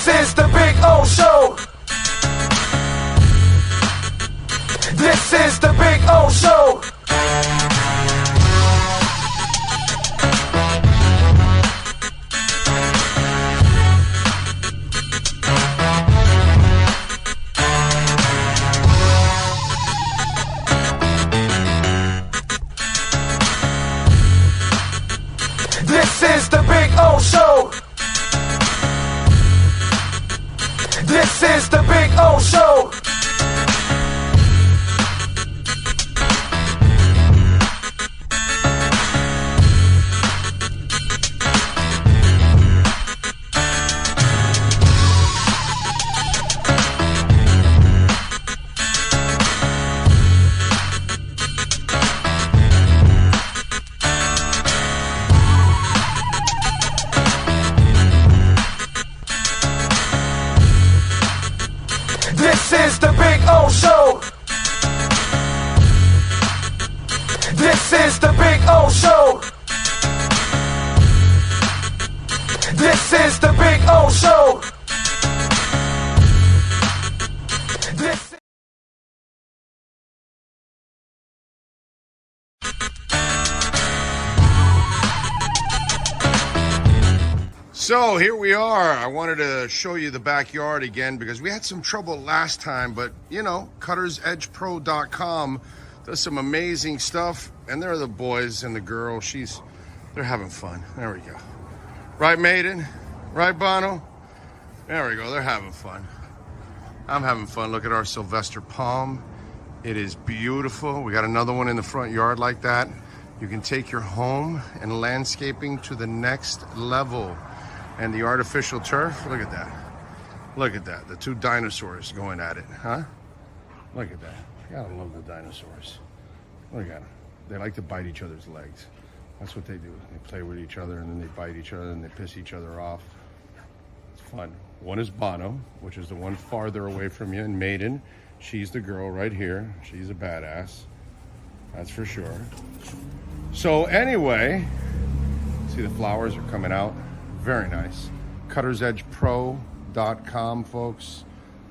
This is the Big O Show. This is the Big O Show. This is the Big O Show. This is the Big O Show. This is the Big O Show. This is the Big O Show. This is the Big O Show. This. So here we are. I wanted to show you the backyard again because we had some trouble last time, but you know, cuttersedgepro.com does some amazing stuff, and they're the boys and the girl. They're having fun. There we go. Right, Maiden? Right, Bono? There we go. They're having fun. I'm having fun. Look at our Sylvester palm. It is beautiful. We got another one in the front yard like that. You can take your home and landscaping to the next level. And the artificial turf, look at that. Look at that. The two dinosaurs going at it, huh? Look at that. Gotta love the dinosaurs. Look at them. They like to bite each other's legs. That's what they do. They play with each other and then they bite each other and they piss each other off. It's fun. One is Bono, which is the one farther away from you, and Maiden. She's the girl right here. She's a badass. That's for sure. So anyway, see the flowers are coming out. Very nice. cuttersedgepro.com, folks.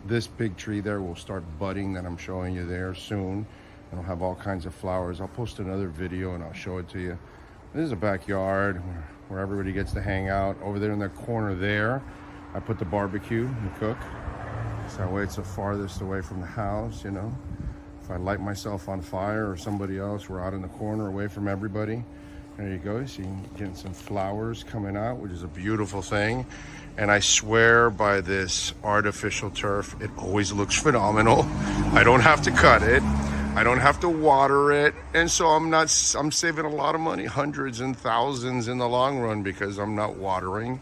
This big tree there will start budding that I'm showing you there soon. It'll have all kinds of flowers. I'll post another video and I'll show it to you. This is a backyard where everybody gets to hang out. Over there in that corner there, I put the barbecue and cook. So that way it's the farthest away from the house, you know. If I light myself on fire or somebody else, we're out in the corner away from everybody. There you go. So you're getting some flowers coming out, which is a beautiful thing. And I swear by this artificial turf, it always looks phenomenal. I don't have to cut it. I don't have to water it. And so I'm saving a lot of money, hundreds and thousands in the long run, because I'm not watering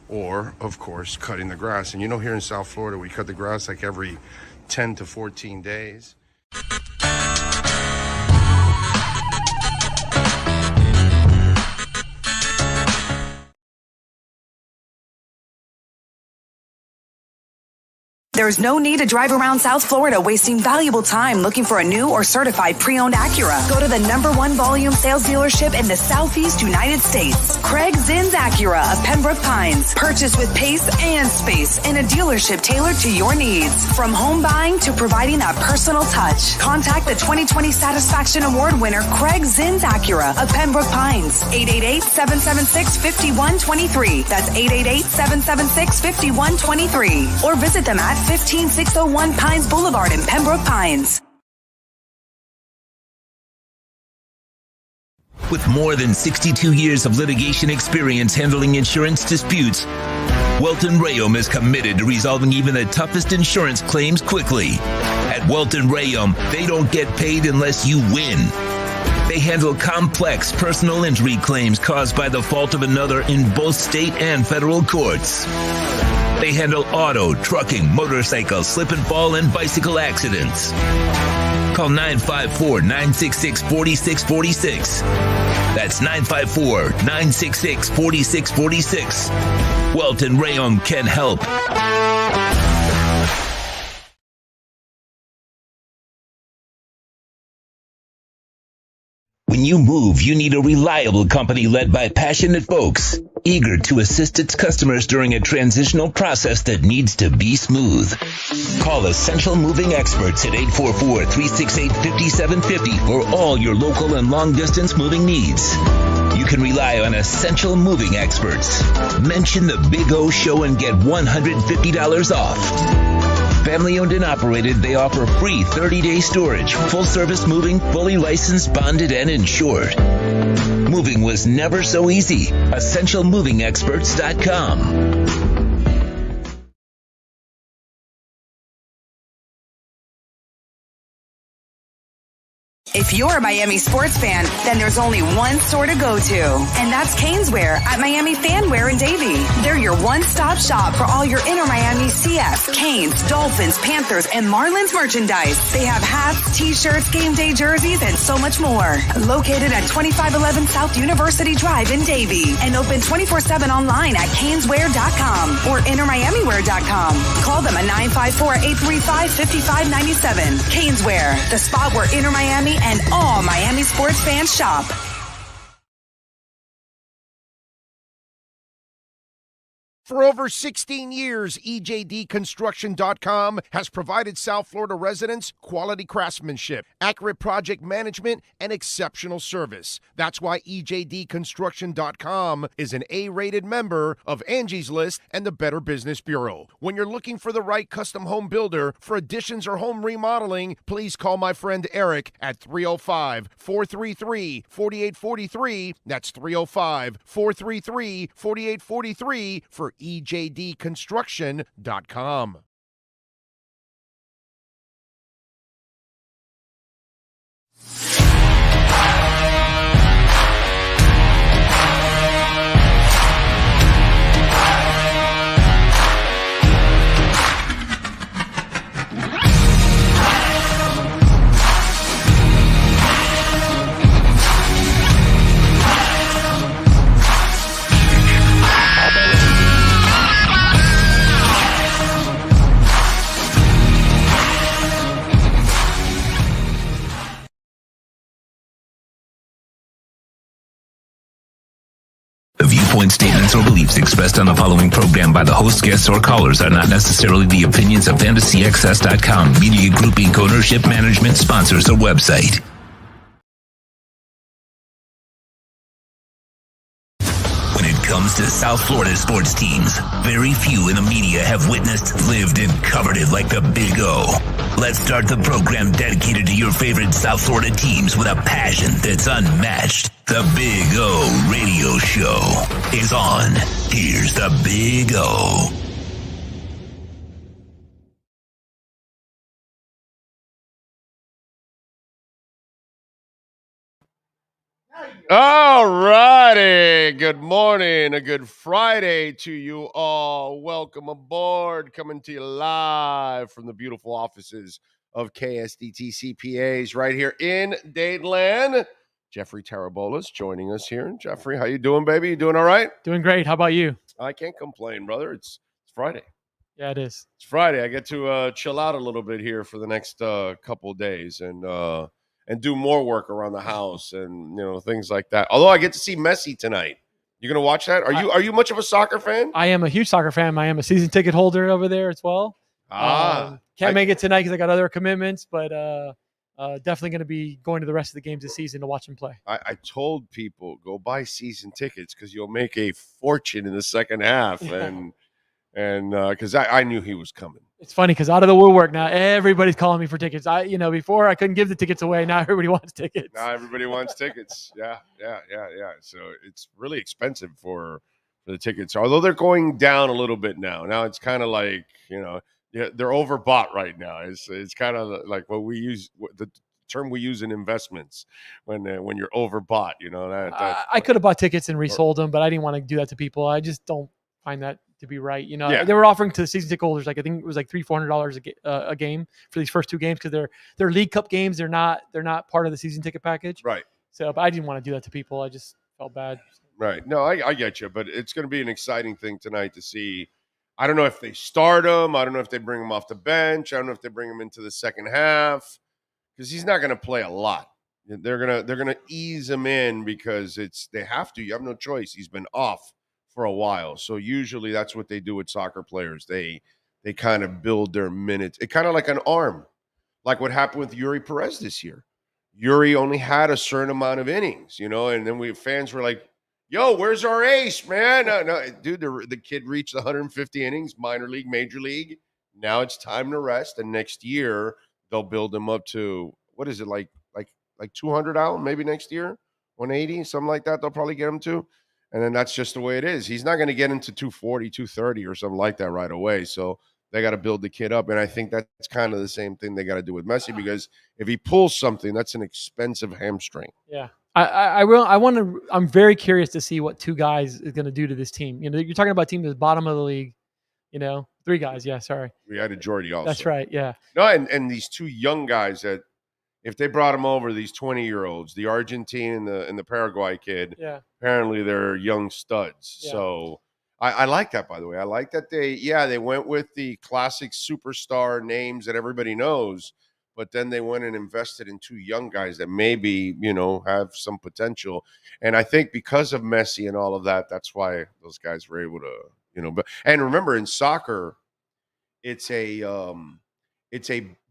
or, of course, cutting the grass. And you know, here in South Florida, we cut the grass like every 10 to 14 days. There's no need to drive around South Florida wasting valuable time looking for a new or certified pre-owned Acura. Go to the #1 volume sales dealership in the Southeast United States. Craig Zinn's Acura of Pembroke Pines. Purchase with pace and space in a dealership tailored to your needs. From home buying to providing that personal touch. Contact the 2020 Satisfaction Award winner Craig Zinn's Acura of Pembroke Pines. 888-776-5123. That's 888-776-5123. Or visit them at 15601 Pines Boulevard in Pembroke Pines. With more than 62 years of litigation experience handling insurance disputes, Welt Rheaume is committed to resolving even the toughest insurance claims quickly. At Welt Rheaume, they don't get paid unless you win. They handle complex personal injury claims caused by the fault of another in both state and federal courts. They handle auto, trucking, motorcycle, slip and fall, and bicycle accidents. Call 954-966-4646. That's 954-966-4646. Welt Rheaume can help. When you you move, you need a reliable company led by passionate folks, eager to assist its customers during a transitional process that needs to be smooth. Call Essential Moving Experts at 844-368-5750 for all your local and long-distance moving needs. You can rely on Essential Moving Experts. Mention the Big O Show and get $150 off. Family owned and operated, they offer free 30-day storage, full-service moving, fully licensed, bonded, and insured. Moving was never so easy. EssentialMovingExperts.com. If you're a Miami sports fan, then there's only one store to go to, and that's Caneswear at Miami Fanwear in Davie. They're your one-stop shop for all your inner Miami CF, Canes, Dolphins, Panthers, and Marlins merchandise. They have hats, t-shirts, game day jerseys, and so much more. Located at 2511 South University Drive in Davie, and open 24/7 online at Caneswear.com or InnerMiamiWear.com. Call them at 954-835-5597. Caneswear, the spot where Inner Miami and all Miami sports fans shop. For over 16 years, EJDconstruction.com has provided South Florida residents quality craftsmanship, accurate project management, and exceptional service. That's why EJDconstruction.com is an A-rated member of Angie's List and the Better Business Bureau. When you're looking for the right custom home builder for additions or home remodeling, please call my friend Eric at 305-433-4843. That's 305-433-4843 for EJDconstruction.com. The viewpoint statements or beliefs expressed on the following program by the host, guests, or callers are not necessarily the opinions of FantasyXS.com, Media Group Inc., ownership, management, sponsors, or website. When it comes to South Florida sports teams, very few in the media have witnessed, lived, and covered it like the Big O. Let's start the program dedicated to your favorite South Florida teams with a passion that's unmatched. The Big O Radio Show is on. Here's the Big O. All righty. Good morning. A good Friday to you all. Welcome aboard. Coming to you live from the beautiful offices of KSDT CPAs right here in Dadeland. Jeffrey Tarabolas joining us here. Jeffrey, how you doing, baby? You doing all right? Doing great. How about you? I can't complain, brother. It's Friday. Yeah, it is. It's Friday. I get to chill out a little bit here for the next couple of days and do more work around the house and things like that. Although I get to see Messi tonight. You gonna watch that? Are you much of a soccer fan? I am a huge soccer fan. I am a season ticket holder over there as well. Can't make it tonight because I got other commitments, but definitely going to be going to the rest of the games this season to watch him play. I told people go buy season tickets because you'll make a fortune in the second half, and because I knew he was coming. It's funny because out of the woodwork now, everybody's calling me for tickets. Before I couldn't give the tickets away. Now everybody wants tickets. Now everybody wants tickets. Yeah. So it's really expensive for the tickets, although they're going down a little bit now. Now it's kind of like they're overbought right now. It's kind of like what we use the term we use in investments when you're overbought. I could have bought tickets and resold them, but I didn't want to do that to people. I just don't find that to be right. They were offering to the season ticket holders, like I think it was like $300-400 a game for these first two games because they're League Cup games. They're not part of the season ticket package. Right. So, but I didn't want to do that to people. I just felt bad. Right. No, I get you, but it's going to be an exciting thing tonight to see. I don't know if they start him. I don't know if they bring him off the bench. I don't know if they bring him into the second half because he's not going to play a lot. They're gonna ease him in because they have to. You have no choice. He's been off for a while, so usually that's what they do with soccer players. They kind of build their minutes. It kind of like an arm, like what happened with Yuri Perez this year. Yuri only had a certain amount of innings, and then fans were like, "Yo, where's our ace, man?" No, dude, the kid reached 150 innings, minor league, major league. Now it's time to rest, and next year they'll build him up to what is it like 200 out, maybe next year, 180, something like that. They'll probably get him to, and then that's just the way it is. He's not going to get into 240, 230 or something like that right away. So they got to build the kid up, and I think that's kind of the same thing they got to do with Messi, because if he pulls something, that's an expensive hamstring. Yeah. I'm very curious to see what two guys is going to do to this team. You're talking about a team that's bottom of the league. Three guys. Yeah, sorry. We added Jordy also. That's right. Yeah. No, and these two young guys that, if they brought them over, these 20-year-olds, the Argentine and the Paraguay kid, apparently they're young studs. Yeah. So I like that, by the way. I like that they went with the classic superstar names that everybody knows, but then they went and invested in two young guys that maybe, have some potential. And I think because of Messi and all of that, that's why those guys were able to, and remember, in soccer, it's a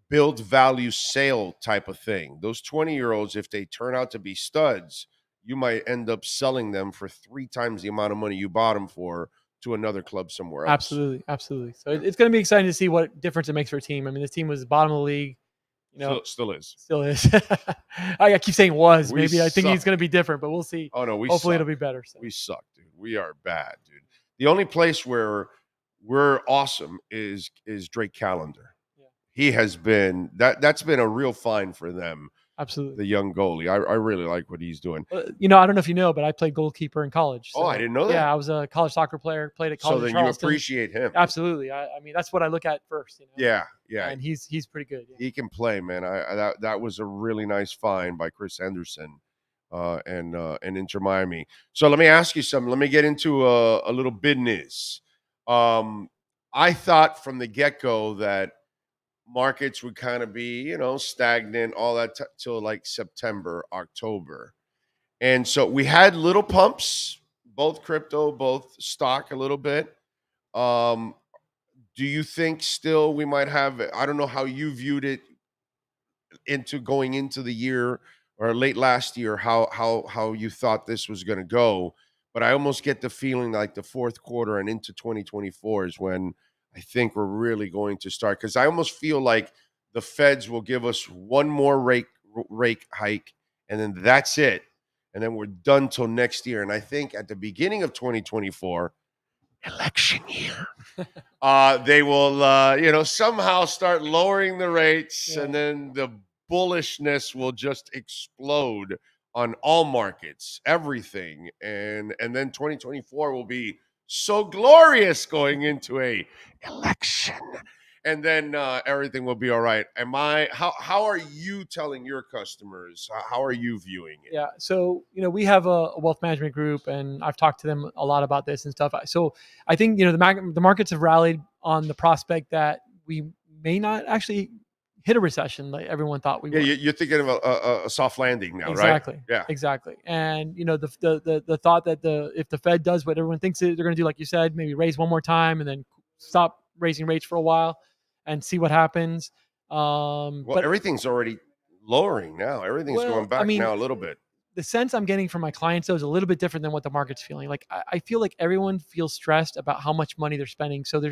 build value sale type of thing. Those 20-year-olds, if they turn out to be studs, you might end up selling them for 3 times the amount of money you bought them for to another club somewhere else. Absolutely. So it's going to be exciting to see what difference it makes for a team. I mean, this team was bottom of the league. Still is. I keep saying was. We Maybe I think suck. he's going to be different, but we'll see. Oh no, hopefully suck. It'll be better. So. We suck, dude. We are bad, dude. The only place where we're awesome is Drake Callender. Yeah. He has been that's been a real find for them. Absolutely. The young goalie. I really like what he's doing. I don't know if you know, but I played goalkeeper in college. So, I didn't know that. Yeah, I was a college soccer player, played at college. So then Charleston. You appreciate him. Absolutely. I mean, that's what I look at first. Yeah. And he's pretty good. Yeah. He can play, man. That was a really nice find by Chris Henderson and Inter Miami. So let me ask you something. Let me get into a little business. I thought from the get-go that markets would kind of be, stagnant, all that till like September, October. And so we had little pumps, both crypto, both stock a little bit. Do you think still we might have, I don't know how you viewed it going into the year or late last year, how you thought this was going to go. But I almost get the feeling like the fourth quarter and into 2024 is when I think we're really going to start, because I almost feel like the Feds will give us one more rate hike, and then that's it. And then we're done till next year. And I think at the beginning of 2024, election year, they will, somehow start lowering the rates, and then the bullishness will just explode on all markets, everything. And then 2024 will be so glorious going into a election, and then everything will be all right. How are you telling your customers? How are you viewing it? Yeah. So, we have a wealth management group, and I've talked to them a lot about this and stuff. So I think, the markets have rallied on the prospect that we may not actually hit a recession like everyone thought we would. Yeah, you're thinking of a soft landing now, exactly. Right? Yeah, exactly. And the thought that if the Fed does what everyone thinks they're going to do, like you said, maybe raise one more time and then stop raising rates for a while and see what happens. But everything's already lowering now. Everything's going back now a little bit. The sense I'm getting from my clients, though, is a little bit different than what the market's feeling. Like, I feel like everyone feels stressed about how much money they're spending. So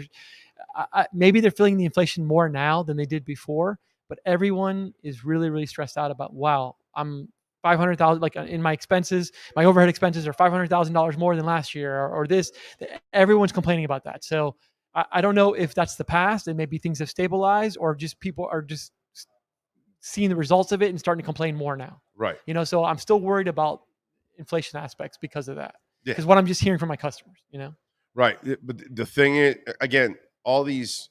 maybe they're feeling the inflation more now than they did before, but everyone is really, really stressed out about, wow, I'm $500,000, like in my expenses, my overhead expenses are $500,000 more than last year, or this. Everyone's complaining about that. So I don't know if that's the past and maybe things have stabilized, or just people are just seeing the results of it and starting to complain more now. Right. So I'm still worried about inflation aspects because of that. Yeah. Because what I'm just hearing from my customers, Right. But the thing is, again, all this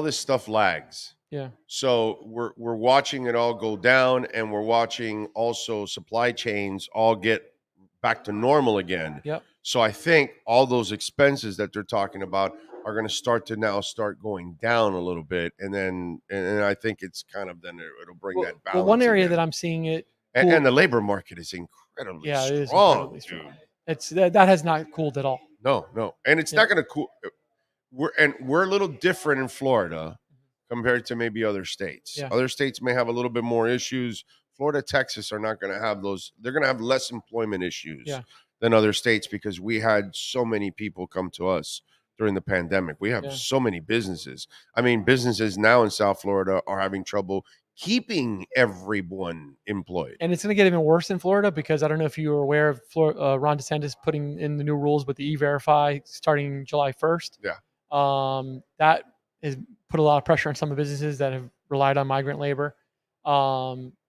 stuff lags. Yeah. So we're watching it all go down, and we're watching also supply chains all get back to normal again. Yep. So I think all those expenses that they're talking about are going to start going down a little bit, and I think it's kind of then it'll bring that balance. Well, one area again. that I'm seeing it, And the labor market is incredibly it is strong, incredibly strong. It's that has not cooled at all. No, and it's not going to cool. We're a little different in Florida compared to maybe other states. Yeah. Other states may have a little bit more issues. Florida, Texas are not going to have those. They're going to have less employment issues than other states because we had so many people come to us during the pandemic. We have so many businesses. I mean, businesses now in South Florida are having trouble keeping everyone employed. And it's going to get even worse in Florida because I don't know if you were aware of Ron DeSantis putting in the new rules with the E-Verify starting July 1st. Yeah. That has put a lot of pressure on some of the businesses that have relied on migrant labor.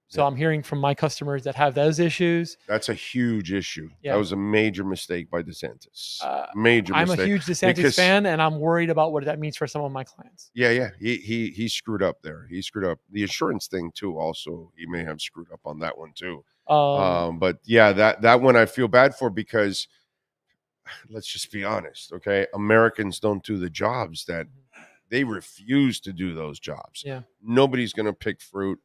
So I'm hearing from my customers that have those issues. That's a huge issue. Yeah. That was a major mistake by DeSantis. Major mistake. I'm a huge DeSantis fan, and I'm worried about what that means for some of my clients. Yeah. He screwed up there. He screwed up the insurance thing too. Also, he may have screwed up on that one too. But yeah, that one I feel bad for because let's just be honest, okay? Americans don't do the jobs that they refuse to do those jobs. Yeah. Nobody's going to pick fruit.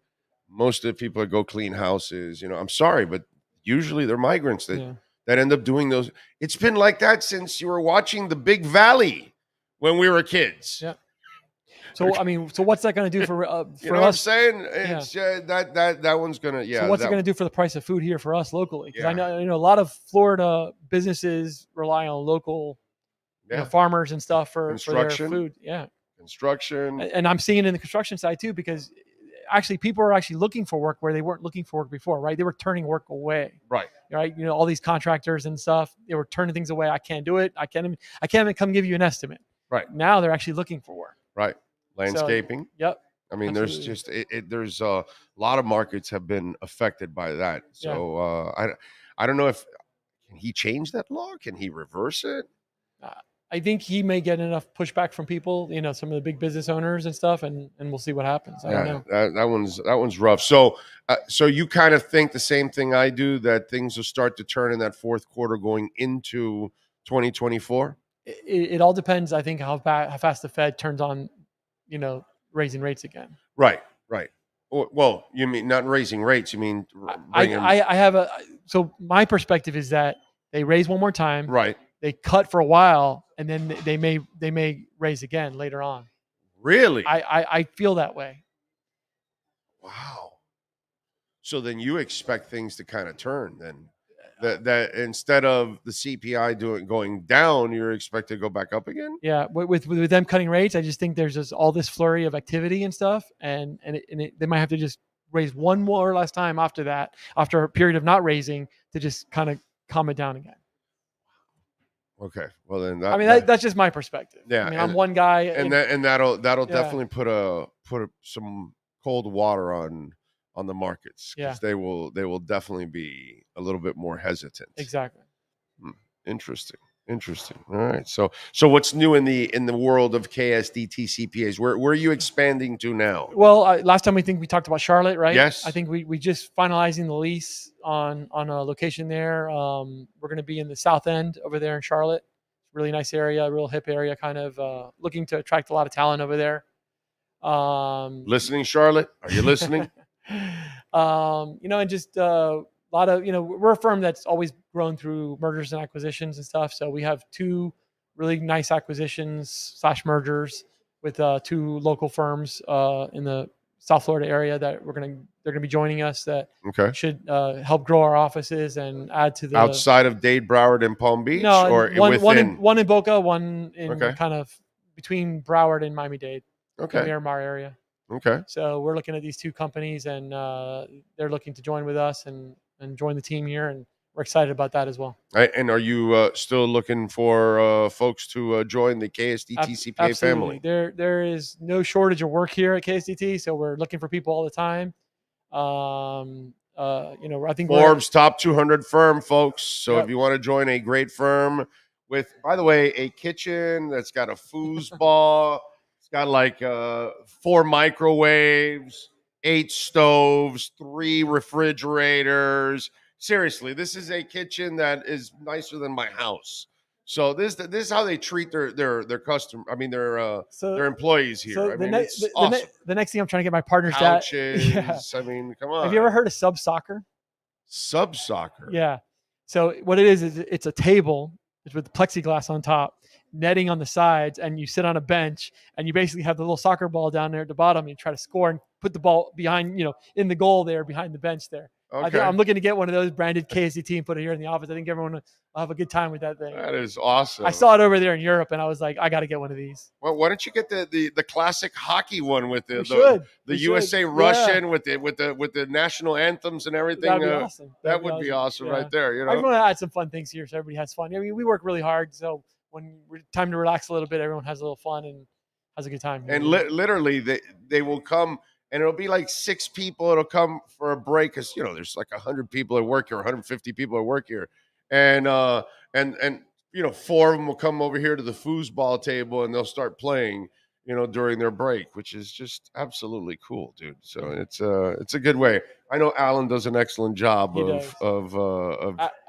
Most of the people that go clean houses, I'm sorry, but usually they're migrants that end up doing those. It's been like that since you were watching The Big Valley when we were kids. Yeah. So I mean, so what's that going to do for us? What I'm saying? It's, that one's going to So what's it going to do for the price of food here for us locally? Because I know a lot of Florida businesses rely on local farmers and stuff for their food. Yeah. Construction. And I'm seeing it in the construction side too, because actually people are actually looking for work where they weren't looking for work before, right? They were turning work away. Right. All these contractors and stuff, they were turning things away. I can't do it. I can't even come give you an estimate. Right. Now they're actually looking for work. Right. Landscaping. So, yep. I mean, absolutely. There's just there's a lot of markets have been affected by that. So I don't know if can he change that law? Can he reverse it? I think he may get enough pushback from people, some of the big business owners and stuff, and we'll see what happens. I don't know. That one's rough. So you kind of think the same thing I do, that things will start to turn in that fourth quarter going into 2024? It all depends, I think, how fast the Fed turns on, raising rates again. Right. Well, you mean not raising rates? You mean so my perspective is that they raise one more time. Right. They cut for a while, and then they may raise again later on. Really? I feel that way. Wow. So then you expect things to kind of turn then. That instead of the CPI going down, you're expected to go back up again? Yeah, with them cutting rates, I just think there's just all this flurry of activity and stuff, and they might have to just raise one more or less time after that, after a period of not raising, to just kind of calm it down again. Okay, well then that's just my perspective. Yeah, I'm one guy, and that'll definitely put some cold water on the markets, because they will definitely be a little bit more hesitant. Exactly. Interesting. All right. So what's new in the world of KSDT CPAs? Where are you expanding to now? Well, last time we talked about Charlotte, right? Yes. I think we just finalizing the lease on a location there. We're going to be in the South End over there in Charlotte. Really nice area, real hip area, kind of looking to attract a lot of talent over there. Listening, Charlotte? Are you listening? And just a lot of, we're a firm that's always grown through mergers and acquisitions and stuff. So we have two really nice acquisitions / mergers with two local firms in the South Florida area that they're going to be joining us, that should help grow our offices and add to the outside of Dade, Broward, and Palm Beach, or within? One in Boca, one in kind of between Broward and Miami-Dade, the Miramar area. Okay. So we're looking at these two companies, and they're looking to join with us and join the team here, and we're excited about that as well. And are you still looking for folks to join the KSDT CPA family? There is no shortage of work here at KSDT, so we're looking for people all the time. I think Forbes top 200 firm, folks. So if you want to join a great firm with, by the way, a kitchen that's got a foosball, it's got like 4 microwaves, 8 stoves, 3 refrigerators. Seriously, this is a kitchen that is nicer than my house. So this is how they treat their customer. I mean, their employees here. So it's awesome. The next thing I'm trying to get my partners couches. Yeah. I mean, come on. Have you ever heard of Sub Soccer? Sub soccer. Yeah. So what it is it's a table. It's with plexiglass on top, netting on the sides, and you sit on a bench, and you basically have the little soccer ball down there at the bottom, and you try to score and put the ball behind, in the goal there behind the bench there. Okay. I'm looking to get one of those branded KSDT and put it here in the office. I think everyone will have a good time with that thing. That is awesome. I saw it over there in Europe, and I was like, I got to get one of these. Well, why don't you get the classic hockey one with the USA Russian with the national anthems and everything? That'd be awesome. That would be awesome right there. I want to add some fun things here so everybody has fun. I mean, we work really hard, so when we're time to relax a little bit, everyone has a little fun and has a good time. And literally, they will come. And it'll be like 6 people. It'll come for a break because there's like 100 people at work here, 150 people at work here, and 4 of them will come over here to the foosball table and they'll start playing, during their break, which is just absolutely cool, dude. So it's a good way. I know Alan does an excellent job of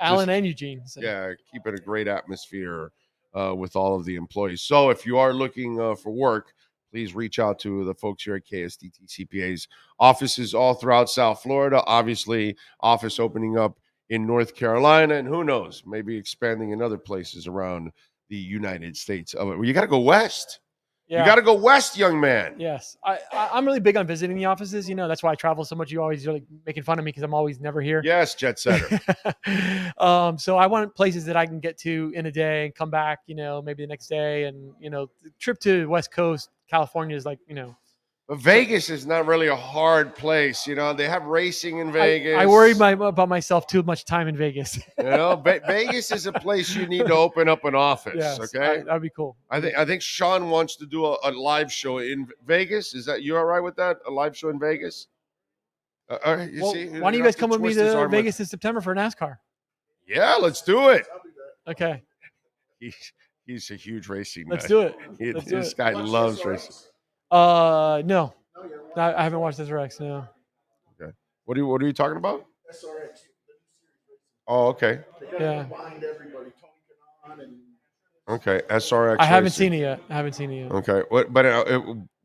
Alan and Eugene. So. Yeah, keeping a great atmosphere with all of the employees. So if you are looking for work, please reach out to the folks here at KSDT CPA's offices all throughout South Florida. Obviously, office opening up in North Carolina, and who knows, maybe expanding in other places around the United States. You got to go west. Yeah. You got to go west, young man. Yes. I'm really big on visiting the offices. That's why I travel so much. You always like making fun of me because I'm always never here. Yes, jet setter. So I want places that I can get to in a day and come back, maybe the next day. And, the trip to West Coast, California is like, But Vegas is not really a hard place. They have racing in Vegas. I worry about myself too much time in Vegas. Vegas is a place you need to open up an office. Yes, okay, that'd be cool. I think Sean wants to do a live show in Vegas. Is that you all right with that? A live show in Vegas? Why don't you guys come with me to Vegas in September for NASCAR? Yeah, let's do it. Okay. He's a huge racing nut. Let's do it. This guy loves racing. No, I haven't watched SRX. No. Okay. What are you talking about? SRX. Oh, okay. Yeah. Okay, SRX. I haven't seen it yet. Okay.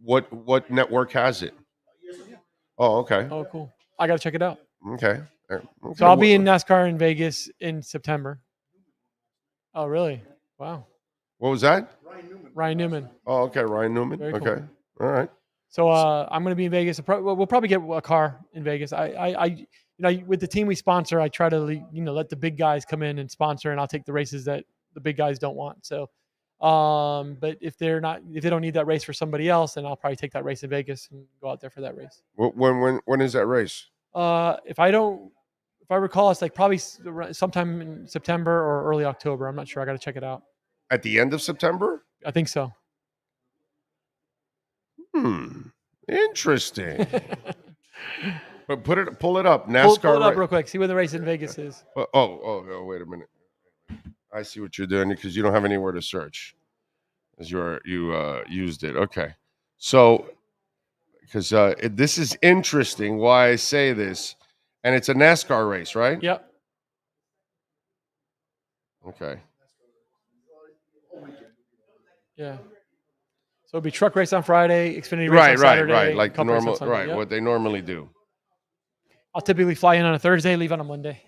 What network has it? Oh, okay. Oh, cool. I gotta check it out. Okay. So I'll be in NASCAR in Vegas in September. Oh, really? Wow. What was that? Ryan Newman. Oh, okay. Ryan Newman. Very okay. Cool. All right. So I'm going to be in Vegas. We'll probably get a car in Vegas. I with the team we sponsor, I try to let the big guys come in and sponsor, and I'll take the races that the big guys don't want. So, but if they don't need that race for somebody else, then I'll probably take that race in Vegas and go out there for that race. When is that race? If I recall, it's like probably sometime in September or early October. I'm not sure. I got to check it out. At the end of September? I think so. Interesting. But pull it up. NASCAR. Pull it up real quick. See when the race in Vegas is. Oh, wait a minute. I see what you're doing because you don't have anywhere to search, as you used it. Okay, so because this is interesting. Why I say this, and it's a NASCAR race, right? Yep. Okay. Yeah. So it'll be truck race on Friday, Xfinity race on Saturday. Right, like the normal, Sunday, what they normally do. I'll typically fly in on a Thursday, leave on a Monday.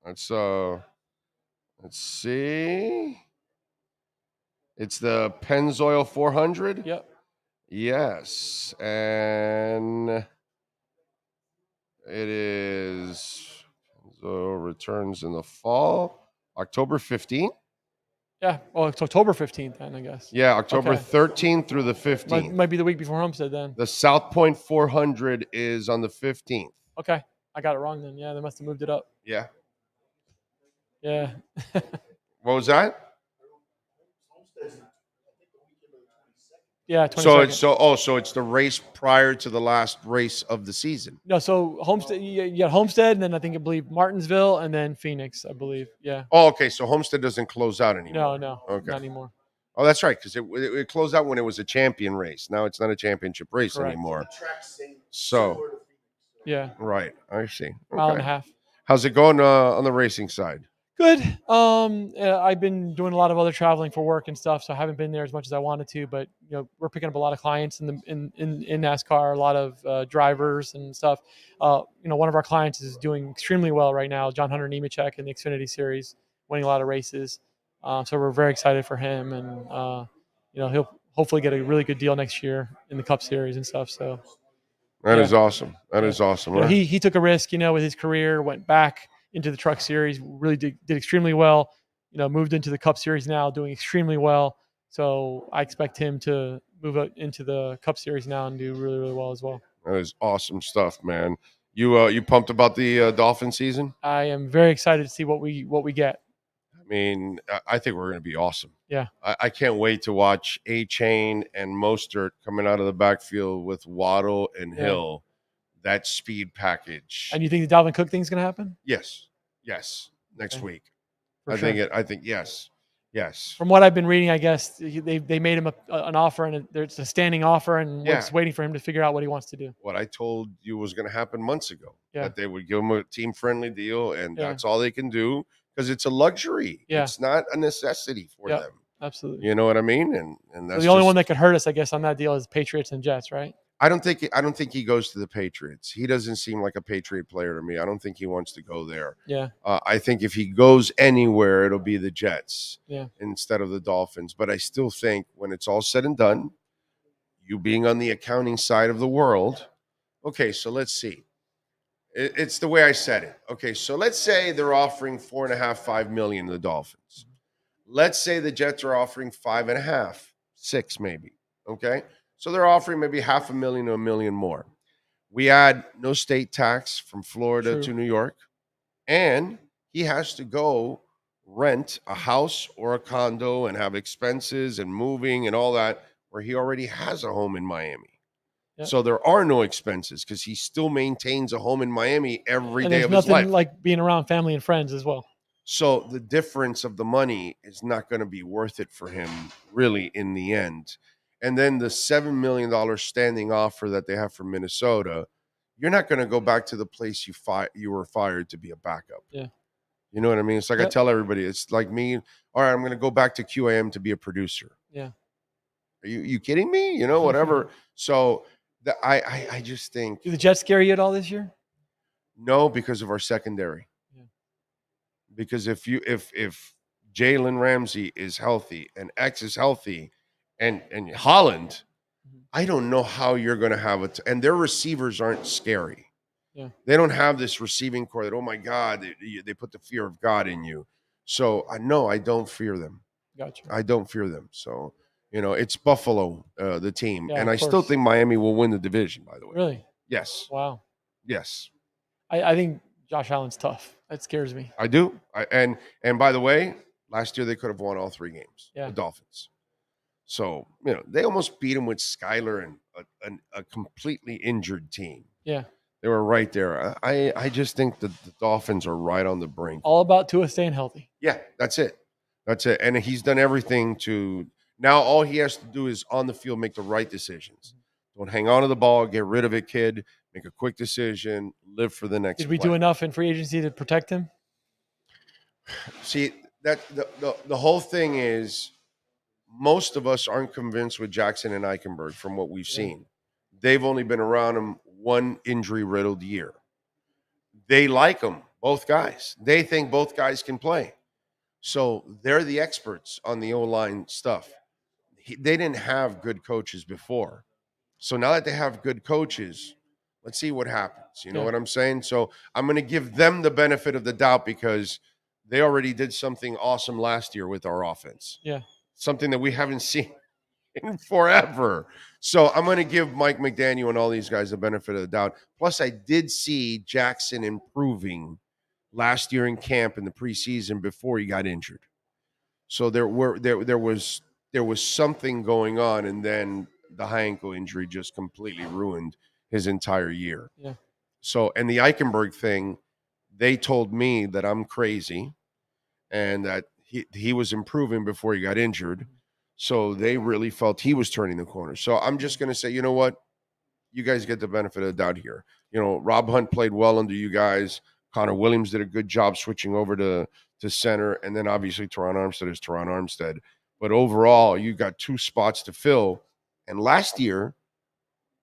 Let's see. It's the Pennzoil 400. Yep. Yes, and it is Pennzoil returns in the fall, October 15th. Yeah. Oh, it's October 15th then, I guess. Yeah, October 13th through the 15th. Might be the week before Homestead then. The South Point 400 is on the 15th. Okay. I got it wrong then. Yeah, they must have moved it up. Yeah. Yeah. What was that? Yeah, 22nd. So it's the race prior to the last race of the season. No, so Homestead, you got Homestead, and then I believe Martinsville, and then Phoenix, I believe. Yeah. Oh, okay. So Homestead doesn't close out anymore. No, okay. Not anymore. Oh, that's right, because it closed out when it was a champion race. Now it's not a championship race anymore. So, yeah. right. I see. Okay. Mile and a half. How's it going on the racing side? Good. I've been doing a lot of other traveling for work and stuff, so I haven't been there as much as I wanted to. But we're picking up a lot of clients in NASCAR, a lot of drivers and stuff. One of our clients is doing extremely well right now, John Hunter Nemechek in the Xfinity Series, winning a lot of races. So we're very excited for him, and he'll hopefully get a really good deal next year in the Cup Series and stuff. So that is awesome. That is awesome. Right? He took a risk, with his career, went back into the Truck Series, really did extremely well. Moved into the Cup Series now, doing extremely well. So I expect him to move up into the Cup Series now and do really, really well as well. That is awesome stuff, man. You pumped about the Dolphin season? I am very excited to see what we get. I mean, I think we're going to be awesome. Yeah. I can't wait to watch A-Chain and Mostert coming out of the backfield with Waddle and Hill. That speed package. And you think the Dalvin Cook thing's going to happen? Yes. Next week. I think yes. From what I've been reading, I guess they made him an offer, and it's a standing offer, and we're just waiting for him to figure out what he wants to do. What I told you was going to happen months ago. That they would give him a team-friendly deal, and that's all they can do because it's a luxury. Yeah. It's not a necessity for them. Absolutely. You know what I mean? And that's the only one that could hurt us, I guess, on that deal is Patriots and Jets, right? I don't think he goes to the Patriots. He doesn't seem like a Patriot player to me. I don't think he wants to go there. Yeah. I think if he goes anywhere, it'll be the Jets instead of the Dolphins. But I still think when it's all said and done, you being on the accounting side of the world, okay, so let's see. It's the way I said it. Okay, so let's say they're offering $4.5 million to the Dolphins. Let's say the Jets are offering $5.5 million, $6 million maybe. Okay. So they're offering maybe $500,000 to $1 million more. We add no state tax from Florida to New York, and he has to go rent a house or a condo and have expenses and moving and all that, where he already has a home in Miami. Yep. So there are no expenses because he still maintains a home in Miami every day of his life. There's nothing like being around family and friends as well. So the difference of the money is not going to be worth it for him, really, in the end. And then the $7 million standing offer that they have from Minnesota, you're not going to go back to the place you were fired to be a backup. Yeah. You know what I mean? It's like I tell everybody, it's like me, all right, I'm going to go back to QAM to be a producer. Yeah. Are you kidding me? Whatever. So I just think. Do the Jets scare you at all this year? No, because of our secondary. Yeah. Because if Jalen Ramsey is healthy and X is healthy, and Holland, I don't know how you're going to have it. And their receivers aren't scary. Yeah. They don't have this receiving core that, oh, my God, they put the fear of God in you. So, no, I don't fear them. Gotcha. I don't fear them. So, it's Buffalo, the team. And I still think Miami will win the division, by the way. Really? Yes. Wow. Yes. I think Josh Allen's tough. That scares me. I do. And by the way, last year they could have won all 3 games. Yeah. The Dolphins. So, they almost beat him with Skyler and a completely injured team. Yeah. They were right there. I just think that the Dolphins are right on the brink. All about Tua staying healthy. Yeah, that's it. And he's done everything to – now all he has to do is on the field make the right decisions. Don't hang on to the ball. Get rid of it, kid. Make a quick decision. Live for the next Did we do enough in free agency to protect him? See, that the whole thing is – most of us aren't convinced with Jackson and Eichenberg from what we've seen. They've only been around him one injury-riddled year. They like him, both guys. They think both guys can play. So they're the experts on the O-line stuff. They didn't have good coaches before. So now that they have good coaches, let's see what happens. You know what I'm saying? So I'm going to give them the benefit of the doubt because they already did something awesome last year with our offense. Yeah. Something that we haven't seen in forever. So I'm going to give Mike McDaniel and all these guys the benefit of the doubt. Plus, I did see Jackson improving last year in camp in the preseason before he got injured. So there was something going on, and then the high ankle injury just completely ruined his entire year. Yeah. So, and the Eichenberg thing, they told me that I'm crazy and that he was improving before he got injured. So they really felt he was turning the corner. So I'm just going to say, you know what? You guys get the benefit of the doubt here. Rob Hunt played well under you guys. Connor Williams did a good job switching over to to center, and then obviously Teron Armstead is Teron Armstead. But overall, you got 2 spots to fill. And last year,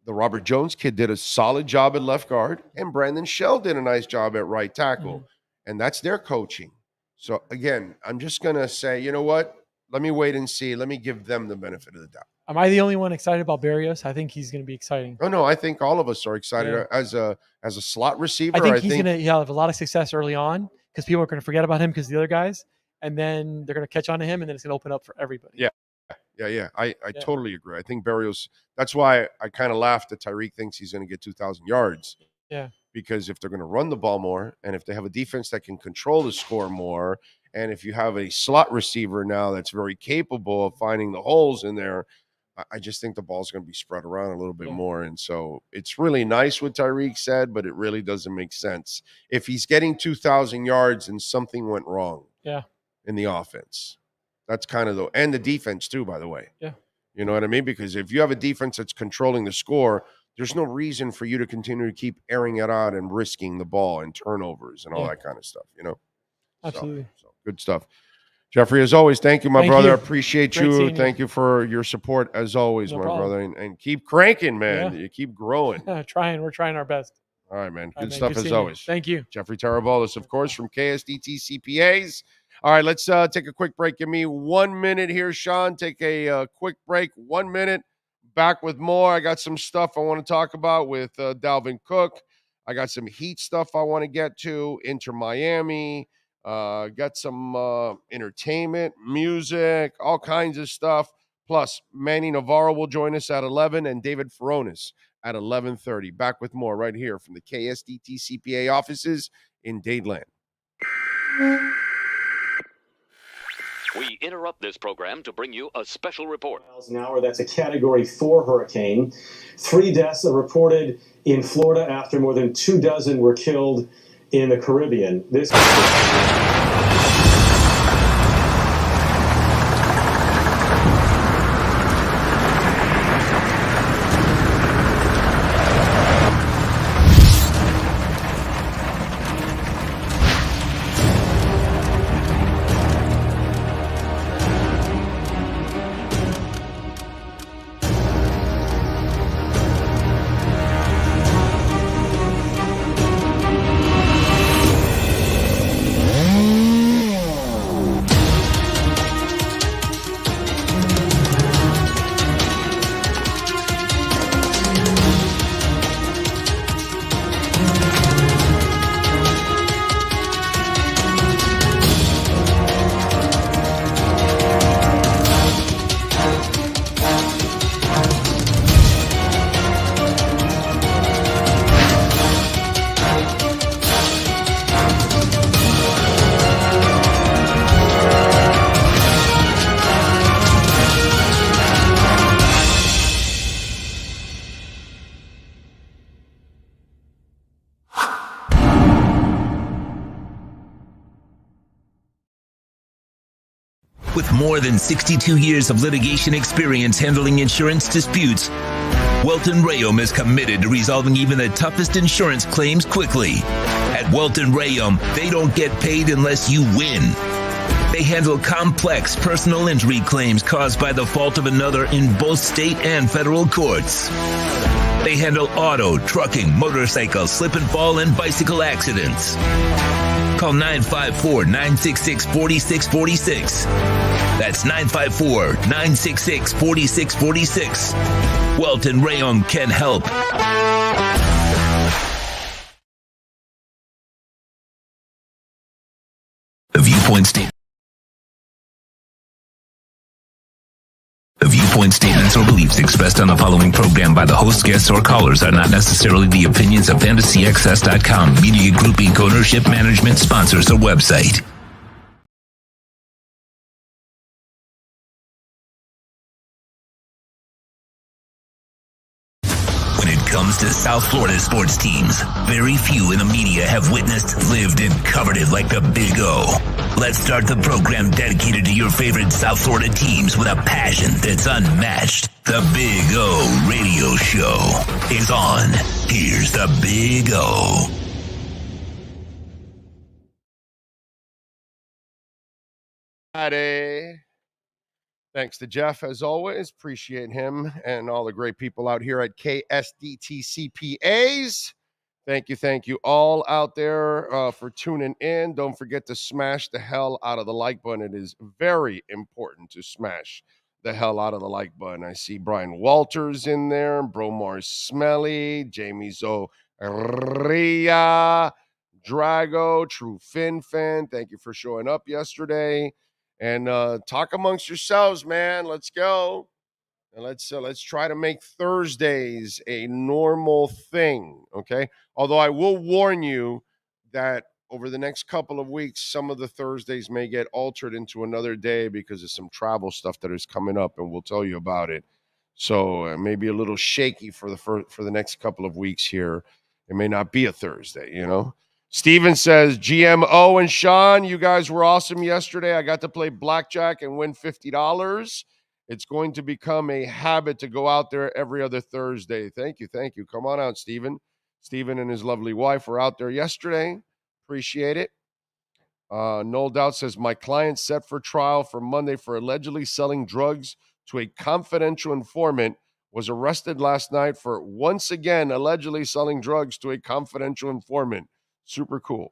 the Robert Jones kid did a solid job at left guard, and Brandon Shell did a nice job at right tackle. And that's their coaching. So, again, I'm just going to say, you know what? Let me wait and see. Let me give them the benefit of the doubt. Am I the only one excited about Berrios? I think he's going to be exciting. Oh, no, I think all of us are excited as a slot receiver. I think he's going to have a lot of success early on because people are going to forget about him because the other guys, and then they're going to catch on to him, and then it's going to open up for everybody. Yeah. I totally agree. I think Berrios, that's why I kind of laughed that Tyreek thinks he's going to get 2,000 yards. Yeah. Because if they're going to run the ball more, and if they have a defense that can control the score more, and if you have a slot receiver now that's very capable of finding the holes in there, I just think the ball's going to be spread around a little bit more. And so it's really nice what Tyreek said, but it really doesn't make sense. If he's getting 2,000 yards and something went wrong in the offense, that's kind of and the defense too, by the way. Yeah. You know what I mean? Because if you have a defense that's controlling the score, there's no reason for you to continue to keep airing it out and risking the ball and turnovers and all that kind of stuff, you know? Absolutely. So good stuff. Jeffrey, as always, thank you, my brother. You. Appreciate you. Thank you for your support, as always, my brother. And keep cranking, man. You keep growing. We're trying our best. All right, man. Good stuff as always. Thank you. Jeffrey Tarabolis, of course, from KSDT CPAs. All right, let's take a quick break. Give me 1 minute here, Sean. Take a quick break. 1 minute. Back with more. I got some stuff I want to talk about with Dalvin Cook. I got some Heat stuff I want to get to. Inter Miami. Got some entertainment, music, all kinds of stuff. Plus, Manny Navarro will join us at 11 and David Furones at 11:30. Back with more right here from the KSDT CPA offices in Dadeland. We interrupt this program to bring you a special report. Miles an hour, that's a Category 4 hurricane. 3 deaths are reported in Florida after more than 24 were killed in the Caribbean. This With more than 62 years of litigation experience handling insurance disputes, Welt Rheaume is committed to resolving even the toughest insurance claims quickly. At Welt Rheaume, they don't get paid unless you win. They handle complex personal injury claims caused by the fault of another in both state and federal courts. They handle auto, trucking, motorcycle, slip and fall, and bicycle accidents. Call 954-966-4646. That's 954-966-4646. Welt Rheaume can help. The viewpoint statements or beliefs expressed on the following program by the host, guests, or callers are not necessarily the opinions of FantasyAccess.com, Media Group Inc. ownership, management, sponsors, or website. When it comes to South Florida sports teams, very few in the media have witnessed, lived, and covered it like the Big O. Let's start the program dedicated to your favorite South Florida teams with a passion that's unmatched. The Big O Radio Show is on. Here's the Big O. Friday. Thanks to Jeff, as always. Appreciate him and all the great people out here at KSDT CPAs. Thank you all out there for tuning in. Don't forget to smash the hell out of the like button. It is very important to smash the hell out of the like button. I see Brian Walters in there, Bromar Smelly, Jamie Zoria, Drago, True Fin Fan. Thank you for showing up yesterday. And talk amongst yourselves, man. Let's go. And let's try to make Thursdays a normal thing, okay? Although I will warn you that over the next couple of weeks, some of the Thursdays may get altered into another day because of some travel stuff that is coming up, and we'll tell you about it. So maybe a little shaky for the next couple of weeks here. It may not be a Thursday, you know? Steven says, GMO and Sean, you guys were awesome yesterday. I got to play blackjack and win $50. It's going to become a habit to go out there every other Thursday. Thank you. Come on out, Steven. Steven and his lovely wife were out there yesterday. Appreciate it. No Doubt says, my client set for trial for Monday for allegedly selling drugs to a confidential informant was arrested last night for once again allegedly selling drugs to a confidential informant. Super cool.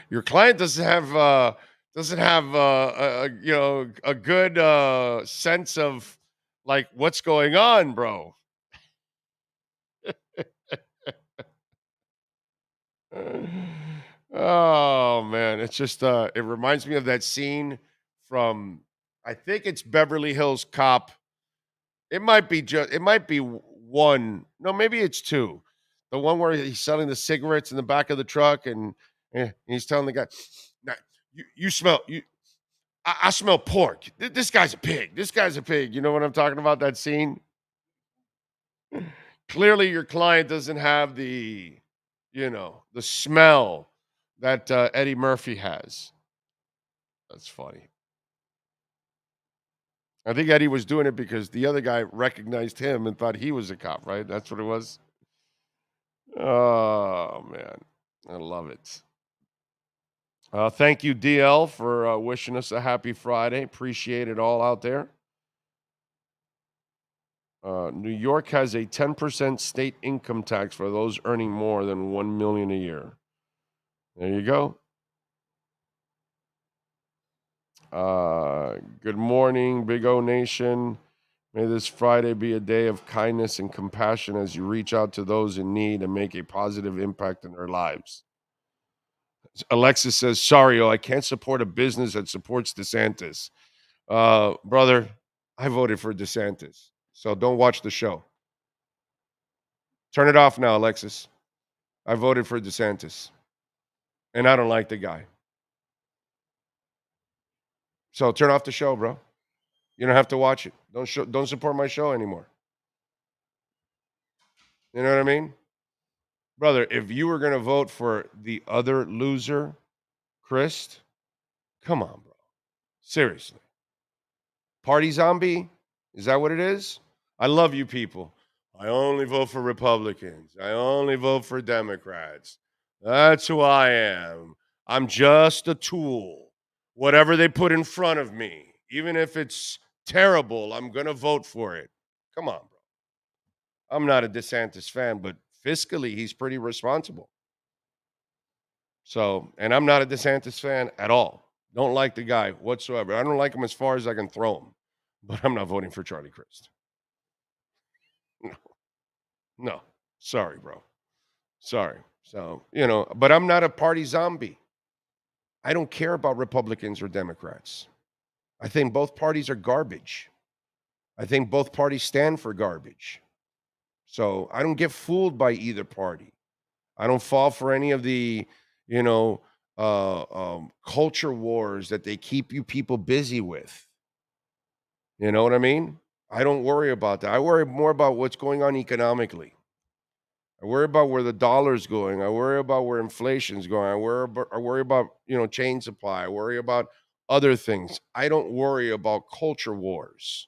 Your client doesn't have a good sense of like what's going on, bro. Oh man, it's just it reminds me of that scene from, I think it's Beverly Hills Cop. It might be one. No, maybe it's two. The one where he's selling the cigarettes in the back of the truck, and he's telling the guy, "Now, you smell you. I smell pork. This guy's a pig. This guy's a pig." You know what I'm talking about? That scene. Clearly, your client doesn't have the smell that Eddie Murphy has. That's funny. I think Eddie was doing it because the other guy recognized him and thought he was a cop, right? That's what it was. Oh, man. I love it. Thank you, DL, for wishing us a happy Friday. Appreciate it all out there. New York has a 10% state income tax for those earning more than $1 million a year. There you go. Good morning, Big O Nation. May this Friday be a day of kindness and compassion as you reach out to those in need and make a positive impact in their lives. Alexis says, sorry, I can't support a business that supports DeSantis. Brother, I voted for DeSantis, so don't watch the show. Turn it off now, Alexis. I voted for DeSantis, and I don't like the guy. So turn off the show, bro. You don't have to watch it. Don't support my show anymore. You know what I mean? Brother, if you were going to vote for the other loser, Chris, come on, bro. Seriously. Party zombie? Is that what it is? I love you people. I only vote for Republicans. I only vote for Democrats. That's who I am. I'm just a tool. Whatever they put in front of me, even if it's terrible, I'm going to vote for it. Come on, bro. I'm not a DeSantis fan, but fiscally, he's pretty responsible. So, and I'm not a DeSantis fan at all. Don't like the guy whatsoever. I don't like him as far as I can throw him, but I'm not voting for Charlie Crist. No. Sorry, bro. Sorry. So, but I'm not a party zombie. I don't care about Republicans or Democrats. I think both parties are garbage. I think both parties stand for garbage. So I don't get fooled by either party. I don't fall for any of the, culture wars that they keep you people busy with. You know what I mean? I don't worry about that. I worry more about what's going on economically. I worry about where the dollar's going. I worry about where inflation's going. I worry about chain supply. I worry about other things. I don't worry about culture wars.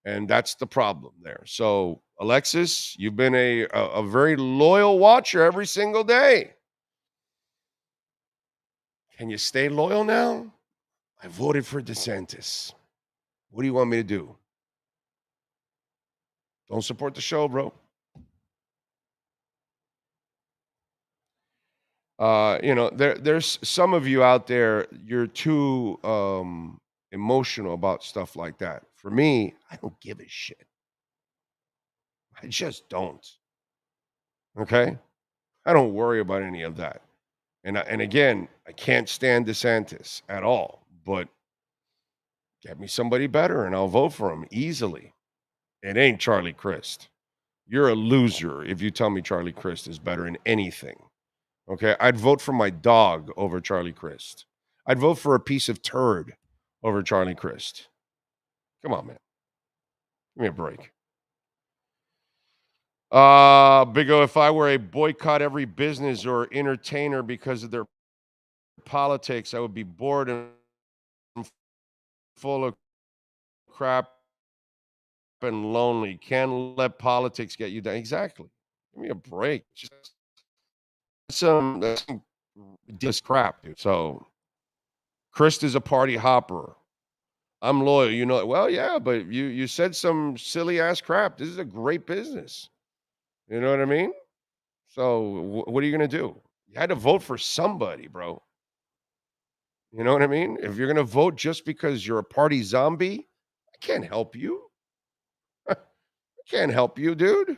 And that's the problem there. So, Alexis, you've been a very loyal watcher every single day. Can you stay loyal now? I voted for DeSantis. What do you want me to do? Don't support the show, bro. There's some of you out there, you're too emotional about stuff like that. For me, I don't give a shit. I just don't. Okay? I don't worry about any of that. And again, I can't stand DeSantis at all, but get me somebody better and I'll vote for him easily. It ain't Charlie Crist. You're a loser if you tell me Charlie Crist is better in anything. Okay? I'd vote for my dog over Charlie Crist. I'd vote for a piece of turd over Charlie Crist. Come on, man. Give me a break. Big O, if I were a boycott every business or entertainer because of their politics, I would be bored and full of crap and lonely. Can't let politics get you down. Exactly. Give me a break. That's some ridiculous crap, dude. So, Chris is a party hopper. I'm loyal. You know, well, yeah, but you said some silly ass crap. This is a great business. You know what I mean? So, what are you going to do? You had to vote for somebody, bro. You know what I mean? If you're going to vote just because you're a party zombie, I can't help you. I can't help you, dude.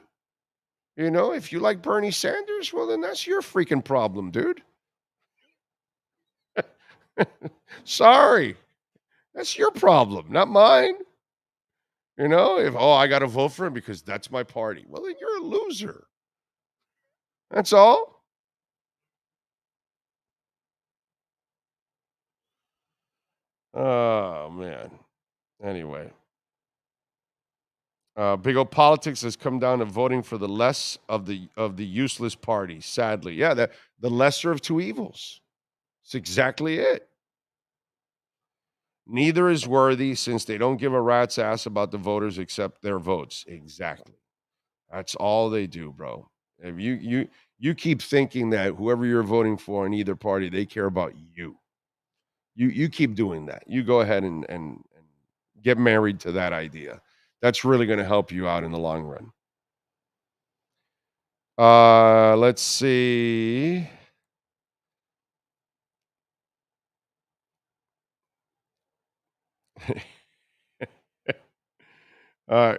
You know, if you like Bernie Sanders, well, then that's your freaking problem, dude. Sorry. That's your problem, not mine. You know, if, I got to vote for him because that's my party. Well, then you're a loser. That's all. Oh, man. Anyway. Big O politics has come down to voting for the less of the useless party, sadly. Yeah, the lesser of two evils. It's exactly it. Neither is worthy since they don't give a rat's ass about the voters except their votes. Exactly. That's all they do, bro. If you keep thinking that whoever you're voting for in either party, they care about you. You keep doing that. You go ahead and get married to that idea. That's really going to help you out in the long run. Let's see.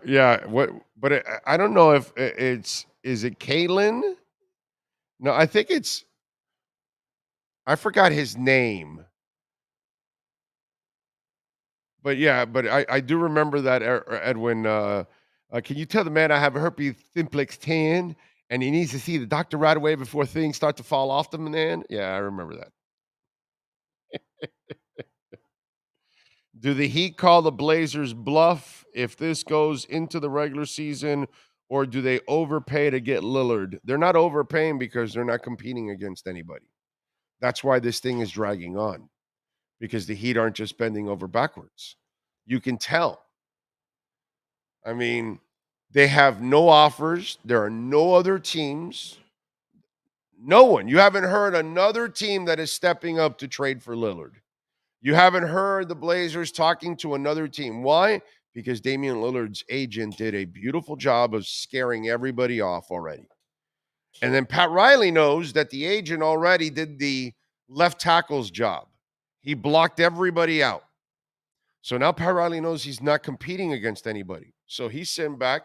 Yeah. What? But I don't know if is it Kalen? No, I think I forgot his name. But yeah, but I do remember that, Edwin. Can you tell the man I have a herpes simplex 10 and he needs to see the doctor right away before things start to fall off the man? Yeah, I remember that. Do the Heat call the Blazers bluff if this goes into the regular season, or do they overpay to get Lillard? They're not overpaying because they're not competing against anybody. That's why this thing is dragging on, because the Heat aren't just bending over backwards. You can tell. I mean, they have no offers. There are no other teams. No one. You haven't heard another team that is stepping up to trade for Lillard. You haven't heard the Blazers talking to another team. Why? Because Damian Lillard's agent did a beautiful job of scaring everybody off already. And then Pat Riley knows that the agent already did the left tackle's job. He blocked everybody out. So now Pat Riley knows he's not competing against anybody. So he's sitting back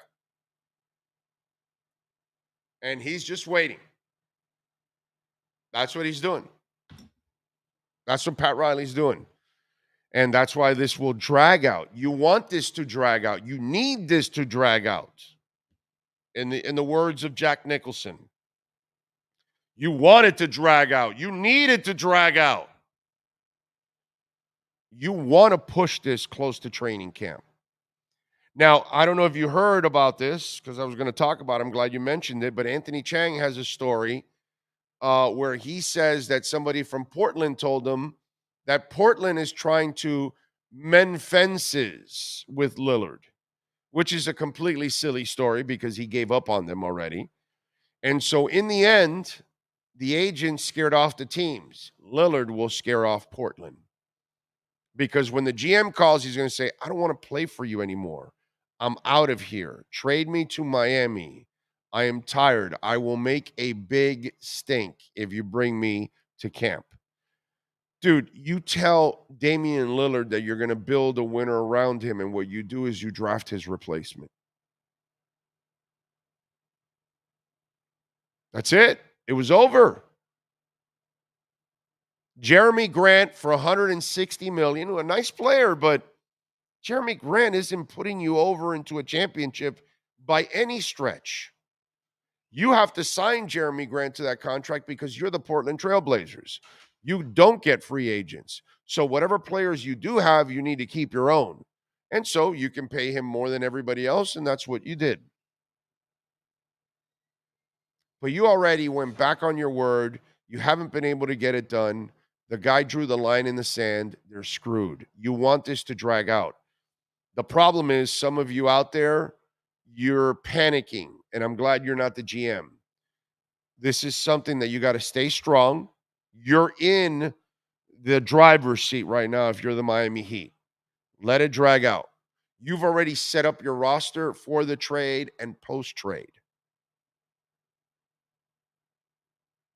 and he's just waiting. That's what he's doing. That's what Pat Riley's doing. And that's why this will drag out. You want this to drag out. You need this to drag out. In the words of Jack Nicholson. You want it to drag out. You need it to drag out. You want to push this close to training camp. Now, I don't know if you heard about this because I was going to talk about it. I'm glad you mentioned it. But Anthony Chang has a story where he says that somebody from Portland told him that Portland is trying to mend fences with Lillard, which is a completely silly story because he gave up on them already. And so in the end, the agents scared off the teams. Lillard will scare off Portland. Because when the GM calls, he's going to say, I don't want to play for you anymore. I'm out of here. Trade me to Miami. I am tired. I will make a big stink if you bring me to camp. Dude, you tell Damian Lillard that you're going to build a winner around him, and what you do is you draft his replacement. That's it. It was over. Jeremy Grant for $160 million, a nice player, but Jeremy Grant isn't putting you over into a championship by any stretch. You have to sign Jeremy Grant to that contract because you're the Portland Trailblazers. You don't get free agents. So whatever players you do have, you need to keep your own. And so you can pay him more than everybody else, and that's what you did. But you already went back on your word. You haven't been able to get it done. The guy drew the line in the sand. They're screwed. You want this to drag out. The problem is some of you out there, you're panicking, and I'm glad you're not the GM. This is something that you got to stay strong. You're in the driver's seat right now if you're the Miami Heat. Let it drag out. You've already set up your roster for the trade and post-trade.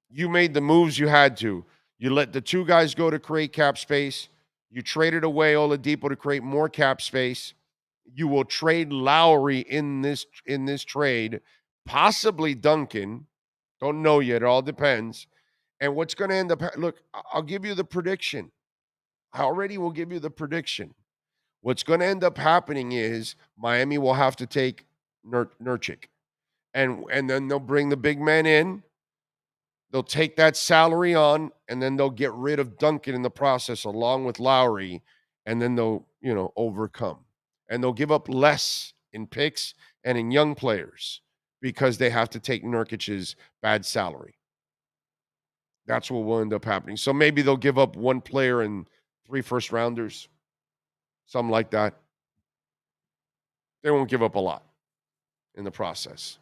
You made the moves you had to. You let the two guys go to create cap space. You traded away Oladipo to create more cap space. You will trade Lowry in this trade, possibly Duncan. Don't know yet. It all depends. And what's going to end up, look, I'll give you the prediction. I already will give you the prediction. What's going to end up happening is Miami will have to take Nurkic. And then they'll bring the big man in. They'll take that salary on, and then they'll get rid of Duncan in the process along with Lowry, and then they'll, overcome. And they'll give up less in picks and in young players because they have to take Nurkic's bad salary. That's what will end up happening. So maybe they'll give up one player and 3 first-rounders, something like that. They won't give up a lot in the process.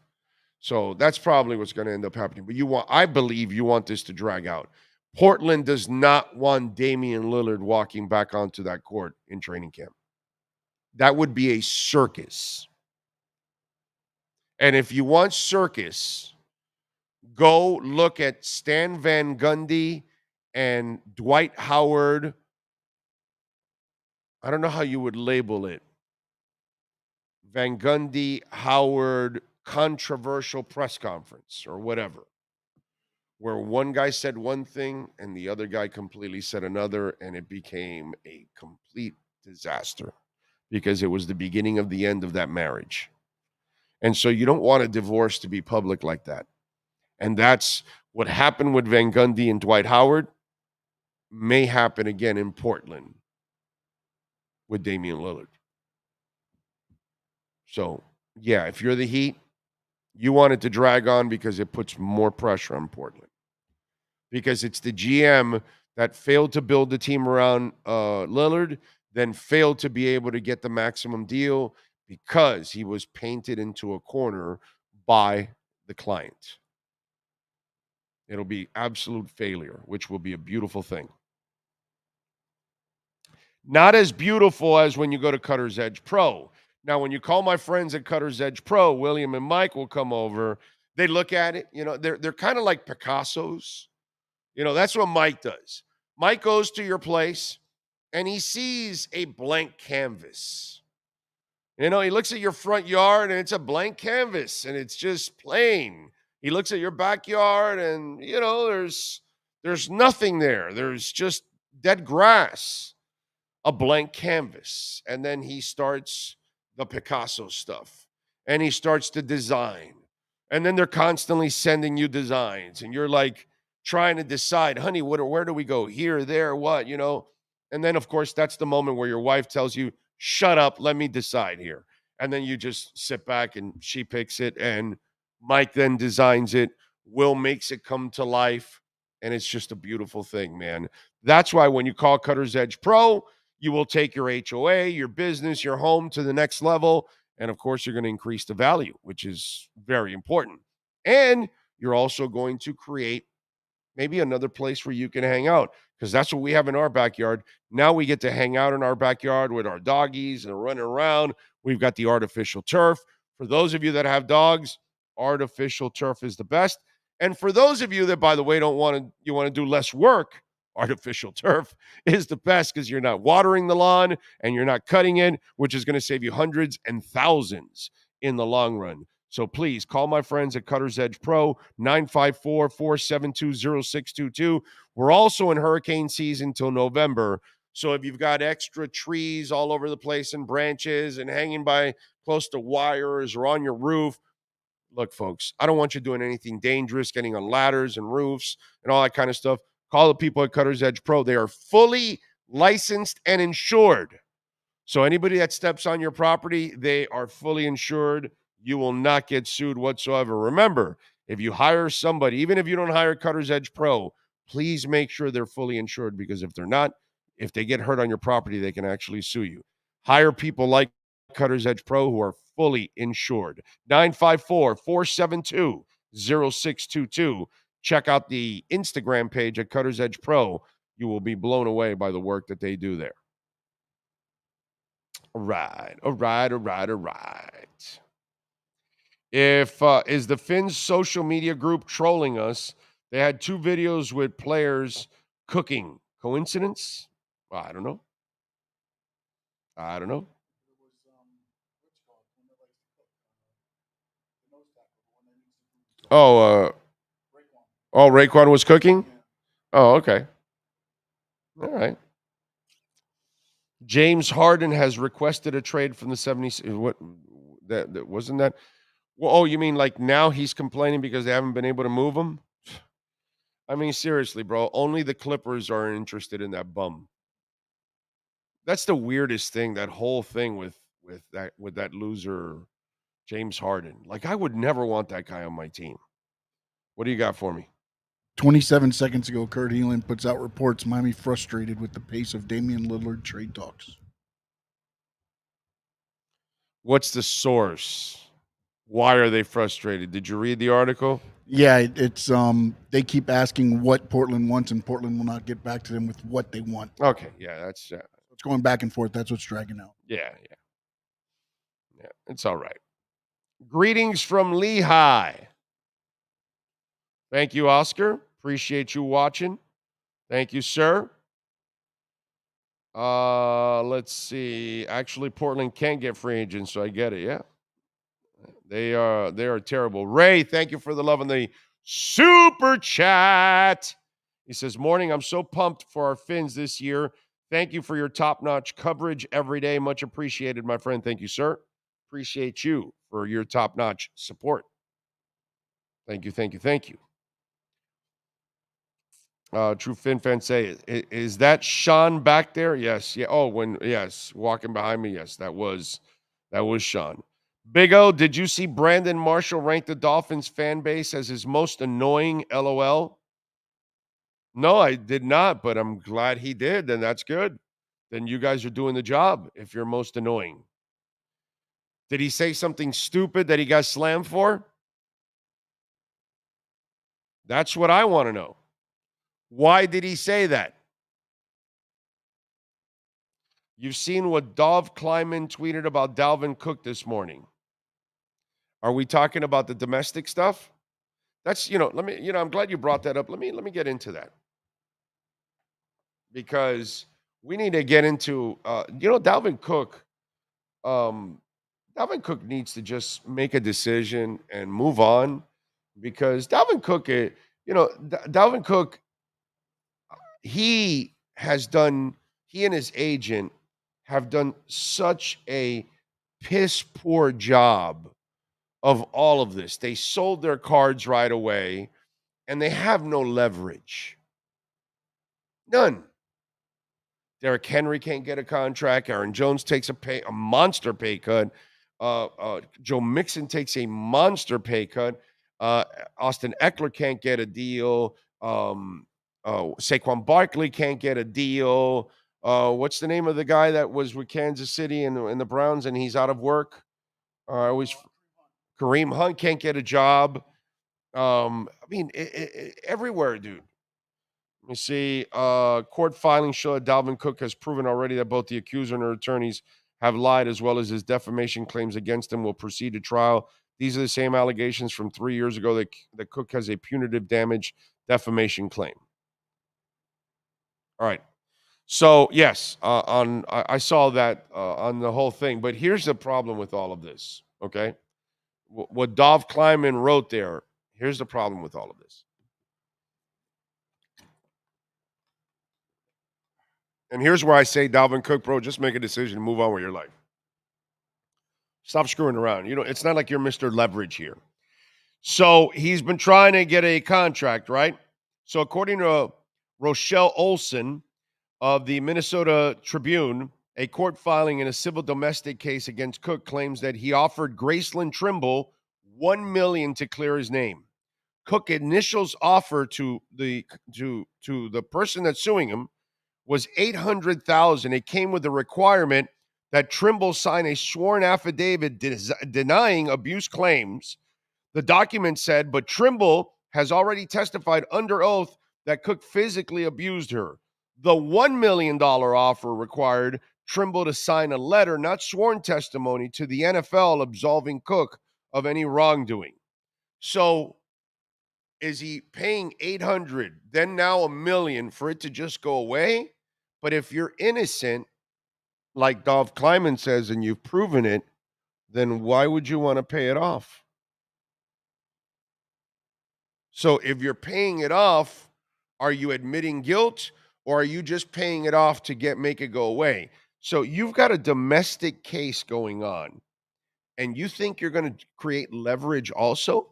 So that's probably what's going to end up happening. But I believe you want this to drag out. Portland does not want Damian Lillard walking back onto that court in training camp. That would be a circus. And if you want circus, go look at Stan Van Gundy and Dwight Howard. I don't know how you would label it. Van Gundy, Howard, controversial press conference or whatever, where one guy said one thing and the other guy completely said another, and it became a complete disaster because it was the beginning of the end of that marriage. And so you don't want a divorce to be public like that. And that's what happened with Van Gundy and Dwight Howard may happen again in Portland with Damian Lillard. So, yeah, if you're the Heat, you want it to drag on because it puts more pressure on Portland. Because it's the GM that failed to build the team around Lillard, then failed to be able to get the maximum deal because he was painted into a corner by the client. It'll be absolute failure, which will be a beautiful thing. Not as beautiful as when you go to Cutter's Edge Pro. Now, when you call my friends at Cutter's Edge Pro, William and Mike will come over. They look at it. They're kind of like Picassos. That's what Mike does. Mike goes to your place, and he sees a blank canvas. He looks at your front yard, and it's a blank canvas, and it's just plain. He looks at your backyard, and, there's nothing there. There's just dead grass, a blank canvas. And then he starts the Picasso stuff, and he starts to design. And then they're constantly sending you designs, and you're like trying to decide, honey, where do we go? Here, there, what, And then, of course, that's the moment where your wife tells you, shut up, let me decide here. And then you just sit back, and she picks it, and Mike then designs it. Will makes it come to life, and it's just a beautiful thing, man. That's why when you call Cutter's Edge Pro, you will take your HOA, your business, your home to the next level. And, of course, you're going to increase the value, which is very important. And you're also going to create maybe another place where you can hang out, because that's what we have in our backyard. Now we get to hang out in our backyard with our doggies and running around. We've got the artificial turf. For those of you that have dogs, artificial turf is the best. And for those of you that, by the way, want to do less work, artificial turf is the best, because you're not watering the lawn and you're not cutting it, which is going to save you hundreds and thousands in the long run. So please call my friends at Cutter's Edge Pro, 954-472-0622. We're also in hurricane season till November. So if you've got extra trees all over the place and branches and hanging by close to wires or on your roof, look, folks, I don't want you doing anything dangerous, getting on ladders and roofs and all that kind of stuff. Call the people at Cutter's Edge Pro. They are fully licensed and insured. So anybody that steps on your property, they are fully insured. You will not get sued whatsoever. Remember, if you hire somebody, even if you don't hire Cutter's Edge Pro, please make sure they're fully insured, because if they're not, if they get hurt on your property, they can actually sue you. Hire people like Cutter's Edge Pro who are fully insured. 954-472-0622. Check out the Instagram page at Cutter's Edge Pro. You will be blown away by the work that they do there. All right. If is the Finns social media group trolling us? They had 2 videos with players cooking. Coincidence? Well, I don't know. Raekwon was cooking? Oh, okay. All right. James Harden has requested a trade from the 70s. What that wasn't that? Well, oh, you mean like now he's complaining because they haven't been able to move him? I mean, seriously, bro. Only the Clippers are interested in that bum. That's the weirdest thing. That whole thing with that loser James Harden. Like, I would never want that guy on my team. What do you got for me? 27 seconds ago, Kurt Helin puts out reports Miami frustrated with the pace of Damian Lillard trade talks. What's the source? Why are they frustrated? Did you read the article? Yeah, it's they keep asking what Portland wants, and Portland will not get back to them with what they want. Okay, yeah, that's it's going back and forth. That's what's dragging out. Yeah, it's all right. Greetings from Lehigh. Thank you, Oscar. Appreciate you watching. Thank you, sir. Let's see. Actually, Portland can't get free agents, so I get it. Yeah. They are terrible. Ray, thank you for the love in the super chat. He says, morning, I'm so pumped for our Finns this year. Thank you for your top-notch coverage every day. Much appreciated, my friend. Thank you, sir. Appreciate you for your top-notch support. Thank you. True Finn fan say, is that Sean back there? Yes. Yeah. Oh, walking behind me. Yes, that was Sean. Big O, did you see Brandon Marshall rank the Dolphins fan base as his most annoying? LOL. No, I did not, but I'm glad he did. Then that's good. Then you guys are doing the job if you're most annoying. Did he say something stupid that he got slammed for? That's what I want to know. Why did he say that? You've seen what Dov Kleiman tweeted about Dalvin Cook this morning. Are we talking about the domestic stuff? That's, I'm glad you brought that up. Let me get into that. Because we need to get into, Dalvin Cook. Dalvin Cook needs to just make a decision and move on, because Dalvin Cook, Dalvin Cook, he and his agent have done such a piss poor job of all of this. They sold their cards right away, and they have no leverage. None. Derrick Henry can't get a contract. Aaron Jones takes a monster pay cut. Joe Mixon takes a monster pay cut. Austin Eckler can't get a deal. Saquon Barkley can't get a deal. What's the name of the guy that was with Kansas City and the Browns and he's out of work? Kareem Hunt can't get a job. Everywhere, dude. Let me see. Court filings show that Dalvin Cook has proven already that both the accuser and her attorneys have lied, as well as his defamation claims against him will proceed to trial. These are the same allegations from 3 years ago that Cook has a punitive damage defamation claim. All right. So, yes, I saw that on the whole thing. But here's the problem with all of this, okay? What Dov Kleiman wrote there, here's the problem with all of this. And here's where I say, Dalvin Cook, bro, just make a decision and move on with your life. Stop screwing around. You know, it's not like you're Mr. Leverage here. So he's been trying to get a contract, right? So according to Rochelle Olson of the Minnesota Tribune, a court filing in a civil domestic case against Cook claims that he offered Graceland Trimble $1 million to clear his name. Cook initials offer to the person that's suing him was $800,000. It came with the requirement that Trimble sign a sworn affidavit denying abuse claims. The document said, but Trimble has already testified under oath that Cook physically abused her. The $1 million offer required Trimble to sign a letter, not sworn testimony, to the NFL absolving Cook of any wrongdoing. So is he paying $800,000, then now $1 million for it to just go away? But if you're innocent, like Dov Kleiman says, and you've proven it, then why would you want to pay it off? So if you're paying it off, are you admitting guilt, or are you just paying it off to make it go away? So you've got a domestic case going on, and you think you're going to create leverage also?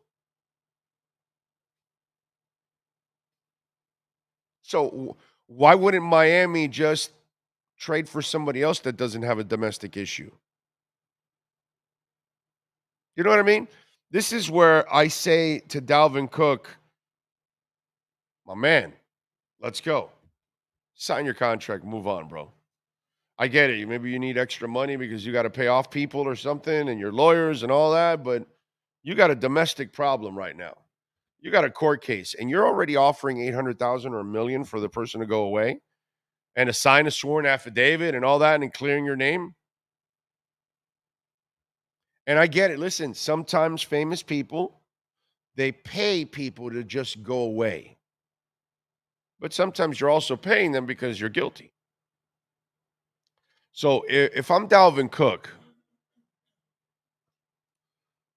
So why wouldn't Miami just trade for somebody else that doesn't have a domestic issue? You know what I mean? This is where I say to Dalvin Cook, my man, let's go. Sign your contract, move on, bro. I get it. Maybe you need extra money because you got to pay off people or something and your lawyers and all that, but you got a domestic problem right now. You got a court case, and you're already offering $800,000 or $1 million for the person to go away and to sign a sworn affidavit and all that and clearing your name. And I get it. Listen, sometimes famous people, they pay people to just go away. But sometimes you're also paying them because you're guilty. So if I'm Dalvin Cook,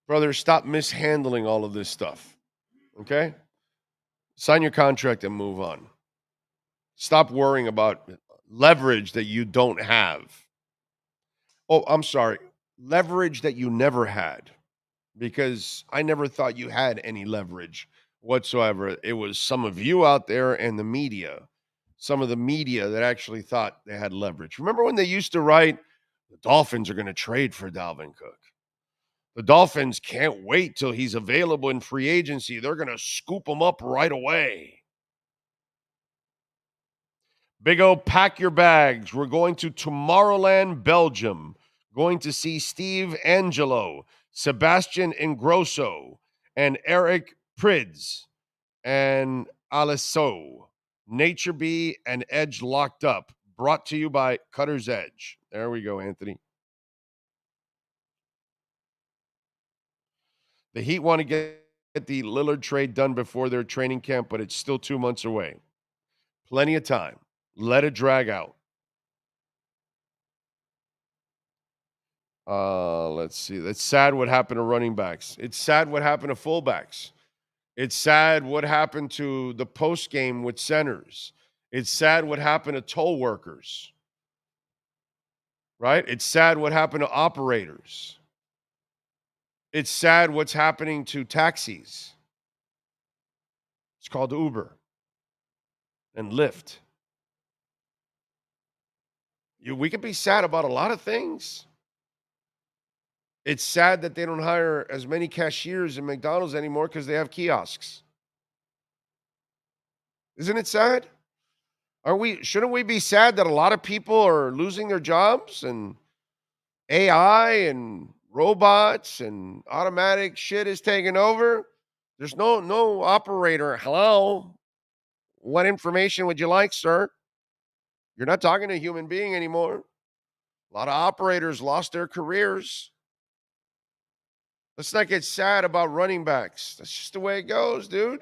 brother, stop mishandling all of this stuff. Okay? Sign your contract and move on. Stop worrying about leverage that you don't have. Oh, I'm sorry. Leverage that you never had, because I never thought you had any leverage whatsoever. It was some of you out there and the media, some of the media that actually thought they had leverage. Remember when they used to write, the Dolphins are going to trade for Dalvin Cook. The Dolphins can't wait till he's available in free agency. They're going to scoop him up right away. Big O, pack your bags. We're going to Tomorrowland, Belgium. Going to see Steve Angelo, Sebastian Ingrosso, and Eric Prydz, and Aliso. Nature Bee and Edge Locked Up. Brought to you by Cutter's Edge. There we go, Anthony. The Heat want to get the Lillard trade done before their training camp, but it's still 2 months away. Plenty of time. Let it drag out. Let's see. It's sad what happened to running backs. It's sad what happened to fullbacks. It's sad what happened to the post game with centers. It's sad what happened to toll workers. Right? It's sad what happened to operators. It's sad what's happening to taxis. It's called Uber and Lyft. We could be sad about a lot of things. It's sad that they don't hire as many cashiers in McDonald's anymore because they have kiosks. Isn't it sad? Shouldn't we be sad that a lot of people are losing their jobs and AI and robots and automatic shit is taking over? There's no operator. Hello? What information would you like, sir? You're not talking to a human being anymore. A lot of operators lost their careers. Let's not get sad about running backs. That's just the way it goes, dude.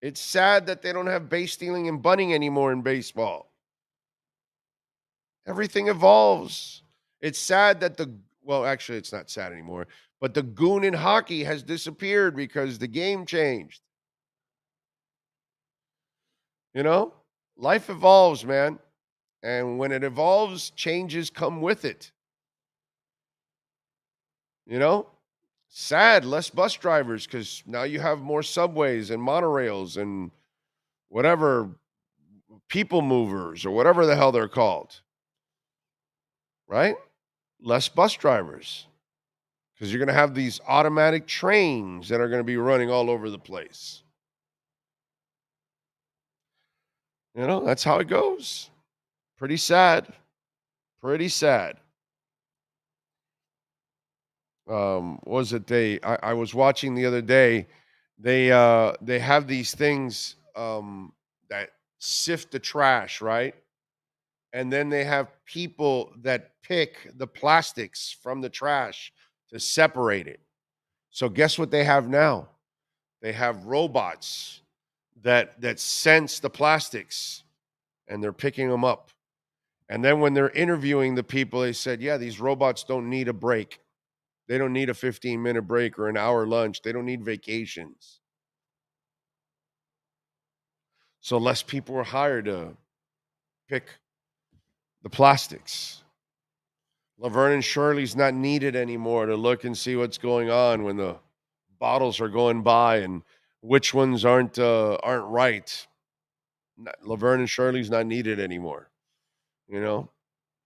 It's sad that they don't have base stealing and bunting anymore in baseball. Everything evolves. It's sad that actually, it's not sad anymore, but the goon in hockey has disappeared because the game changed. You know, life evolves, man. And when it evolves, changes come with it. You know, sad, less bus drivers because now you have more subways and monorails and whatever, people movers or whatever the hell they're called. Right? Less bus drivers because you're going to have these automatic trains that are going to be running all over the place. You know, that's how it goes. Pretty sad. Pretty sad. Was it I was watching the other day, they have these things that sift the trash, right? And then they have people that pick the plastics from the trash to separate it. So guess what they have now? They have robots that sense the plastics and they're picking them up. And then when they're interviewing the people, they said, yeah, these robots don't need a break. They don't need a 15-minute break or an hour lunch. They don't need vacations. So less people are hired to pick the plastics. Laverne and Shirley's not needed anymore to look and see what's going on when the bottles are going by and which ones aren't right. Laverne and Shirley's not needed anymore. You know?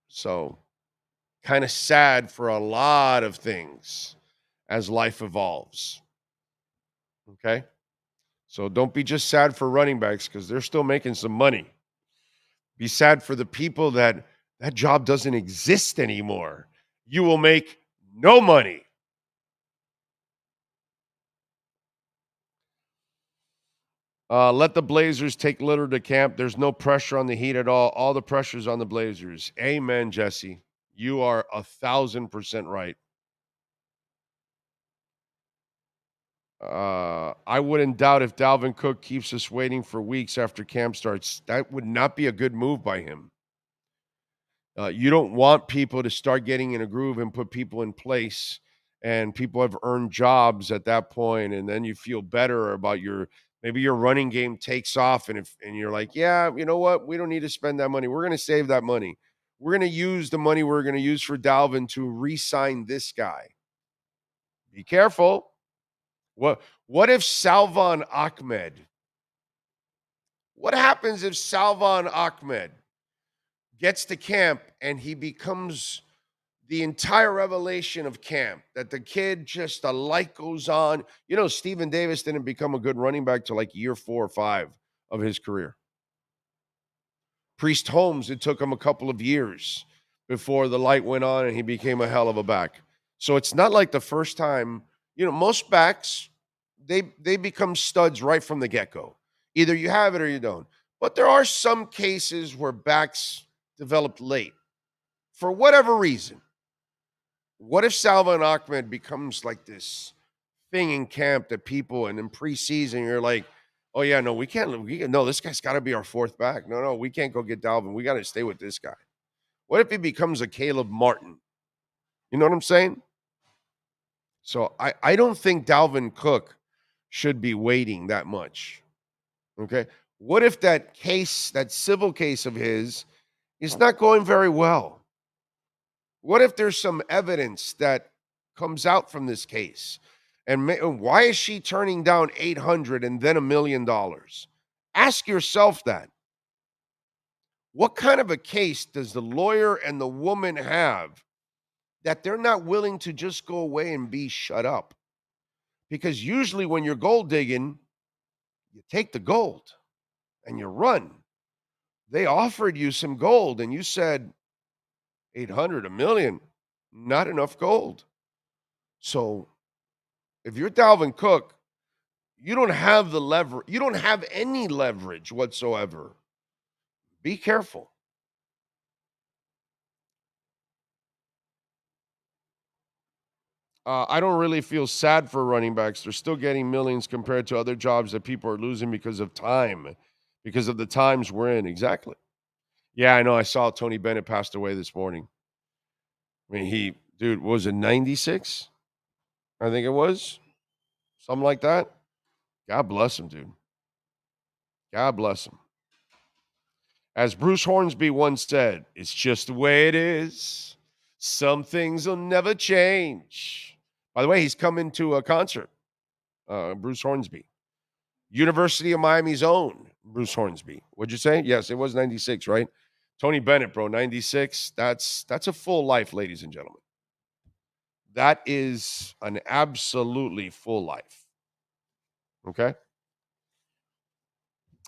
So kind of sad for a lot of things as life evolves. Okay? So don't be just sad for running backs because they're still making some money. Be sad for the people that job doesn't exist anymore. You will make no money. Let the Blazers take Lillard to camp. There's no pressure on the Heat at all. All the pressure's on the Blazers. Amen, Jesse. You are 1,000% right. I wouldn't doubt if Dalvin Cook keeps us waiting for weeks after camp starts. That would not be a good move by him. You don't want people to start getting in a groove and put people in place, and people have earned jobs at that point, and then you feel better about maybe your running game takes off, and you're like, yeah, you know what? We don't need to spend that money. We're going to save that money. We're going to use the money we're going to use for Dalvin to re-sign this guy. Be careful. What if Salvon Ahmed? What happens if Salvon Ahmed gets to camp and he becomes the entire revelation of camp, that the kid just, the light goes on? You know, Stephen Davis didn't become a good running back till like year 4 or 5 of his career. Priest Holmes, it took him a couple of years before the light went on and he became a hell of a back. So it's not like the first time. You know, most backs, they become studs right from the get-go. Either you have it or you don't. But there are some cases where backs developed late for whatever reason. What if Salvon Ahmed becomes like this thing in camp that people, and in preseason, you're like, oh, yeah, no, we can't. No, this guy's got to be our fourth back. No, we can't go get Dalvin. We got to stay with this guy. What if he becomes a Caleb Martin? You know what I'm saying? So I don't think Dalvin Cook should be waiting that much. Okay. What if that civil case of his is not going very well? What if there's some evidence that comes out from this case? And why is she turning down $800 and then $1 million? Ask yourself that. What kind of a case does the lawyer and the woman have that they're not willing to just go away and be shut up? Because usually when you're gold digging, you take the gold and you run. They offered you some gold and you said 800, $1 million, not enough gold. So if you're Dalvin Cook, You don't have the leverage. You don't have any leverage whatsoever. Be careful. I don't really feel sad for running backs. They're still getting millions compared to other jobs that people are losing because of time, because of the times we're in. Exactly. Yeah, I know. I saw Tony Bennett passed away this morning. I mean, dude, was it 96? I think it was. Something like that. God bless him, dude. God bless him. As Bruce Hornsby once said, it's just the way it is. Some things will never change. By the way, he's coming to a concert, Bruce Hornsby. University of Miami's own Bruce Hornsby. What'd you say? Yes, it was 96, right? Tony Bennett, bro, 96. That's a full life, ladies and gentlemen. That is an absolutely full life. Okay?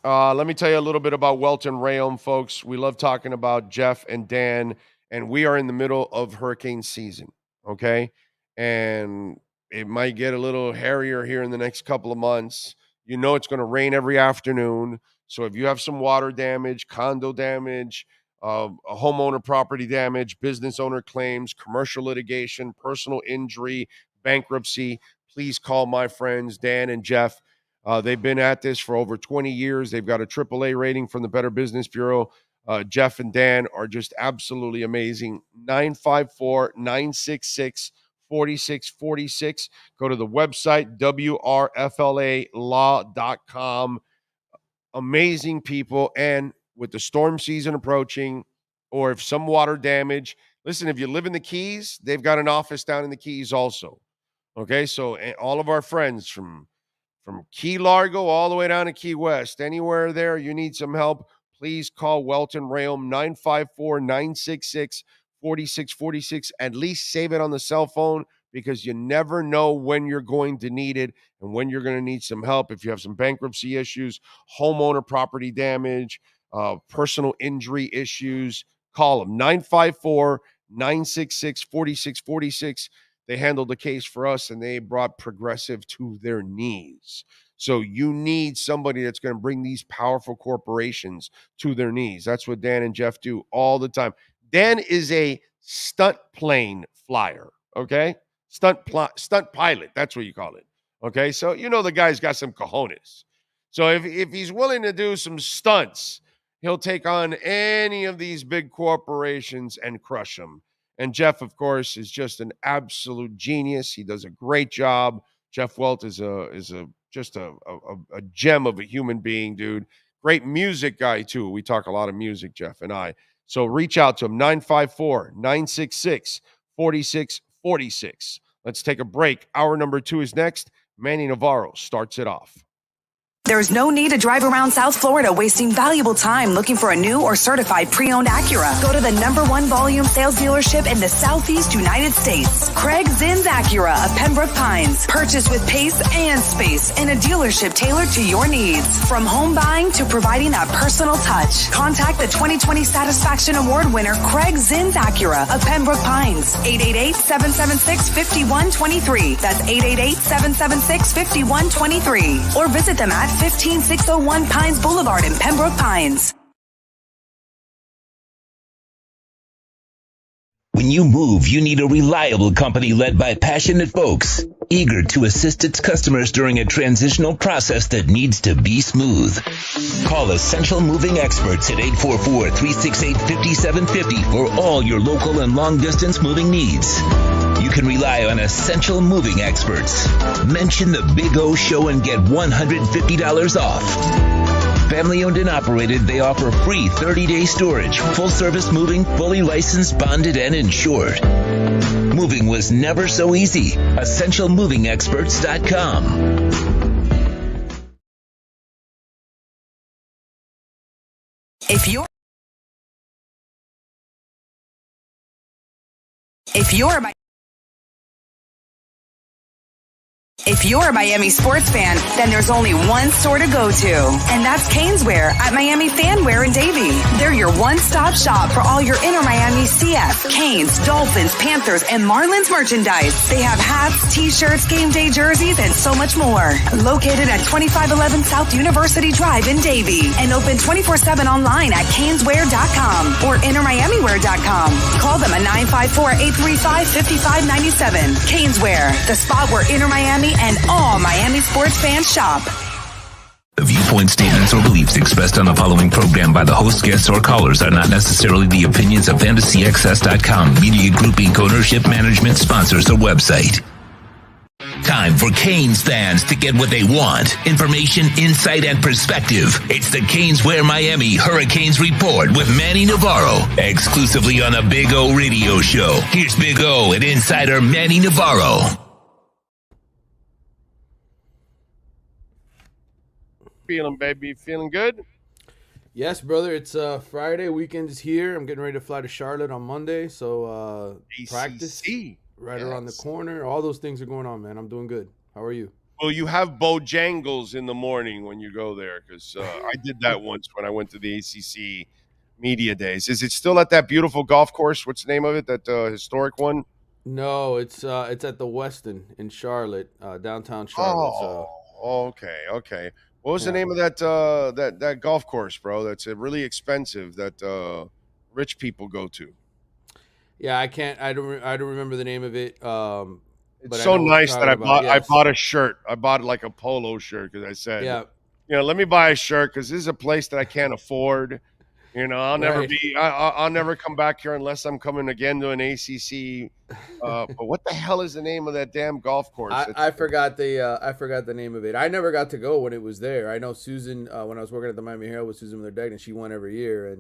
Let me tell you a little bit about Welt Rheaume, folks. We love talking about Jeff and Dan, and we are in the middle of hurricane season, okay? And it might get a little hairier here in the next couple of months. You know it's going to rain every afternoon. So if you have some water damage, condo damage, a homeowner property damage, business owner claims, commercial litigation, personal injury, bankruptcy, please call my friends Dan and Jeff. They've been at this for over 20 years. They've got a AAA rating from the Better Business Bureau. Jeff and Dan are just absolutely amazing. 954-966-4646. Go to the website, wrflalaw.com. Amazing people. And with the storm season approaching, or if some water damage, listen, if you live in the Keys, they've got an office down in the Keys also. Okay, so all of our friends from Key Largo all the way down to Key West, anywhere there you need some help, please call Welt Rheaume, 954-966-4646. At least save it on the cell phone, because you never know when you're going to need it and when you're going to need some help. If you have some bankruptcy issues, homeowner property damage, personal injury issues, call them, 954-966-4646. They handled the case for us, and they brought Progressive to their knees. So you need somebody that's going to bring these powerful corporations to their knees. That's what Dan and Jeff do all the time. Dan is a stunt plane flyer, okay? Stunt pilot, that's what you call it, okay? So you know the guy's got some cojones. So if he's willing to do some stunts, he'll take on any of these big corporations and crush them. And Jeff, of course, is just an absolute genius. He does a great job. Jeff Welt is just a gem of a human being, dude. Great music guy, too. We talk a lot of music, Jeff and I. So reach out to him, 954-966-4646. Let's take a break. Hour number 2 is next. Manny Navarro starts it off. There's no need to drive around South Florida wasting valuable time looking for a new or certified pre-owned Acura. Go to the #1 volume sales dealership in the Southeast United States. Craig Zinn's Acura of Pembroke Pines. Purchase with pace and space in a dealership tailored to your needs. From home buying to providing that personal touch. Contact the 2020 Satisfaction Award winner Craig Zinn's Acura of Pembroke Pines. 888-776-5123. That's 888-776-5123. Or visit them at 15601 Pines Boulevard in Pembroke Pines. When you move, you need a reliable company led by passionate folks, eager to assist its customers during a transitional process that needs to be smooth. Call Essential Moving Experts at 844-368-5750 for all your local and long-distance moving needs. You can rely on Essential Moving Experts. Mention the Big O Show and get $150 off. Family owned and operated, they offer free 30-day storage, full-service moving, fully licensed, bonded, and insured. Moving was never so easy. EssentialMovingExperts.com. If you're If you're a Miami sports fan, then there's only one store to go to, and that's Caneswear at Miami Fanwear in Davie. They're your one-stop shop for all your inner Miami CF, Canes, Dolphins, Panthers, and Marlins merchandise. They have hats, t-shirts, game day jerseys, and so much more. Located at 2511 South University Drive in Davie, and open 24/7 online at caneswear.com or innermiamiwear.com. Call them at 954-835-5597. Caneswear, the spot where Inner Miami and all Miami sports fans shop. The viewpoint statements or beliefs expressed on the following program by the host, guests, or callers are not necessarily the opinions of FantasyXS.com, Media Group Inc. ownership, management, sponsors, or website. Time for Canes fans to get what they want. Information, insight, and perspective. It's the Caneswear Miami Hurricanes Report with Manny Navarro, exclusively on the Big O Radio Show. Here's Big O and insider Manny Navarro. Feeling, baby? Feeling good? Yes, brother. It's Friday. Weekend is here. I'm getting ready to fly to Charlotte on Monday. So practice right around the corner. All those things are going on, man. I'm doing good. How are you? Well, you have Bojangles in the morning when you go there, because I did that once when I went to the ACC Media Days. Is it still at that beautiful golf course? What's the name of it? That historic one? No, it's at the Westin in Charlotte, downtown Charlotte. Okay. What was the name of that golf course, bro? That's really expensive that rich people go to. Yeah, I don't remember the name of it. It's so nice that I bought a shirt. I bought like a polo shirt because I said, let me buy a shirt because this is a place that I can't afford. I'll never come back here unless I'm coming again to an ACC. But what the hell is the name of that damn golf course? I forgot the name of it. I never got to go when it was there. I know Susan when I was working at the Miami Herald with Susan Miller and she won every year.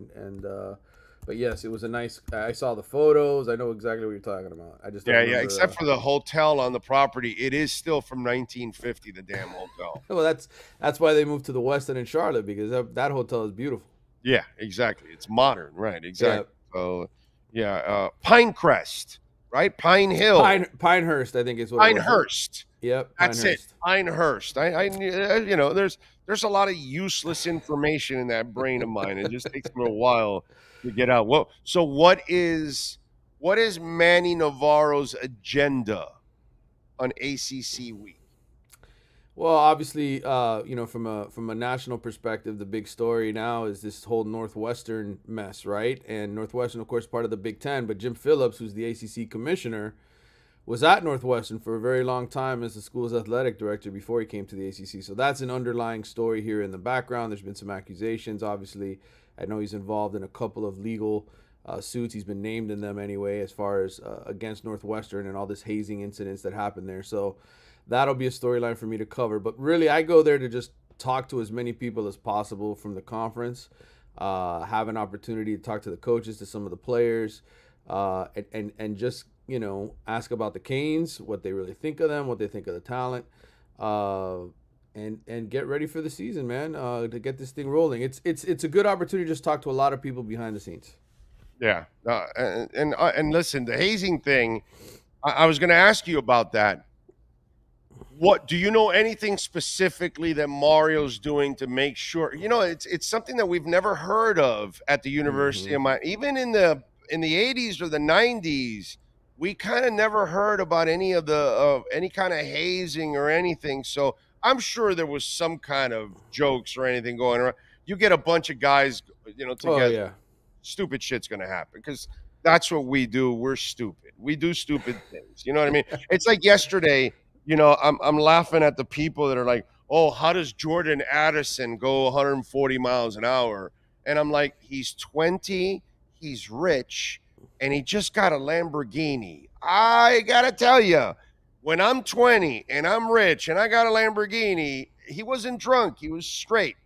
But yes, it was a nice. I saw the photos. I know exactly what you're talking about. I just don't remember, except for the hotel on the property, it is still from 1950. The damn hotel. Well, that's why they moved to the Westin in Charlotte because that hotel is beautiful. Yeah, exactly. It's modern, right? Exactly. So, Pinecrest, right? Pine Hill, Pinehurst, I think is what. Pinehurst. Yep, that's it. Pinehurst. I there's a lot of useless information in that brain of mine. It just takes me a while to get out. Well, so what is Manny Navarro's agenda on ACC week? Well, obviously, from a national perspective, the big story now is this whole Northwestern mess, right? And Northwestern, of course, part of the Big Ten. But Jim Phillips, who's the ACC commissioner, was at Northwestern for a very long time as the school's athletic director before he came to the ACC. So that's an underlying story here in the background. There's been some accusations. Obviously, I know he's involved in a couple of legal suits. He's been named in them anyway, as far as against Northwestern and all this hazing incidents that happened there. So that'll be a storyline for me to cover. But really, I go there to just talk to as many people as possible from the conference, have an opportunity to talk to the coaches, to some of the players, and just, ask about the Canes, what they really think of them, what they think of the talent, and get ready for the season, man, to get this thing rolling. It's a good opportunity to just talk to a lot of people behind the scenes. Yeah. And listen, the hazing thing, I was going to ask you about that. What do you know anything specifically that Mario's doing to make sure? It's something that we've never heard of at the University of Miami. Even in the 80s or the 90s, we kind of never heard about any of any kind of hazing or anything. So I'm sure there was some kind of jokes or anything going around. You get a bunch of guys, together. Stupid shit's going to happen because that's what we do. We're stupid. We do stupid things. You know what I mean? It's like yesterday. I'm laughing at the people that are like, oh, how does Jordan Addison go 140 miles an hour? And I'm like, he's 20, he's rich, and he just got a Lamborghini. I got to tell you, when I'm 20 and I'm rich and I got a Lamborghini, he wasn't drunk. He was straight.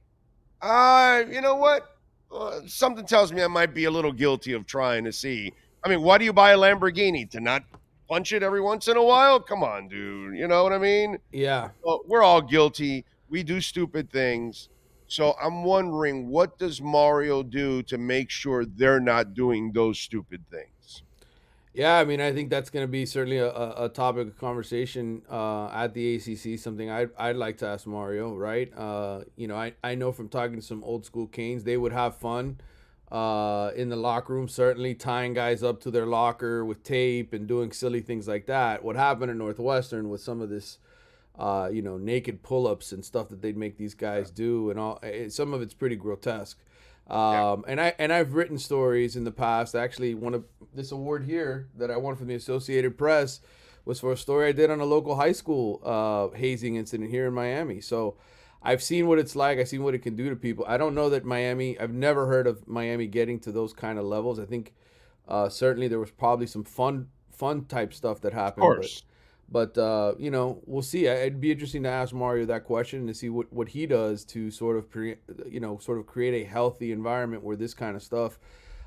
You know what? Something tells me I might be a little guilty of trying to see. I mean, why do you buy a Lamborghini? To not punch it every once in a while? Come on, dude. You know what I mean? Yeah. Well, we're all guilty. We do stupid things. So I'm wondering, what does Mario do to make sure they're not doing those stupid things? Yeah, I mean, I think that's going to be certainly a topic of conversation at the ACC. Something I'd like to ask Mario. Right? I know from talking to some old school Canes, they would have fun in the locker room. Certainly tying guys up to their locker with tape and doing silly things like that. What happened at Northwestern with some of this, naked pull-ups and stuff that they'd make these guys do, and all. Some of it's pretty grotesque. And I've written stories in the past. Actually, one of this award here that I won from the Associated Press was for a story I did on a local high school hazing incident here in Miami. So I've seen what it's like. I've seen what it can do to people. I don't know that I've never heard of Miami getting to those kind of levels. I think certainly there was probably some fun type stuff that happened. Of course. But we'll see. It'd be interesting to ask Mario that question and to see what he does to sort of create a healthy environment where this kind of stuff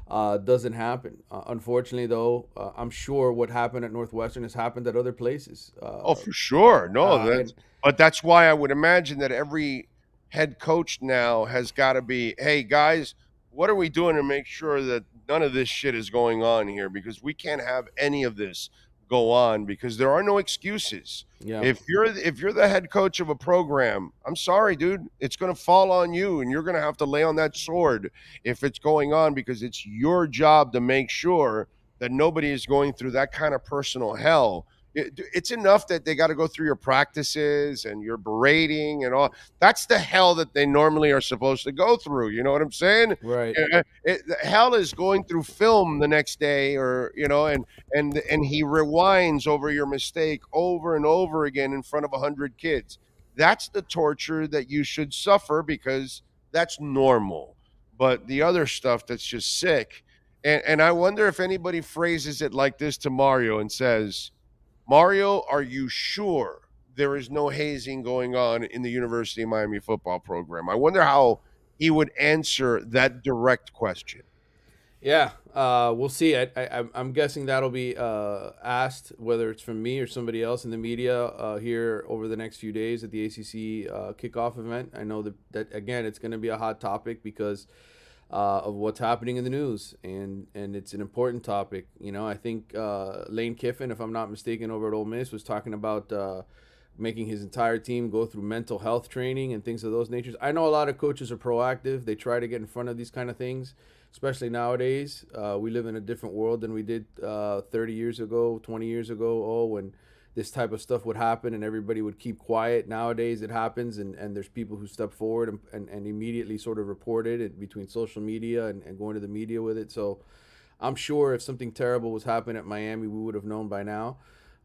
doesn't happen. Unfortunately, though, I'm sure what happened at Northwestern has happened at other places. For sure. No, but that's why I would imagine that every head coach now has got to be, hey, guys, what are we doing to make sure that none of this shit is going on here? Because we can't have any of this go on, because there are no excuses. Yeah. If you're the head coach of a program, I'm sorry, dude, it's going to fall on you, and you're going to have to lay on that sword if it's going on, because it's your job to make sure that nobody is going through that kind of personal hell. It's enough that they got to go through your practices and your berating and all. That's the hell that they normally are supposed to go through. You know what I'm saying? Right. Hell is going through film the next day, or and he rewinds over your mistake over and over again in front of 100 kids. That's the torture that you should suffer, because that's normal. But the other stuff that's just sick. And I wonder if anybody phrases it like this to Mario and says, Mario, are you sure there is no hazing going on in the University of Miami football program? I wonder how he would answer that direct question. Yeah, we'll see. I'm guessing that'll be asked, whether it's from me or somebody else in the media here over the next few days at the ACC kickoff event. I know that again, it's going to be a hot topic because of what's happening in the news, and it's an important topic. I think Lane Kiffin, if I'm not mistaken, over at Ole Miss was talking about making his entire team go through mental health training and things of those natures. I know a lot of coaches are proactive. They try to get in front of these kind of things, especially nowadays. We live in a different world than we did 30 years ago, 20 years ago, when this type of stuff would happen and everybody would keep quiet. Nowadays it happens, and there's people who step forward and immediately sort of report it between social media and going to the media with it. So I'm sure if something terrible was happening at Miami, we would have known by now.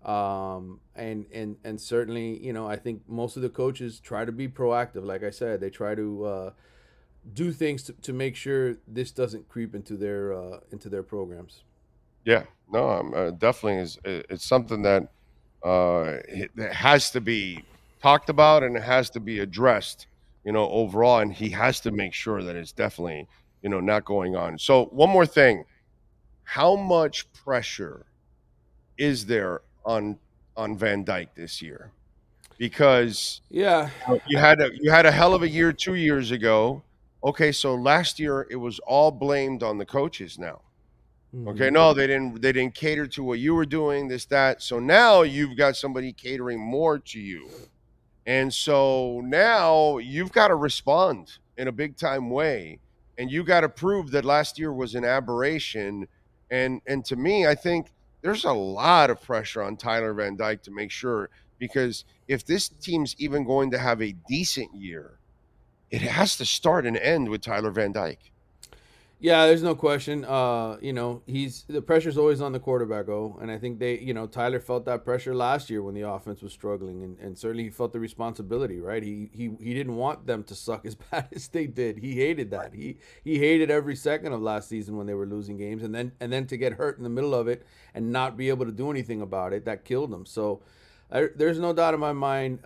And certainly, I think most of the coaches try to be proactive. Like I said, they try to do things to make sure this doesn't creep into their programs. Yeah, no, definitely it's something that it has to be talked about, and it has to be addressed, overall, and he has to make sure that it's definitely, not going on. So one more thing, how much pressure is there on Van Dyke this year? Because you had a hell of a year 2 years ago. Okay, so last year it was all blamed on the coaches now. Okay, no, they didn't cater to what you were doing, this, that. So now you've got somebody catering more to you. And so now you've got to respond in a big time way. And you got to prove that last year was an aberration. And to me, I think there's a lot of pressure on Tyler Van Dyke to make sure, because if this team's even going to have a decent year, it has to start and end with Tyler Van Dyke. Yeah, there's no question. The pressure's always on the quarterback, and I think Tyler felt that pressure last year when the offense was struggling, and certainly he felt the responsibility, right? He didn't want them to suck as bad as they did. He hated that. He hated every second of last season when they were losing games, and then to get hurt in the middle of it and not be able to do anything about it, that killed him. So there's no doubt in my mind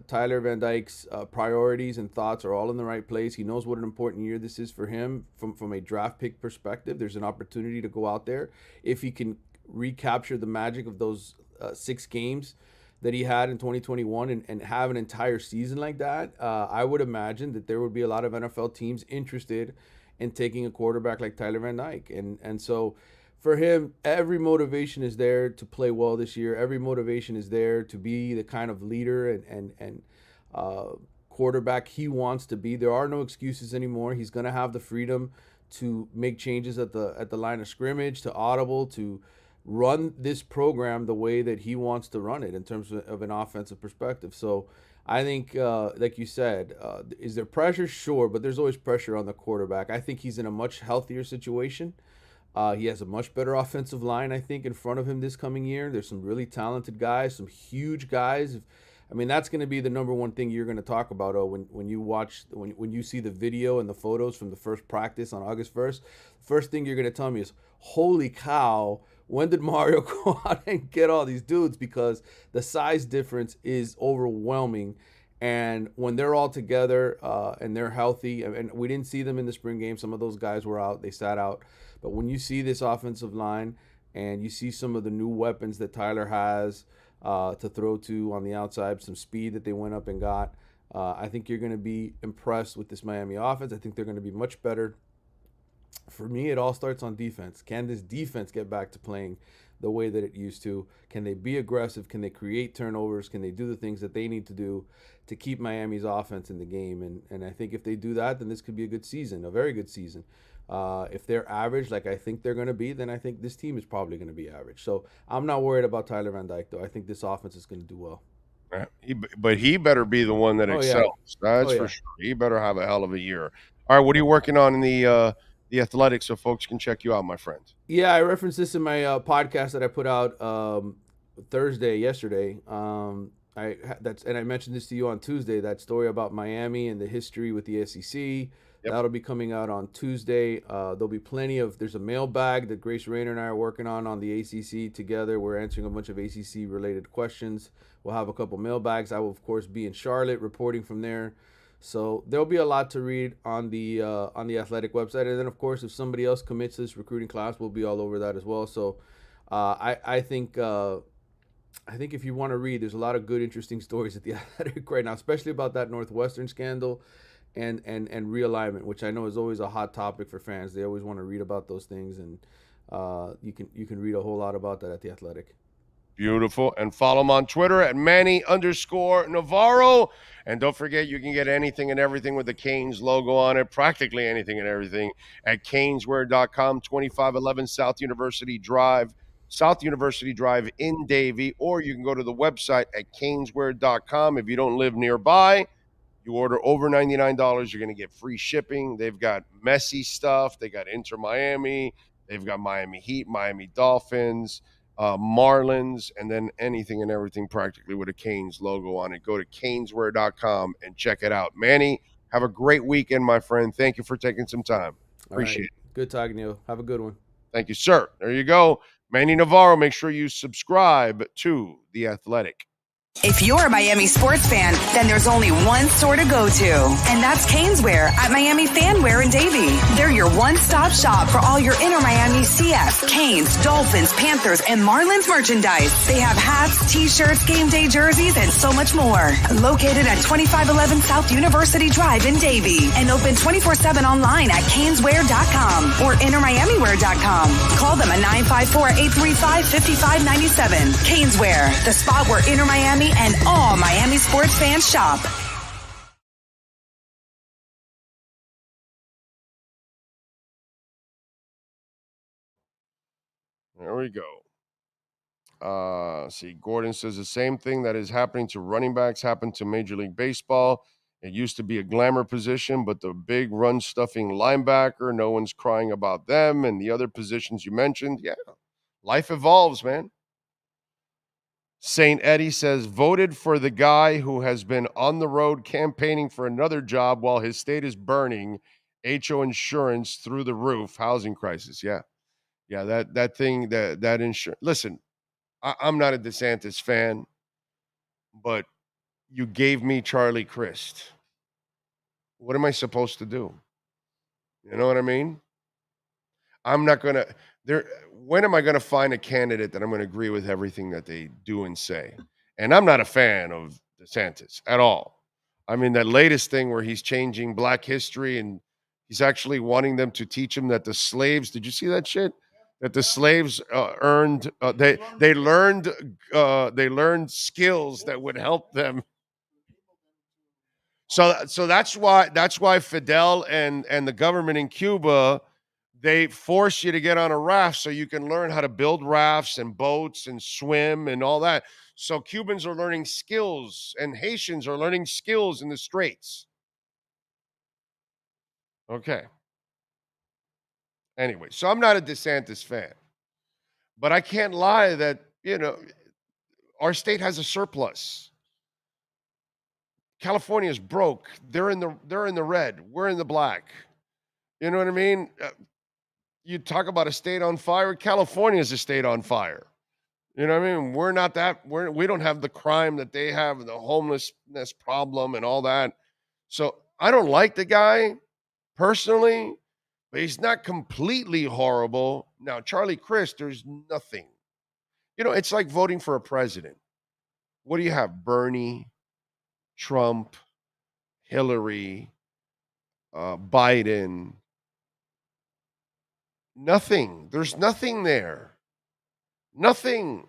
Tyler Van Dyke's priorities and thoughts are all in the right place. He knows what an important year this is for him from a draft pick perspective. There's an opportunity to go out there. If he can recapture the magic of those 6 games that he had in 2021 and have an entire season like that, I would imagine that there would be a lot of NFL teams interested in taking a quarterback like Tyler Van Dyke. And so for him, every motivation is there to play well this year. Every motivation is there to be the kind of leader and quarterback he wants to be. There are no excuses anymore. He's going to have the freedom to make changes at the line of scrimmage, to audible, to run this program the way that he wants to run it in terms of an offensive perspective. So I think, like you said, is there pressure? Sure, but there's always pressure on the quarterback. I think he's in a much healthier situation. He has a much better offensive line, I think, in front of him this coming year. There's some really talented guys, some huge guys. I mean, that's going to be the number one thing you're going to talk about, when you see the video and the photos from the first practice on August 1st. First thing you're going to tell me is, holy cow, when did Mario go out and get all these dudes? Because the size difference is overwhelming. And when they're all together and they're healthy, and we didn't see them in the spring game. Some of those guys were out. They sat out. But when you see this offensive line and you see some of the new weapons that Tyler has to throw to on the outside, some speed that they went up and got, I think you're going to be impressed with this Miami offense. I think they're going to be much better. For me, it all starts on defense. Can this defense get back to playing the way that it used to? Can they be aggressive? Can they create turnovers? Can they do the things that they need to do to keep Miami's offense in the game? And I think if they do that, then this could be a good season, a very good season. If they're average, like I think they're going to be, then I think this team is probably going to be average. So I'm not worried about Tyler Van Dyke, though. I think this offense is going to do well. But he better be the one that excels. That's for sure. He better have a hell of a year. All right, what are you working on in the Athletics so folks can check you out, my friend? Yeah, I referenced this in my podcast that I put out yesterday. And I mentioned this to you on Tuesday, that story about Miami and the history with the SEC. Yep. That'll be coming out on Tuesday. There'll be there's a mailbag that Grace Rayner and I are working on the ACC together. We're answering a bunch of ACC related questions. We'll have a couple mailbags. I will, of course, be in Charlotte reporting from there. So there'll be a lot to read on the Athletic website. And then, of course, if somebody else commits to this recruiting class, we'll be all over that as well. So I think if you want to read, there's a lot of good, interesting stories at the Athletic right now, especially about that Northwestern scandal and realignment, which I know is always a hot topic for fans. They always want to read about those things, and you can read a whole lot about that at the Athletic. Beautiful. And follow him on Twitter at Manny_Navarro. And don't forget, you can get anything and everything with the Canes logo on it, practically anything and everything, at Caneswear.com, 2511 South University Drive in Davie. Or you can go to the website at Caneswear.com. If you don't live nearby, you order over $99, you're going to get free shipping. They've got messy stuff. They got Inter Miami. They've got Miami Heat, Miami Dolphins, Marlins, and then anything and everything practically with a Canes logo on it. Go to Caneswear.com and check it out. Manny, have a great weekend, my friend. Thank you for taking some time. Appreciate it. Good talking to you. Have a good one. Thank you, sir. There you go. Manny Navarro. Make sure you subscribe to The Athletic. If you're a Miami sports fan, then there's only one store to go to, and that's Caneswear at Miami Fanwear in Davie. They're your one-stop shop for all your inner Miami CF, Canes, Dolphins, Panthers, and Marlins merchandise. They have hats, t-shirts, game day jerseys, and so much more. Located at 2511 South University Drive in Davie, and open 24/7 online at Caneswear.com or InnerMiamiWear.com. Call them at 954-835-5597. Caneswear, the spot where Inner Miami and all Miami sports fans shop. There we go. See, Gordon says the same thing that is happening to running backs happened to Major League Baseball. It used to be a glamour position, but the big run-stuffing linebacker, no one's crying about them. And the other positions you mentioned, yeah, life evolves, man. St. Eddie says, voted for the guy who has been on the road campaigning for another job while his state is burning. HO insurance through the roof. Housing crisis. Yeah. Yeah, that thing, that insurance. Listen, I'm not a DeSantis fan, but you gave me Charlie Crist. What am I supposed to do? You know what I mean? I'm not going to when am I going to find a candidate that I'm going to agree with everything that they do and say? And I'm not a fan of DeSantis at all. I mean, that latest thing where he's changing Black history and he's actually wanting them to teach him that the slaves, did you see that shit? that the slaves earned. They learned skills that would help them. So that's why Fidel and the government in Cuba, they force you to get on a raft so you can learn how to build rafts and boats and swim and all that. So Cubans are learning skills and Haitians are learning skills in the Straits. Okay. Anyway, so I'm not a DeSantis fan, but I can't lie that, our state has a surplus. California is broke. They're in the red. We're in the black. You know what I mean? You talk about a state on fire. California is a state on fire. You know what I mean? We're not that. We don't have the crime that they have, the homelessness problem and all that. So I don't like the guy personally, but he's not completely horrible. Now, Charlie Crist, there's nothing. It's like voting for a president. What do you have? Bernie, Trump, Hillary, Biden. Nothing. There's nothing there. Nothing.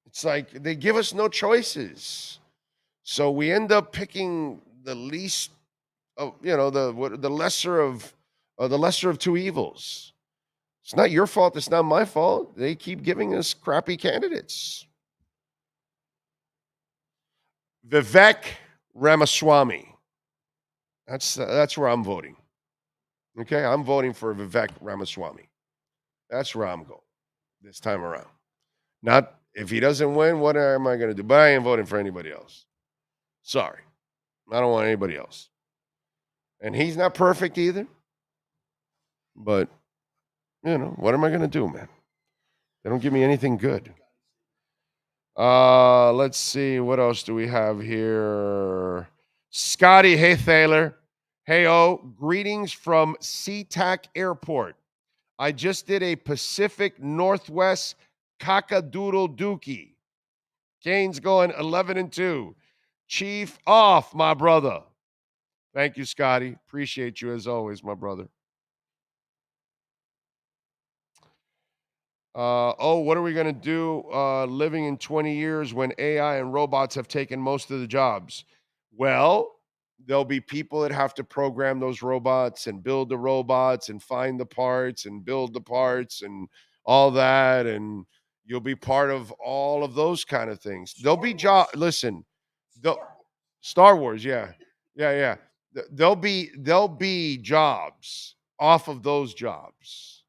It's like they give us no choices. So we end up picking the least of, the lesser of two evils. It's not your fault. It's not my fault. They keep giving us crappy candidates. Vivek Ramaswamy. That's where I'm voting. Okay, I'm voting for Vivek Ramaswamy. That's where I'm going this time around. Not if he doesn't win, what am I going to do? But I ain't voting for anybody else. Sorry. I don't want anybody else. And he's not perfect either. But, what am I going to do, man? They don't give me anything good. Let's see. What else do we have here? Scotty, hey, Thaler. Hey, greetings from SeaTac Airport. I just did a Pacific Northwest Cock-a-Doodle Dookie. Canes going 11-2. Chief off, my brother. Thank you, Scotty. Appreciate you as always, my brother. What are we going to do living in 20 years when AI and robots have taken most of the jobs? Well, there'll be people that have to program those robots and build the robots and find the parts and build the parts and all that. And you'll be part of all of those kind of things. There'll be Star Wars. Yeah. There'll be jobs off of those jobs.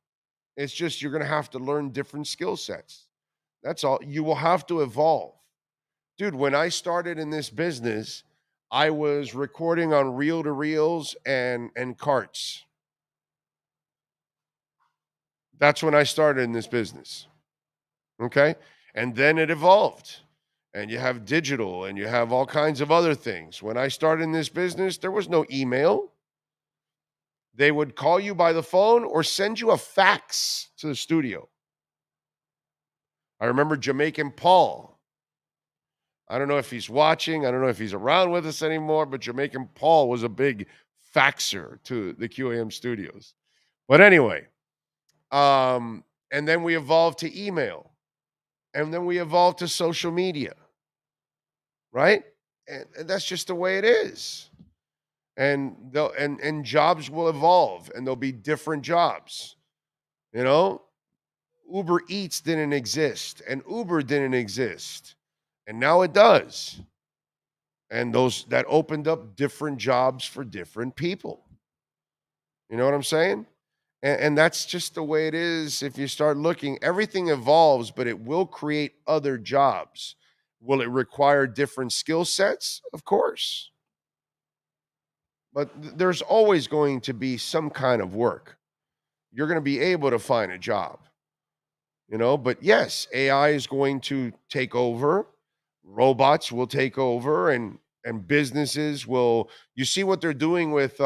It's just you're going to have to learn different skill sets. That's all. You will have to evolve. Dude, when I started in this business, I was recording on reel-to-reels and carts. That's when I started in this business. Okay? And then it evolved. And you have digital and you have all kinds of other things. When I started in this business, there was no email. They would call you by the phone or send you a fax to the studio. I remember Jamaican Paul. I don't know if he's watching. I don't know if he's around with us anymore, but Jamaican Paul was a big faxer to the QAM studios. But anyway, and then we evolved to email. And then we evolved to social media. Right? And that's just the way it is. And jobs will evolve and there'll be different jobs. Uber Eats didn't exist and Uber didn't exist. And now it does. And that opened up different jobs for different people. You know what I'm saying? And that's just the way it is. If you start looking, everything evolves, but it will create other jobs. Will it require different skill sets? Of course. But there's always going to be some kind of work. You're going to be able to find a job. But yes, AI is going to take over. Robots will take over and businesses will. You see what they're doing with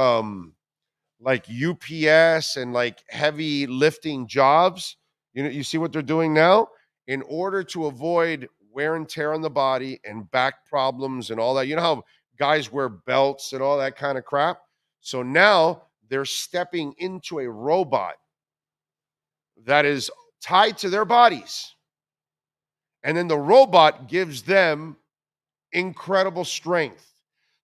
like UPS and like heavy lifting jobs? You see what they're doing now? In order to avoid wear and tear on the body and back problems and all that. You know how guys wear belts and all that kind of crap? So now they're stepping into a robot that is tied to their bodies. And then the robot gives them incredible strength.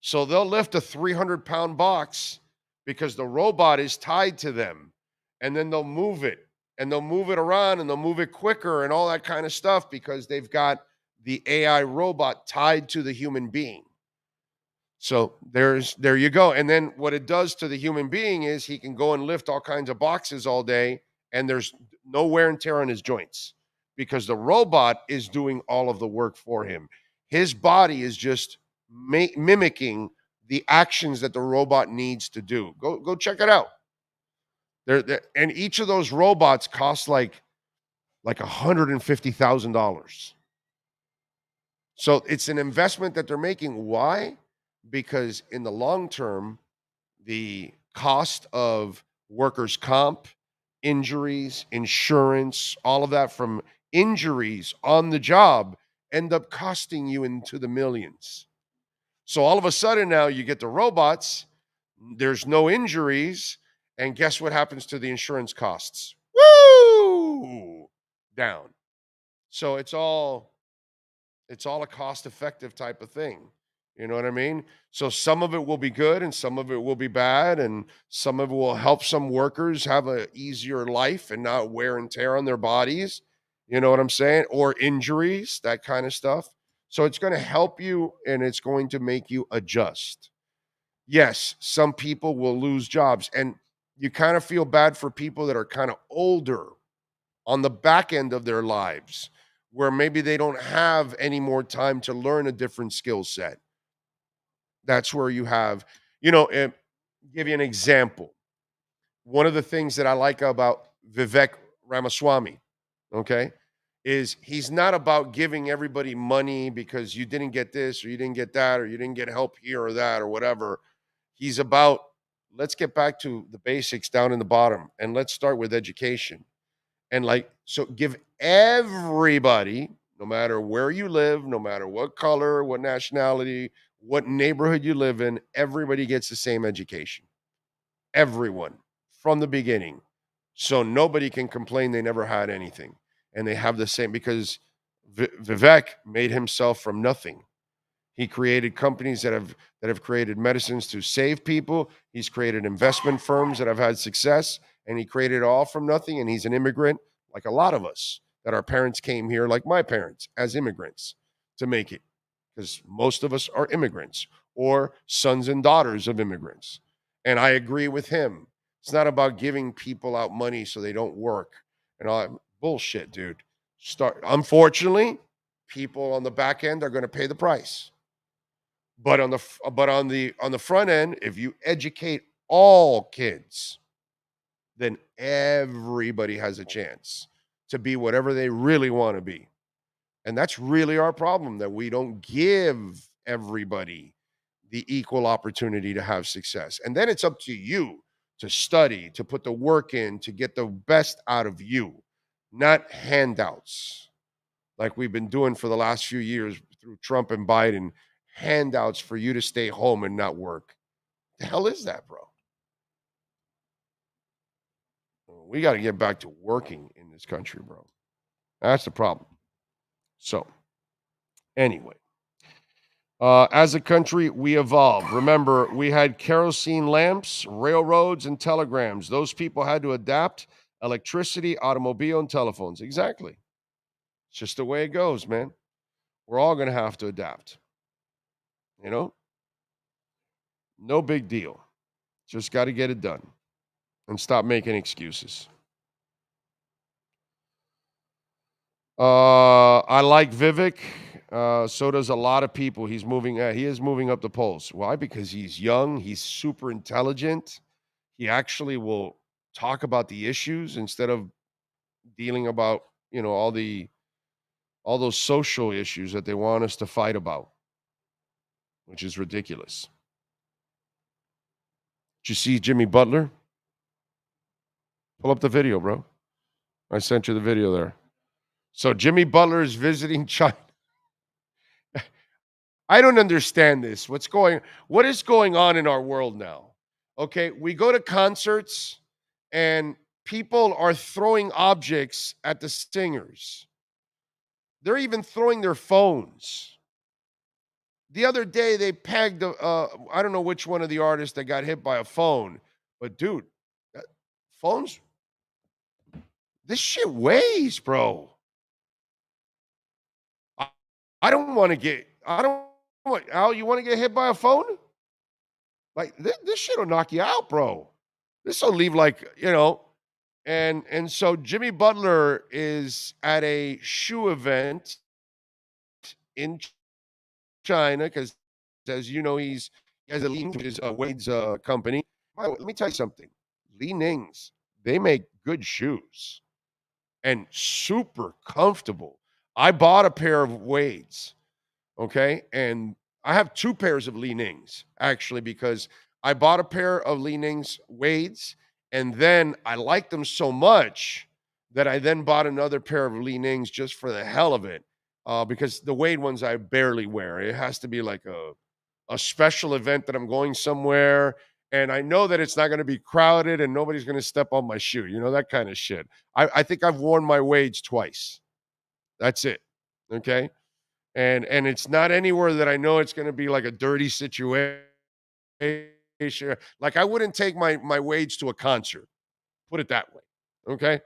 So they'll lift a 300-pound box because the robot is tied to them. And then they'll move it. And they'll move it around and they'll move it quicker and all that kind of stuff because they've got the AI robot tied to the human being. So there you go. And then what it does to the human being is he can go and lift all kinds of boxes all day and there's no wear and tear on his joints because the robot is doing all of the work for him. His body is just mimicking the actions that the robot needs to do. Go check it out. And each of those robots costs like $150,000. So it's an investment that they're making. Why? Because in the long term, the cost of workers' comp, injuries, insurance, all of that from injuries on the job end up costing you into the millions. So all of a sudden now you get the robots, there's no injuries, and guess what happens to the insurance costs? Woo! Down. So it's all a cost-effective type of thing. You know what I mean? So some of it will be good and some of it will be bad, and some of it will help some workers have an easier life and not wear and tear on their bodies. You know what I'm saying? Or injuries, that kind of stuff. So it's going to help you and it's going to make you adjust. Yes, some people will lose jobs, and you kind of feel bad for people that are kind of older on the back end of their lives, where maybe they don't have any more time to learn a different skill set. That's where you have, give you an example. One of the things that I like about Vivek Ramaswamy, okay, is he's not about giving everybody money because you didn't get this or you didn't get that or you didn't get help here or that or whatever. He's about, let's get back to the basics down in the bottom and let's start with education. And so give everybody, no matter where you live, no matter what color, what nationality, what neighborhood you live in, everybody gets the same education. Everyone from the beginning. So nobody can complain they never had anything. And they have the same, because Vivek made himself from nothing. He created companies that have created medicines to save people. He's created investment firms that have had success, and he created it all from nothing. And he's an immigrant, like a lot of us, that our parents came here, like my parents, as immigrants to make it, because most of us are immigrants or sons and daughters of immigrants. And I agree with him. It's not about giving people out money so they don't work and all that bullshit, dude. Unfortunately, people on the back end are going to pay the price. But on the front end, if you educate all kids, then everybody has a chance to be whatever they really want to be. And that's really our problem, that we don't give everybody the equal opportunity to have success. And then it's up to you to study, to put the work in, to get the best out of you, not handouts like we've been doing for the last few years through Trump and Biden. Handouts for you to stay home and not work. The hell is that, bro? We got to get back to working in this country, bro. That's the problem. So, anyway, as a country, we evolved. Remember, we had kerosene lamps, railroads, and telegrams. Those people had to adapt. Electricity, automobile, and telephones. Exactly. It's just the way it goes, man. We're all going to have to adapt. No big deal. Just got to get it done and stop making excuses. I like Vivek. So does a lot of people. He is moving up the polls. Why? Because he's young. He's super intelligent. He actually will talk about the issues instead of dealing about, all those social issues that they want us to fight about, which is ridiculous. Did you see Jimmy Butler? Pull up the video, bro. I sent you the video there. So Jimmy Butler is visiting China. I don't understand this. What is going on in our world now? Okay, we go to concerts and people are throwing objects at the singers. They're even throwing their phones. The other day, they pegged, I don't know which one of the artists that got hit by a phone, but dude, phones, this shit weighs, bro. I don't want, Al, you want to get hit by a phone? Like, this shit will knock you out, bro. This will leave and so Jimmy Butler is at a shoe event in China because, as you know, he has a lean, which is Wade's company. Let me tell you something. Li Ning's, they make good shoes and super comfortable. I bought a pair of Wade's, okay? And I have 2 pairs of Li Ning's, actually, because I bought a pair of Li Ning's Wade's, and then I liked them so much that I then bought another pair of Li Ning's just for the hell of it, because the Wade ones I barely wear. It has to be like a special event that I'm going somewhere, and I know that it's not going to be crowded and nobody's going to step on my shoe, that kind of shit. I think I've worn my Wade's twice. That's it, okay? And it's not anywhere that I know it's going to be like a dirty situation. Like, I wouldn't take my Wade's to a concert, put it that way, okay?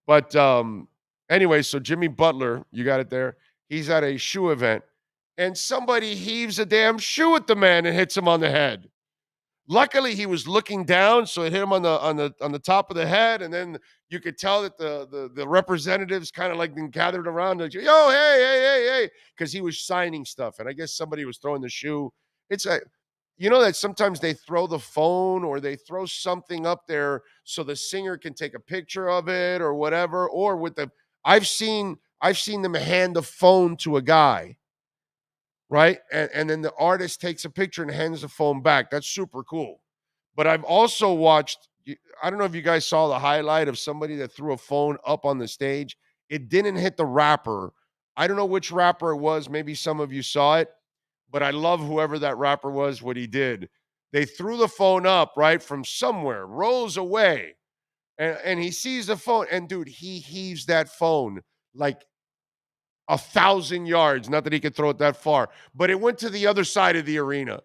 But anyway, so Jimmy Butler, you got it there. He's at a shoe event, and somebody heaves a damn shoe at the man and hits him on the head. Luckily, he was looking down, so it hit him on the top of the head, and then you could tell that the representatives kind of like been gathered around, like, yo, hey, because he was signing stuff, and I guess somebody was throwing the shoe. It's that sometimes they throw the phone or they throw something up there so the singer can take a picture of it or whatever. Or I've seen them hand the phone to a guy, right? And then the artist takes a picture and hands the phone back. That's super cool. But I've also watched, I don't know if you guys saw the highlight of somebody that threw a phone up on the stage. It didn't hit the rapper. I don't know which rapper it was. Maybe some of you saw it. But I love whoever that rapper was, what he did. They threw the phone up, right, from somewhere, rolls away, and he sees the phone, and, dude, he heaves that phone like 1,000 yards. Not that he could throw it that far, but it went to the other side of the arena.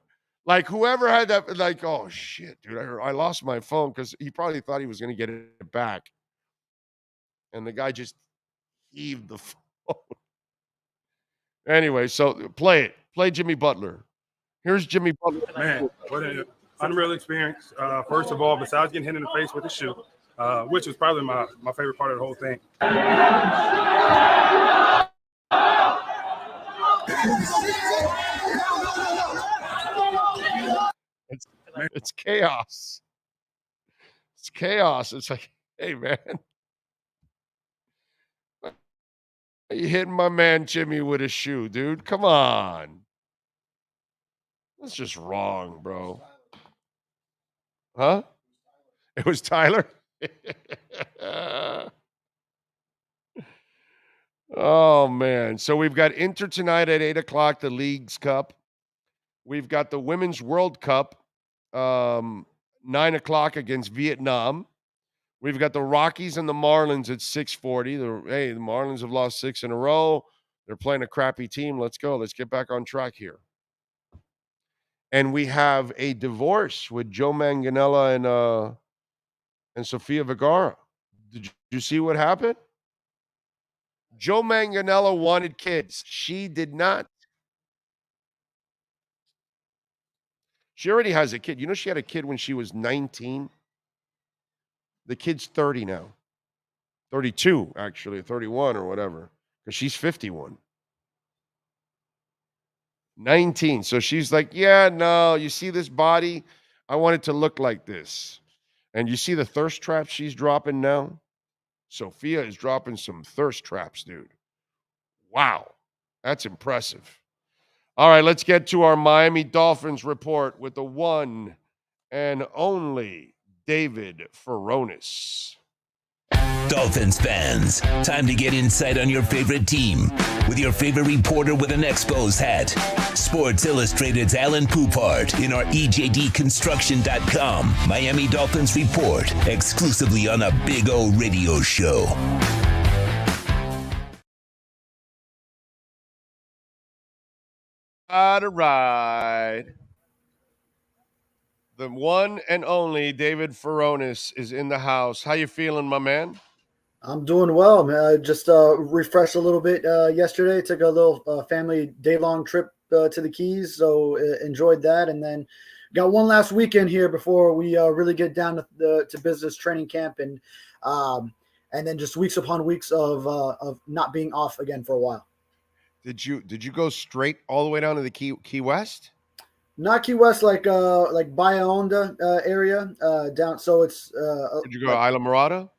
Like, whoever had that, like, oh, shit, dude, I lost my phone, because he probably thought he was going to get it back. And the guy just heaved the phone. Anyway, so play Jimmy Butler. Here's Jimmy Butler. Man, what an unreal experience. First of all, besides getting hit in the face with the shoe, which was probably my favorite part of the whole thing. It's chaos. It's chaos. It's like, hey, man, you hitting my man Jimmy with a shoe, dude. Come on. That's just wrong, bro. Huh? It was Tyler? Oh, man. So we've got Inter tonight at 8 o'clock, the Leagues Cup. We've got the Women's World Cup, 9 o'clock against Vietnam. We've got the Rockies and the Marlins at 6:40. The Marlins have lost 6 in a row. They're playing a crappy team. Let's go. Let's get back on track here. And we have a divorce with Joe Manganiello and Sofia Vergara. Did you see what happened? Joe Manganiello wanted kids. She did not. She already has a kid. You know, she had a kid when she was 19. The kid's 30 now. 32, actually, 31 or whatever, because she's 51. 19. So she's like, yeah, no, you see this body? I want it to look like this. And you see the thirst traps she's dropping now? Sophia is dropping some thirst traps, dude. Wow. That's impressive. All right, let's get to our Miami Dolphins report with the one and only David Furones. Dolphins fans, time to get insight on your favorite team with your favorite reporter with an Expos hat. Sports Illustrated's Alan Poupart in our EJDconstruction.com Miami Dolphins report, exclusively on a Big O radio show. All right. The one and only David Furones is in the house. How you feeling, my man? I'm doing well, man. I just refreshed a little bit yesterday. Took a little family day-long trip to the Keys, so enjoyed that. And then got one last weekend here before we really get down to business training camp, and then just weeks upon weeks of not being off again for a while. Did you go straight all the way down to the Key West? Not Key West, like Bahia Honda area down. So it's Did you go to Isla Morada?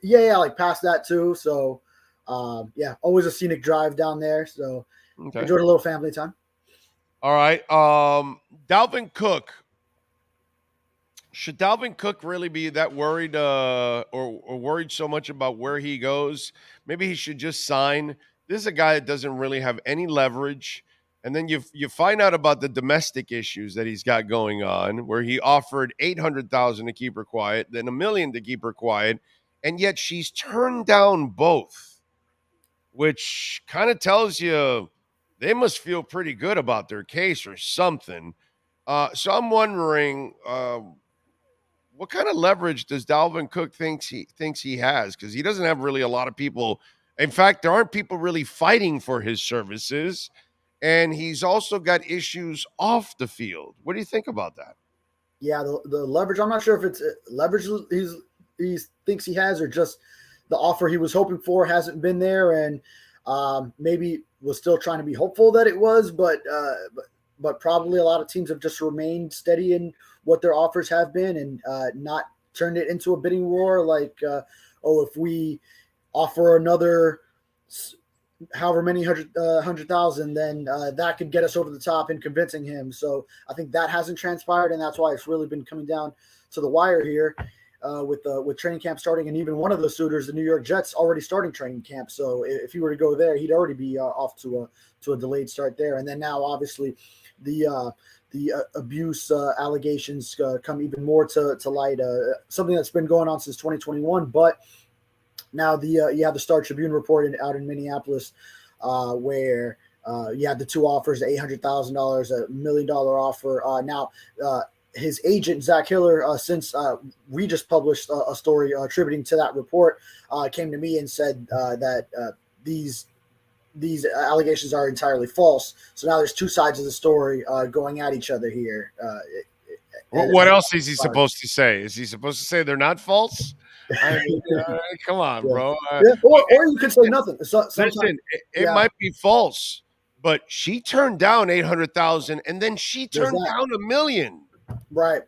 Yeah, like past that too. So, yeah, always a scenic drive down there. So, enjoyed a little family time. All right. Dalvin Cook. Should Dalvin Cook really be that worried or worried so much about where he goes? Maybe he should just sign. This is a guy that doesn't really have any leverage. And then you find out about the domestic issues that he's got going on, where he offered $800,000 to keep her quiet, then $1 million to keep her quiet. And yet she's turned down both, which kind of tells you they must feel pretty good about their case or something. So I'm wondering, what kind of leverage does Dalvin Cook thinks he has? Because he doesn't have really a lot of people. In fact, there aren't people really fighting for his services. And he's also got issues off the field. What do you think about that? Yeah, the leverage, I'm not sure if it's leverage he thinks he has, or just the offer he was hoping for hasn't been there, and maybe was still trying to be hopeful that it was, but probably a lot of teams have just remained steady in what their offers have been, and not turned it into a bidding war. Like, if we offer another however many hundred thousand, then that could get us over the top in convincing him. So I think that hasn't transpired, and that's why it's really been coming down to the wire here. With training camp starting, and even one of the suitors, the New York Jets, already starting training camp. So if he were to go there, he'd already be off to a delayed start there. And then now, obviously, the abuse allegations come even more to light. Something that's been going on since 2021, but now you have the Star Tribune report out in Minneapolis, where you had the two offers, $800,000, $1 million offer. Now. His agent, Zach Hiller, since we just published a story attributing to that report, came to me and said that these allegations are entirely false. So now there's two sides of the story going at each other here. What else is he supposed to say? Is he supposed to say they're not false? I mean, come on, bro. Or you could say nothing. Listen, it might be false, but she turned down $800,000, and then she turned down $1 million. Right.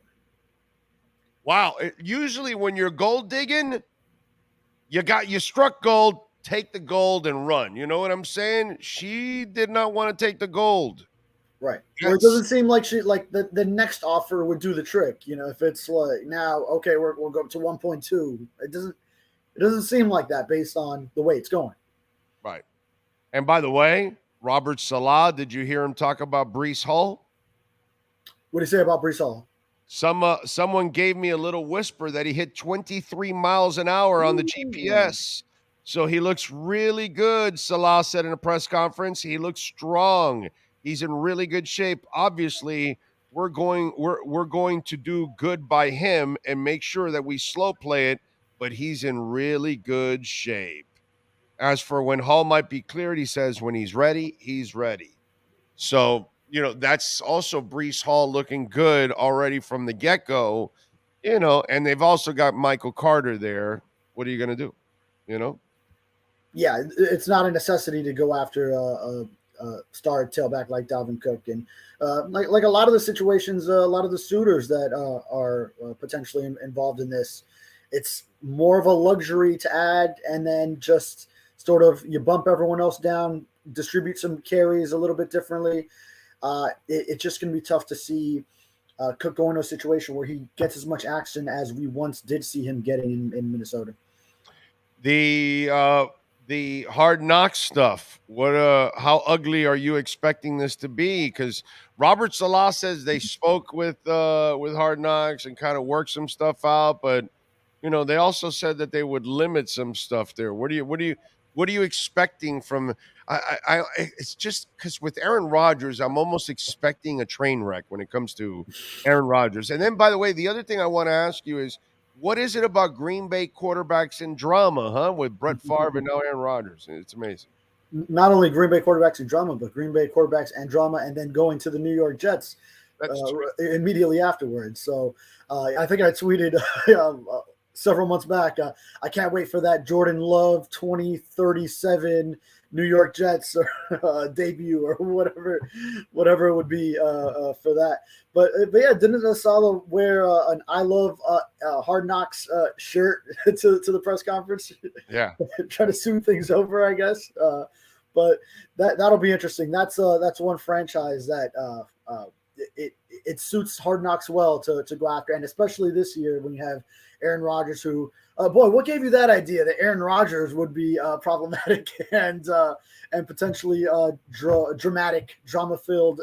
Wow. Usually when you're gold digging, you struck gold, take the gold and run. You know what I'm saying? She did not want to take the gold. Right. Well, it doesn't seem like the next offer would do the trick. You know, if it's like now, okay, we'll go up to 1.2. It doesn't seem like that based on the way it's going. Right. And by the way, Robert Salah, did you hear him talk about Breece Hall? What do you say about Breece Hall? Someone gave me a little whisper that he hit 23 miles an hour on the GPS. So he looks really good, Salah said in a press conference. He looks strong. He's in really good shape. Obviously, we're going to do good by him and make sure that we slow play it, but he's in really good shape. As for when Hall might be cleared, he says when he's ready, he's ready. So, that's also Breece Hall looking good already from the get-go, and they've also got Michael Carter there. What are you going to do? Yeah, it's not a necessity to go after a star tailback like Dalvin Cook. And like a lot of the situations, a lot of the suitors that are potentially involved in this, it's more of a luxury to add, and then just sort of you bump everyone else down, distribute some carries a little bit differently. It's just going to be tough to see Cook go into a situation where he gets as much action as we once did see him getting in Minnesota. The Hard Knocks stuff. How ugly are you expecting this to be? Because Robert Salah says they spoke with Hard Knocks and kind of worked some stuff out, but they also said that they would limit some stuff there. What are you expecting from? It's just because with Aaron Rodgers, I'm almost expecting a train wreck when it comes to Aaron Rodgers. And then, by the way, the other thing I want to ask you is, what is it about Green Bay quarterbacks and drama, huh? With Brett Favre and now Aaron Rodgers. It's amazing. Not only Green Bay quarterbacks and drama, but Green Bay quarterbacks and drama, and then going to the New York Jets immediately afterwards. So I think I tweeted several months back, I can't wait for that Jordan Love 2037 New York Jets debut or whatever it would be for that. But yeah, didn't Salah wear an I Love Hard Knocks shirt to the press conference? Yeah, trying to smooth things over, I guess. But that'll be interesting. That's one franchise that it suits Hard Knocks well to go after, and especially this year when you have Aaron Rodgers, who boy, what gave you that idea that Aaron Rodgers would be problematic and potentially dramatic, drama-filled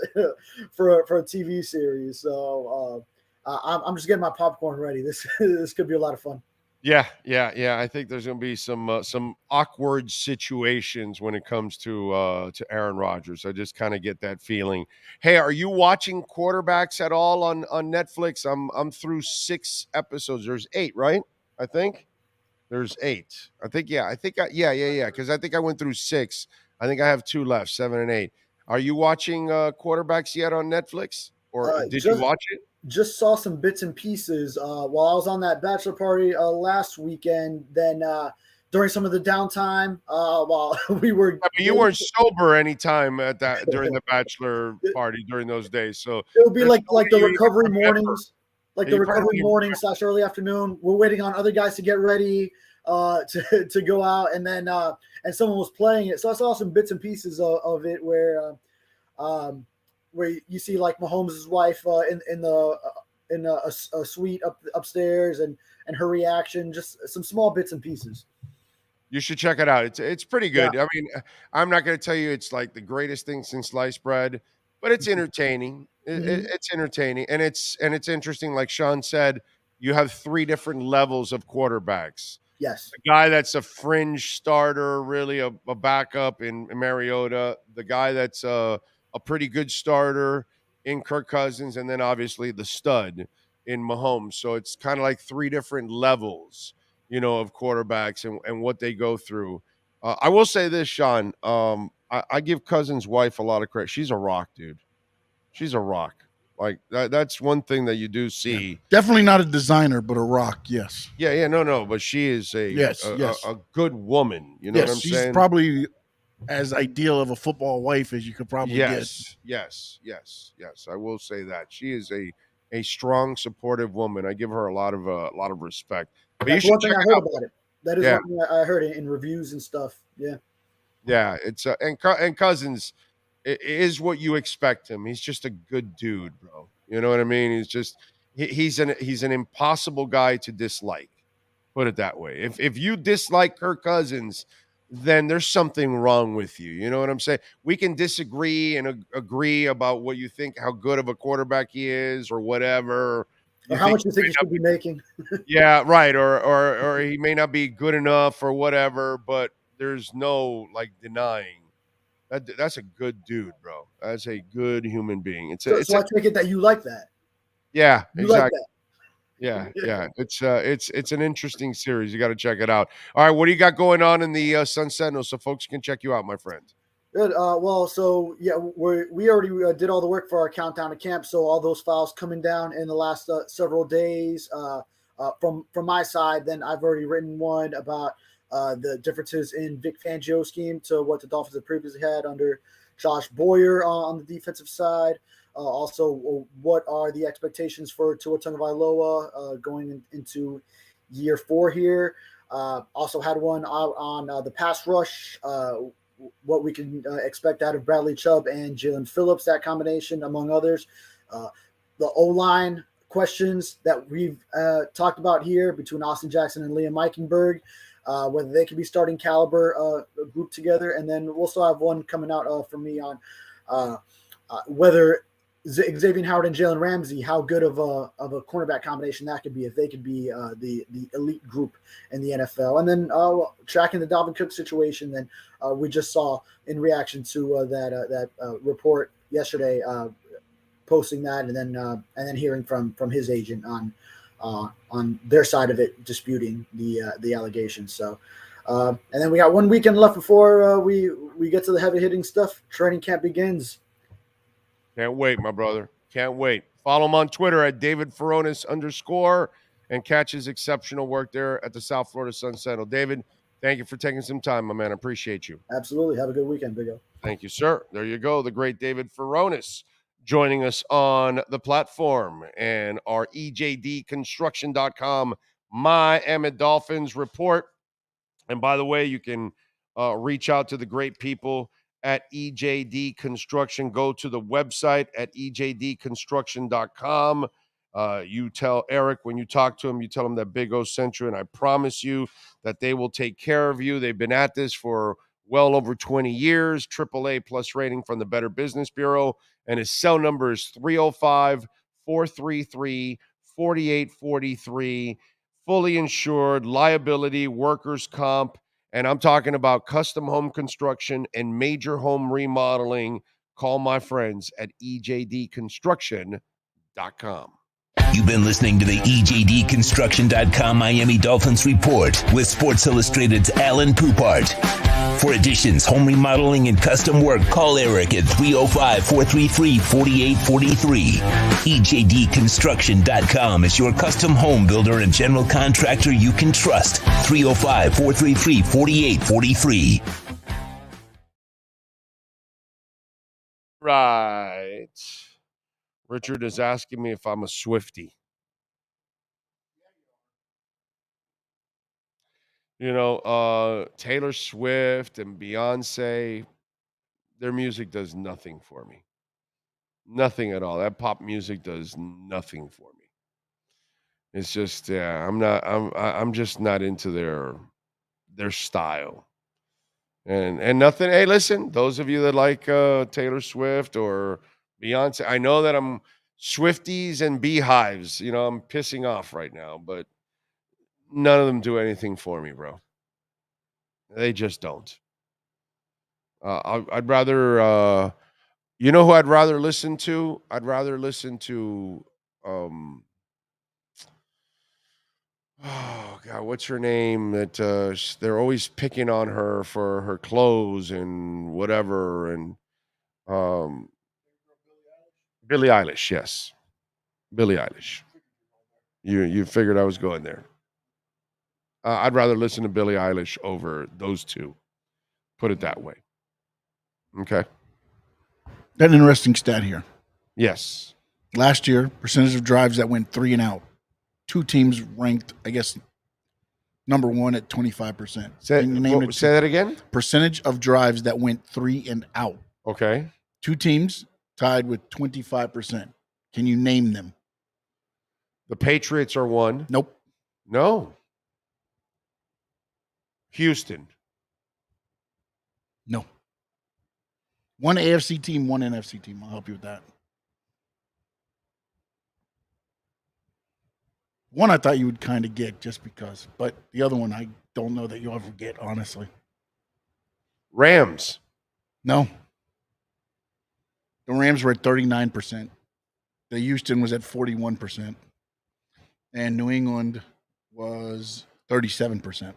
for a TV series? So I'm just getting my popcorn ready. This could be a lot of fun. Yeah. I think there's going to be some awkward situations when it comes to Aaron Rodgers. I just kind of get that feeling. Hey, are you watching Quarterbacks at all on Netflix? I'm through 6 episodes. There's 8, right? I think there's 8. I think yeah. Because I think I went through 6. I think I have 2 left, 7 and 8. Are you watching Quarterbacks yet on Netflix, or did you watch it? Just saw some bits and pieces while I was on that bachelor party last weekend. Then during some of the downtime, while we were, you weren't sober anytime at that during the bachelor party during those days. So it would be like the recovery mornings, / early afternoon. We're waiting on other guys to get ready to go out, and then and someone was playing it. So I saw some bits and pieces of it where you see like Mahomes' wife in a suite upstairs and her reaction, just some small bits and pieces. You should check it out. It's pretty good. Yeah. I mean, I'm not going to tell you it's like the greatest thing since sliced bread, but it's entertaining. It's entertaining, and it's interesting. Like Sean said, you have 3 different levels of quarterbacks. Yes. The guy that's a fringe starter, really a backup in Mariota. The guy that's a pretty good starter in Kirk Cousins, and then obviously the stud in Mahomes. So it's kind of like 3 different levels, of quarterbacks and what they go through. I will say this, Sean. I give Cousins' wife a lot of credit. She's a rock, dude. She's a rock. Like that's one thing that you do see. Yeah. Definitely not a designer, but a rock. Yes. Yeah. No. But she is a good woman. You know what I'm saying? She's probably as ideal of a football wife as you could probably get. Yes. I will say that she is a strong, supportive woman. I give her a lot of respect. But that's one thing I heard about it. That is one thing I heard in reviews and stuff. Yeah. Yeah. It's and Cousins is what you expect him. He's just a good dude, bro. You know what I mean? He's an impossible guy to dislike. Put it that way. If you dislike Kirk Cousins, then there's something wrong with you. You know what I'm saying? We can disagree and agree about what you think, how good of a quarterback he is or whatever. Or how much you think he should be making. Yeah, right. Or he may not be good enough or whatever, but there's no denying. That's a good dude, bro. That's a good human being. So I take it that you like that. Yeah, you exactly. Like that. Yeah. It's an interesting series. You got to check it out. All right, what do you got going on in the Sun Sentinel so folks can check you out, my friend? Good. Well, so yeah, we already did all the work for our countdown to camp. So all those files coming down in the last several days from my side. Then I've already written one about the differences in Vic Fangio's scheme to what the Dolphins had previously had under Josh Boyer on the defensive side. Also, what are the expectations for Tua Tagovailoa going into year 4 here? Also had one out on the pass rush, what we can expect out of Bradley Chubb and Jalen Phillips, that combination, among others. The O-line questions that we've talked about here between Austin Jackson and Liam Eichenberg. whether they could be starting caliber group together. And then we'll still have one coming out from me on whether Xavier Howard and Jalen Ramsey, how good of a cornerback combination that could be if they could be the elite group in the NFL. And then tracking the Dalvin Cook situation, then we just saw in reaction to that report yesterday, posting that, and then hearing from his agent on their side of it, disputing the allegations. So, and then we got 1 weekend left before we get to the heavy hitting stuff. Training camp begins. Can't wait, my brother. Can't wait. Follow him on Twitter at @DavidFuronis_ and catch his exceptional work there at the South Florida Sun Sentinel. David, thank you for taking some time, my man. I appreciate you. Absolutely. Have a good weekend, Big O. Thank you, sir. There you go. The great David Furonis joining us on the platform, and our EJDconstruction.com Miami Dolphins report. And by the way, you can reach out to the great people at EJD Construction. Go to the website at EJDconstruction.com. You tell Eric when you talk to him, you tell him that Big O sent you, and I promise you that they will take care of you. They've been at this for well over 20 years, AAA plus rating from the Better Business Bureau, and his cell number is 305-433-4843, fully insured, liability, workers' comp, and I'm talking about custom home construction and major home remodeling. Call my friends at EJDconstruction.com. You've been listening to the EJDconstruction.com Miami Dolphins report with Sports Illustrated's Alan Poupart. For additions, home remodeling, and custom work, call Eric at 305-433-4843. EJDconstruction.com is your custom home builder and general contractor you can trust. 305-433-4843. Right. Richard is asking me if I'm a Swiftie. You know, Taylor Swift and Beyonce, their music does nothing for me. Nothing at all. That pop music does nothing for me. It's just, I'm just not into their style. And nothing. Hey, listen, those of you that like Taylor Swift or Beyonce, I know that I'm Swifties and beehives. You know, I'm pissing off right now, but none of them do anything for me, bro. They just don't. I'd rather, you know who I'd rather listen to? I'd rather listen to, oh God, what's her name? That they're always picking on her for her clothes and whatever. And Billie Eilish, yes, Billie Eilish. You figured I was going there. I'd rather listen to Billie Eilish over those two. Put it that way. Okay. Got an interesting stat here. Yes. Last year, percentage of drives that went 3 and out. 2 teams ranked, I guess, number 1 at 25%. Say that again? Percentage of drives that went 3 and out. Okay. 2 teams tied with 25%. Can you name them? The Patriots are one. Nope. No. Houston. No. 1 AFC team, 1 NFC team. I'll help you with that. One I thought you would kind of get just because, but the other one I don't know that you'll ever get, honestly. Rams. No. The Rams were at 39%. The Houston was at 41%. And New England was 37%.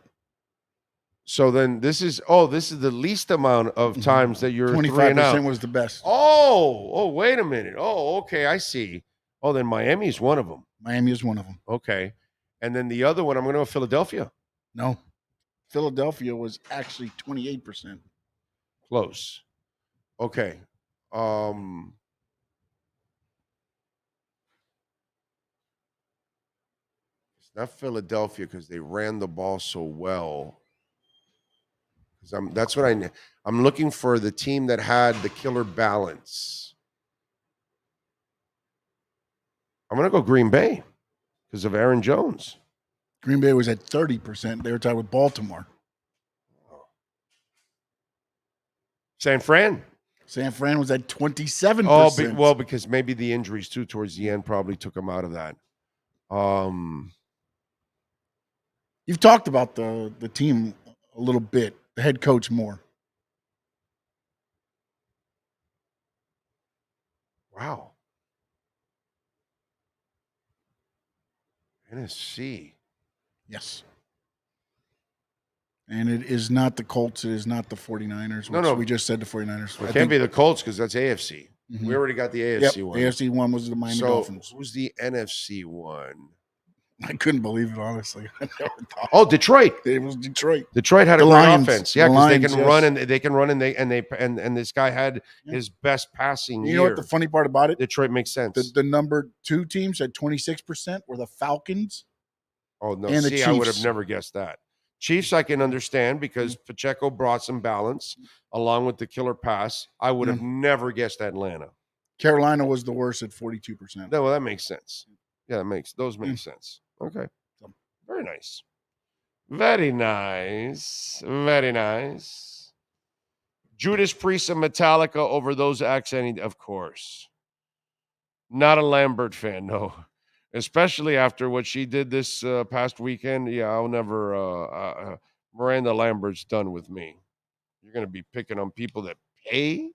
So then this is the least amount of times that you're 25% was the best. Oh, wait a minute. Oh, okay, I see. Oh, then Miami's one of them. Miami is one of them. Okay. And then the other one, I'm going to go Philadelphia. No. Philadelphia was actually 28%. Close. Okay. It's not Philadelphia because they ran the ball so well. That's what I'm looking for, the team that had the killer balance. I'm going to go Green Bay because of Aaron Jones. Green Bay was at 30%. They were tied with Baltimore. San Fran was at 27%. Oh, well, because maybe the injuries too towards the end probably took them out of that. You've talked about the team a little bit, the head coach more. Wow. NFC. Yes. And it is not the Colts. It is not the 49ers. No. We just said the 49ers. It can't be the Colts because that's AFC. Mm-hmm. We already got the AFC one. The AFC one was the Miami Dolphins. Who's the NFC one? I couldn't believe it, honestly. I never thought. Oh, Detroit. It was Detroit. Detroit had a great offense. Yeah, because they can run and this guy had his best passing year. You know what the funny part about it? Detroit makes sense. The number 2 teams at 26% were the Falcons. Oh no! And the Chiefs. I would have never guessed that. Chiefs, I can understand because Pacheco brought some balance along with the killer pass. I would have never guessed Atlanta. Carolina was the worst at 42%. No, well, that makes sense. Yeah, those make sense. Okay. Very nice. Very nice. Very nice. Judas Priest and Metallica over those acts, of course. Not a Lambert fan, no. Especially after what she did this past weekend. Yeah, I'll never Miranda Lambert's done with me. You're going to be picking on people that pay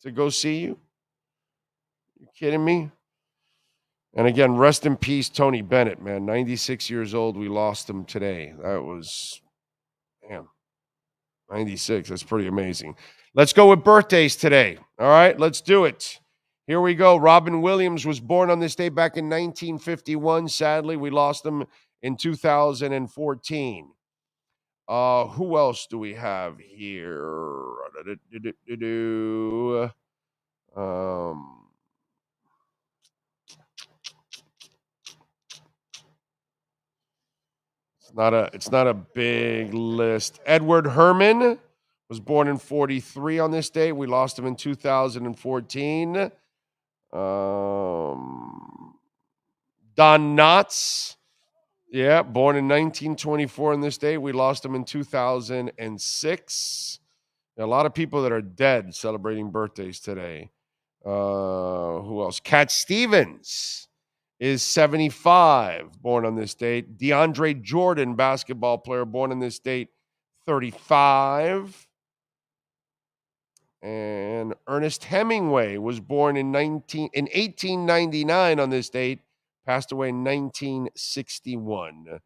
to go see you? You kidding me? And again, rest in peace, Tony Bennett, man. 96 years old. We lost him today. That was, 96. That's pretty amazing. Let's go with birthdays today. All right, let's do it. Here we go. Robin Williams was born on this day back in 1951. Sadly, we lost him in 2014. Who else do we have here? It's not a big list. Edward Herman was born in 43 on this day. We lost him in 2014. Don Knotts, born in 1924 on this day. We lost him in 2006. A lot of people that are dead celebrating birthdays today. Who else? Cat Stevens is 75, born on this date. DeAndre Jordan, basketball player, born on this date, 35. And Ernest Hemingway was born in 1899 on this date, passed away in 1961.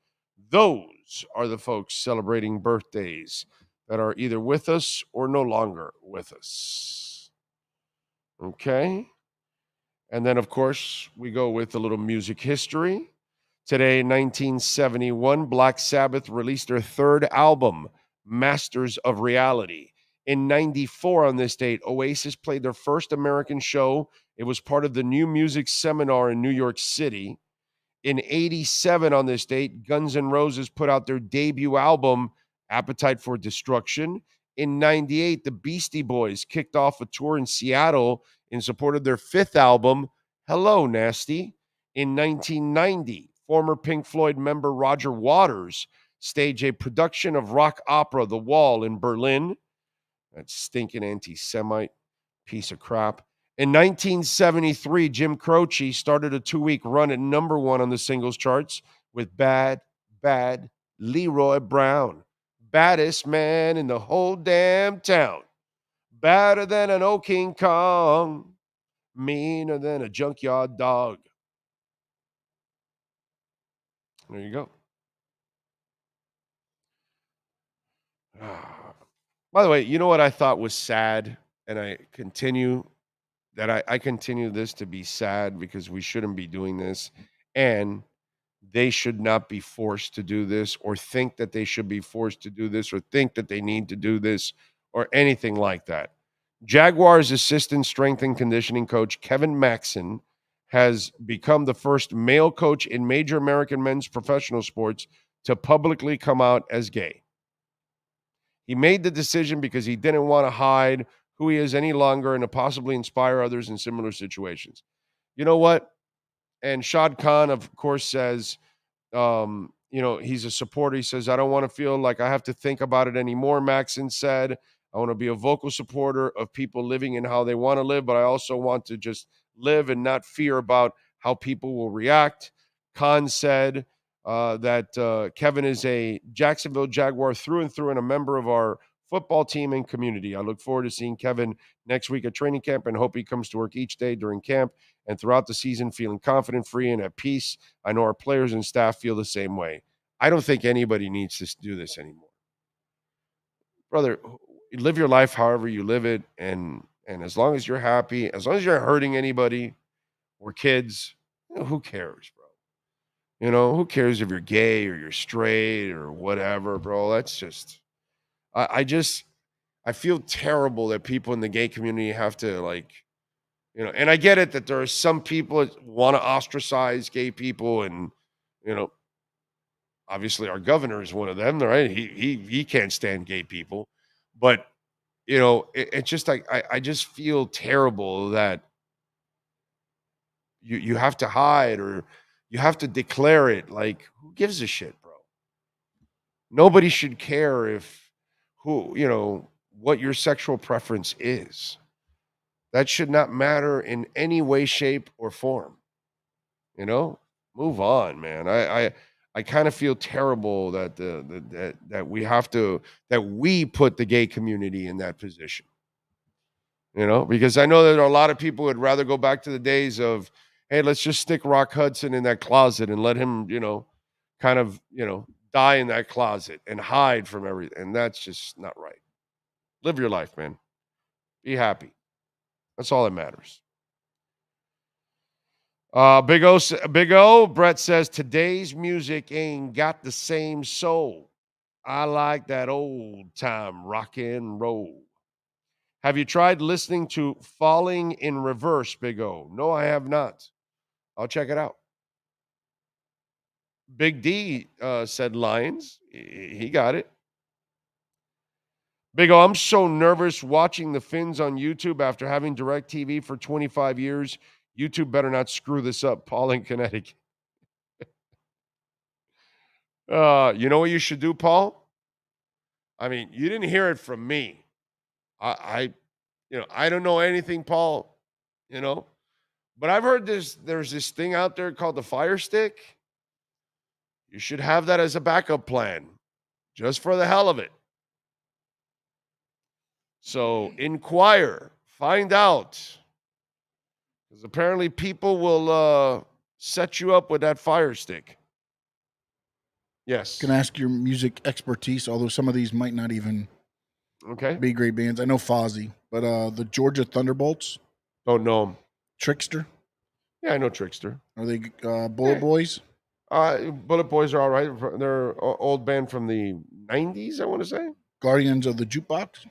Those are the folks celebrating birthdays that are either with us or no longer with us. Okay? And then, of course, we go with a little music history. Today, in 1971, Black Sabbath released their third album, Masters of Reality. In 94 on this date, Oasis played their first American show. It was part of the New Music Seminar in New York City. In 87 on this date, Guns N' Roses put out their debut album, Appetite for Destruction. In 98, the Beastie Boys kicked off a tour in Seattle in support of their fifth album, Hello, Nasty. In 1990, former Pink Floyd member Roger Waters staged a production of rock opera The Wall in Berlin. That stinking anti-Semite piece of crap. In 1973, Jim Croce started a 2-week run at number 1 on the singles charts with Bad, Bad Leroy Brown. Baddest man in the whole damn town. Badder than an old King Kong. Meaner than a junkyard dog. There you go. By the way, you know what I thought was sad? And I continue this to be sad because we shouldn't be doing this. And they should not be forced to do this or think that they should be forced to do this or think that they need to do this or anything like that. Jaguars assistant strength and conditioning coach Kevin Maxson has become the first male coach in major American men's professional sports to publicly come out as gay. He made the decision because he didn't want to hide who he is any longer and to possibly inspire others in similar situations. You know what? And Shad Khan, of course, says he's a supporter. He says, I don't want to feel like I have to think about it anymore, Maxon said. I want to be a vocal supporter of people living in how they want to live, but I also want to just live and not fear about how people will react. Khan said that Kevin is a Jacksonville Jaguar through and through and a member of our football team and community. I look forward to seeing Kevin next week at training camp and hope he comes to work each day during camp and throughout the season feeling confident, free, and at peace. I know our players and staff feel the same way. I don't think anybody needs to do this anymore. Brother, live your life however you live it, and as long as you're happy, as long as you're not hurting anybody or kids, who cares, bro? Who cares if you're gay or you're straight or whatever, bro? That's just I feel terrible that people in the gay community have to and I get it that there are some people that want to ostracize gay people, and obviously our governor is one of them, right? He can't stand gay people, but it's just like I just feel terrible that you have to hide or you have to declare it. Like, who gives a shit, bro? Nobody should care what your sexual preference is. That should not matter in any way, shape, or form. Move on, man. I kind of feel terrible that that we put the gay community in that position. Because I know that a lot of people would rather go back to the days of, hey, let's just stick Rock Hudson in that closet and let him, die in that closet and hide from everything. And that's just not right. Live your life, man. Be happy. That's all that matters. Big O, Brett says, today's music ain't got the same soul. I like that old time rock and roll. Have you tried listening to Falling in Reverse, Big O? No, I have not. I'll check it out. Big D said Lions. He got it. Big O, I'm so nervous watching the Finns on YouTube after having DirecTV for 25 years. YouTube better not screw this up. Paul in Connecticut. You know what you should do, Paul? I mean, you didn't hear it from me. I don't know anything, Paul, but I've heard there's this thing out there called the Fire Stick. You should have that as a backup plan, just for the hell of it. So inquire, find out, because apparently people will set you up with that Fire Stick. Yes. Can ask your music expertise, although some of these might not even be great bands. I know Fozzy, but the Georgia Thunderbolts. Don't know them. Trickster. Yeah, I know Trickster. Are they Bullet Boys? Bullet Boys are all right. They're an old band from the 90s, I want to say. Guardians of the Jukebox.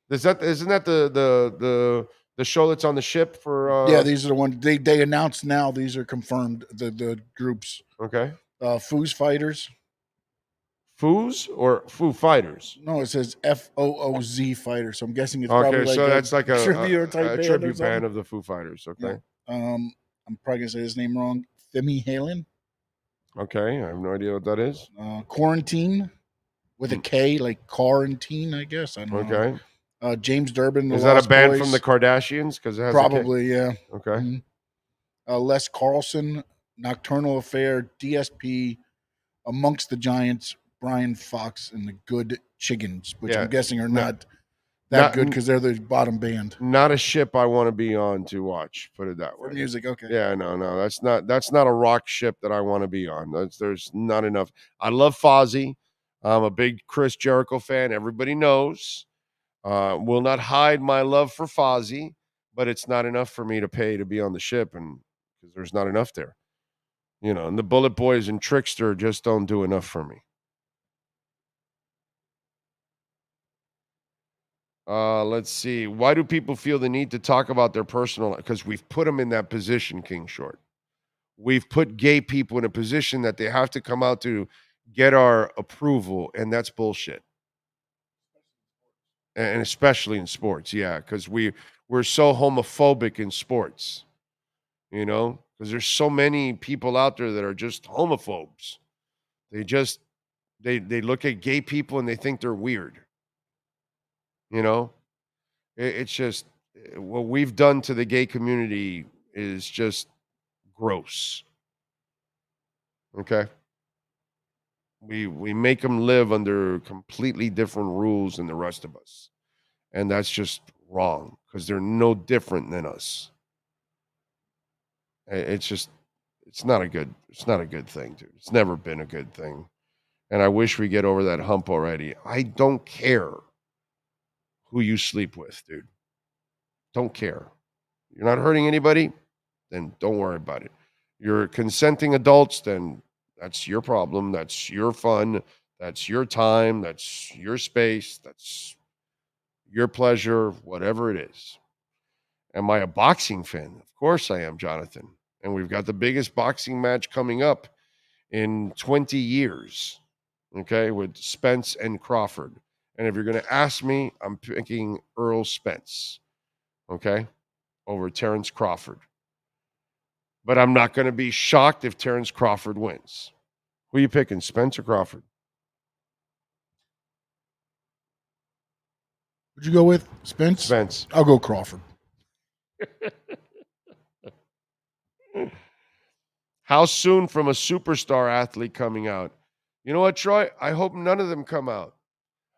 Isn't that the show that's on the ship for? Yeah, these are the ones they announced now. These are confirmed. The groups. Okay. Foos Fighters. Foos or Foo Fighters? No, it says FOOZ Fighters. So I'm guessing it's probably like that's like a tribute band of the Foo Fighters. Okay. Yeah. I'm probably gonna say his name wrong. Thimmy Halen. Okay, I have no idea what that is. Quarantine with a K, like quarantine, I guess. I don't know. Okay. James Durbin. Is that a band from the Kardashians? Because it has probably, yeah. Okay. Mm-hmm. Les Carlson, Nocturnal Affair, DSP, Amongst the Giants, Brian Fox, and the Good Chickens, which I'm guessing are not good because they're the bottom band. Not a ship I want to be on to watch. Put it that way. For music, okay. Yeah, no, that's not a rock ship that I want to be on. There's not enough. I love Fozzy. I'm a big Chris Jericho fan. Everybody knows. Will not hide my love for Fozzy, but it's not enough for me to pay to be on the ship, and because there's not enough there. And the Bullet Boys and Trickster just don't do enough for me. Let's see. Why do people feel the need to talk about their personal life? Because we've put them in that position, King Short. We've put gay people in a position that they have to come out to get our approval, and that's bullshit. And especially in sports, yeah, because we're so homophobic in sports, because there's so many people out there that are just homophobes. They look at gay people and they think they're weird. It's just what we've done to the gay community is just gross. Okay? We make them live under completely different rules than the rest of us. And that's just wrong because they're no different than us. It's not a good thing, dude. It's never been a good thing. And I wish we get over that hump already. I don't care who you sleep with, dude. Don't care. You're not hurting anybody, then don't worry about it. You're consenting adults, then that's your problem. That's your fun. That's your time. That's your space. That's your pleasure, whatever it is. Am I a boxing fan? Of course I am, Jonathan. And we've got the biggest boxing match coming up in 20 years, okay, with Spence and Crawford. And if you're going to ask me, I'm picking Earl Spence, okay, over Terrence Crawford. But I'm not going to be shocked if Terrence Crawford wins. Who are you picking, Spence or Crawford? Would you go with Spence? Spence. I'll go Crawford. How soon from a superstar athlete coming out? You know what, Troy? I hope none of them come out.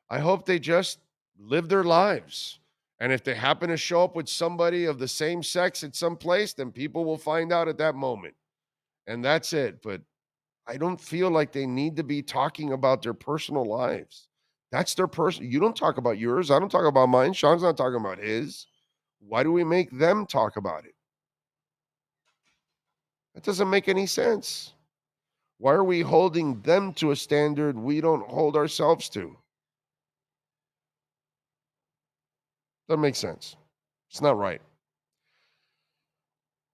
I hope they just live their lives. And if they happen to show up with somebody of the same sex at some place, then people will find out at that moment. And that's it. But I don't feel like they need to be talking about their personal lives. That's their person. You don't talk about yours. I don't talk about mine. Sean's not talking about his. Why do we make them talk about it? That doesn't make any sense. Why are we holding them to a standard we don't hold ourselves to? Doesn't make sense. It's not right.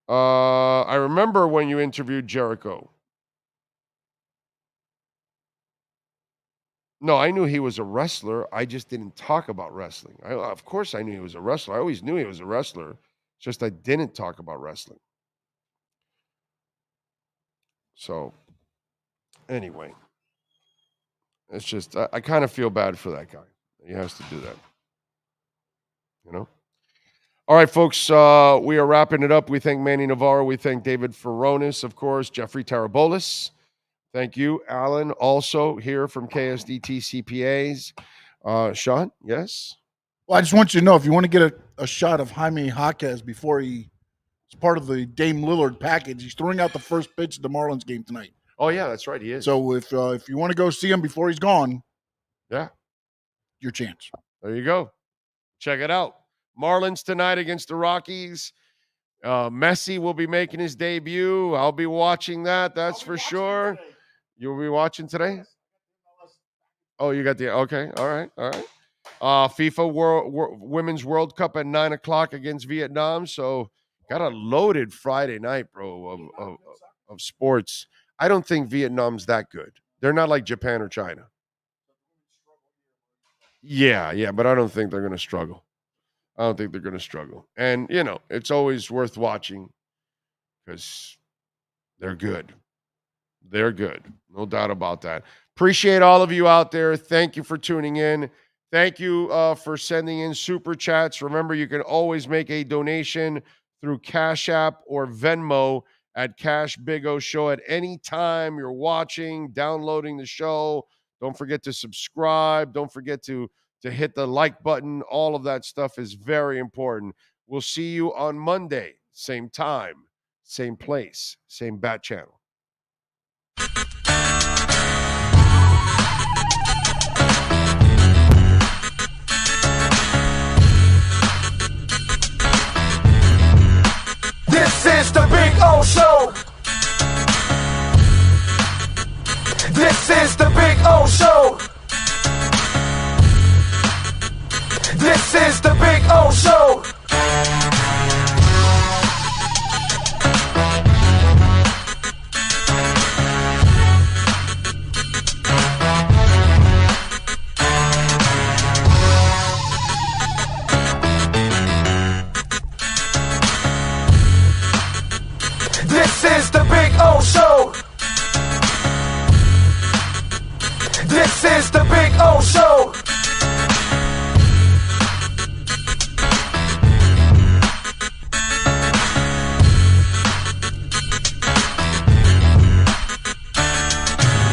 I remember when you interviewed Jericho. No, I knew he was a wrestler. I just didn't talk about wrestling. Of course I knew he was a wrestler. I always knew he was a wrestler. Just I didn't talk about wrestling. So, anyway. It's just, I kind of feel bad for that guy. He has to do that. You know? All right, folks, we are wrapping it up. We thank Manny Navarro. We thank David Feronis, of course, Jeffrey Tarabolis. Thank you, Alan, also here from KSDT CPAs. Sean, yes? Well, I just want you to know, if you want to get a shot of Jaime Jaquez before he's part of the Dame Lillard package, he's throwing out the first pitch of the Marlins game tonight. Oh, yeah, that's right, he is. So if you want to go see him before he's gone, yeah, your chance. There you go. Check it out. Marlins tonight against the Rockies. Messi will be making his debut. I'll be watching that, that's for sure. You'll be watching today? Oh, you got the, okay, all right. FIFA Women's World Cup at 9 o'clock against Vietnam. So got a loaded Friday night, bro, of sports. I don't think Vietnam's that good. They're not like Japan or China. Yeah, but I don't think they're going to struggle. And, you know, it's always worth watching because they're good. They're good. No doubt about that. Appreciate all of you out there. Thank you for tuning in. Thank you for sending in super chats. Remember, you can always make a donation through Cash App or Venmo at Cash Big O Show at any time you're watching, downloading the show. Don't forget to subscribe. Don't forget to hit the like button. All of that stuff is very important. We'll see you on Monday. Same time, same place, same bat channel. This is the Big O Show. This is the Big O Show. This is the Big O Show.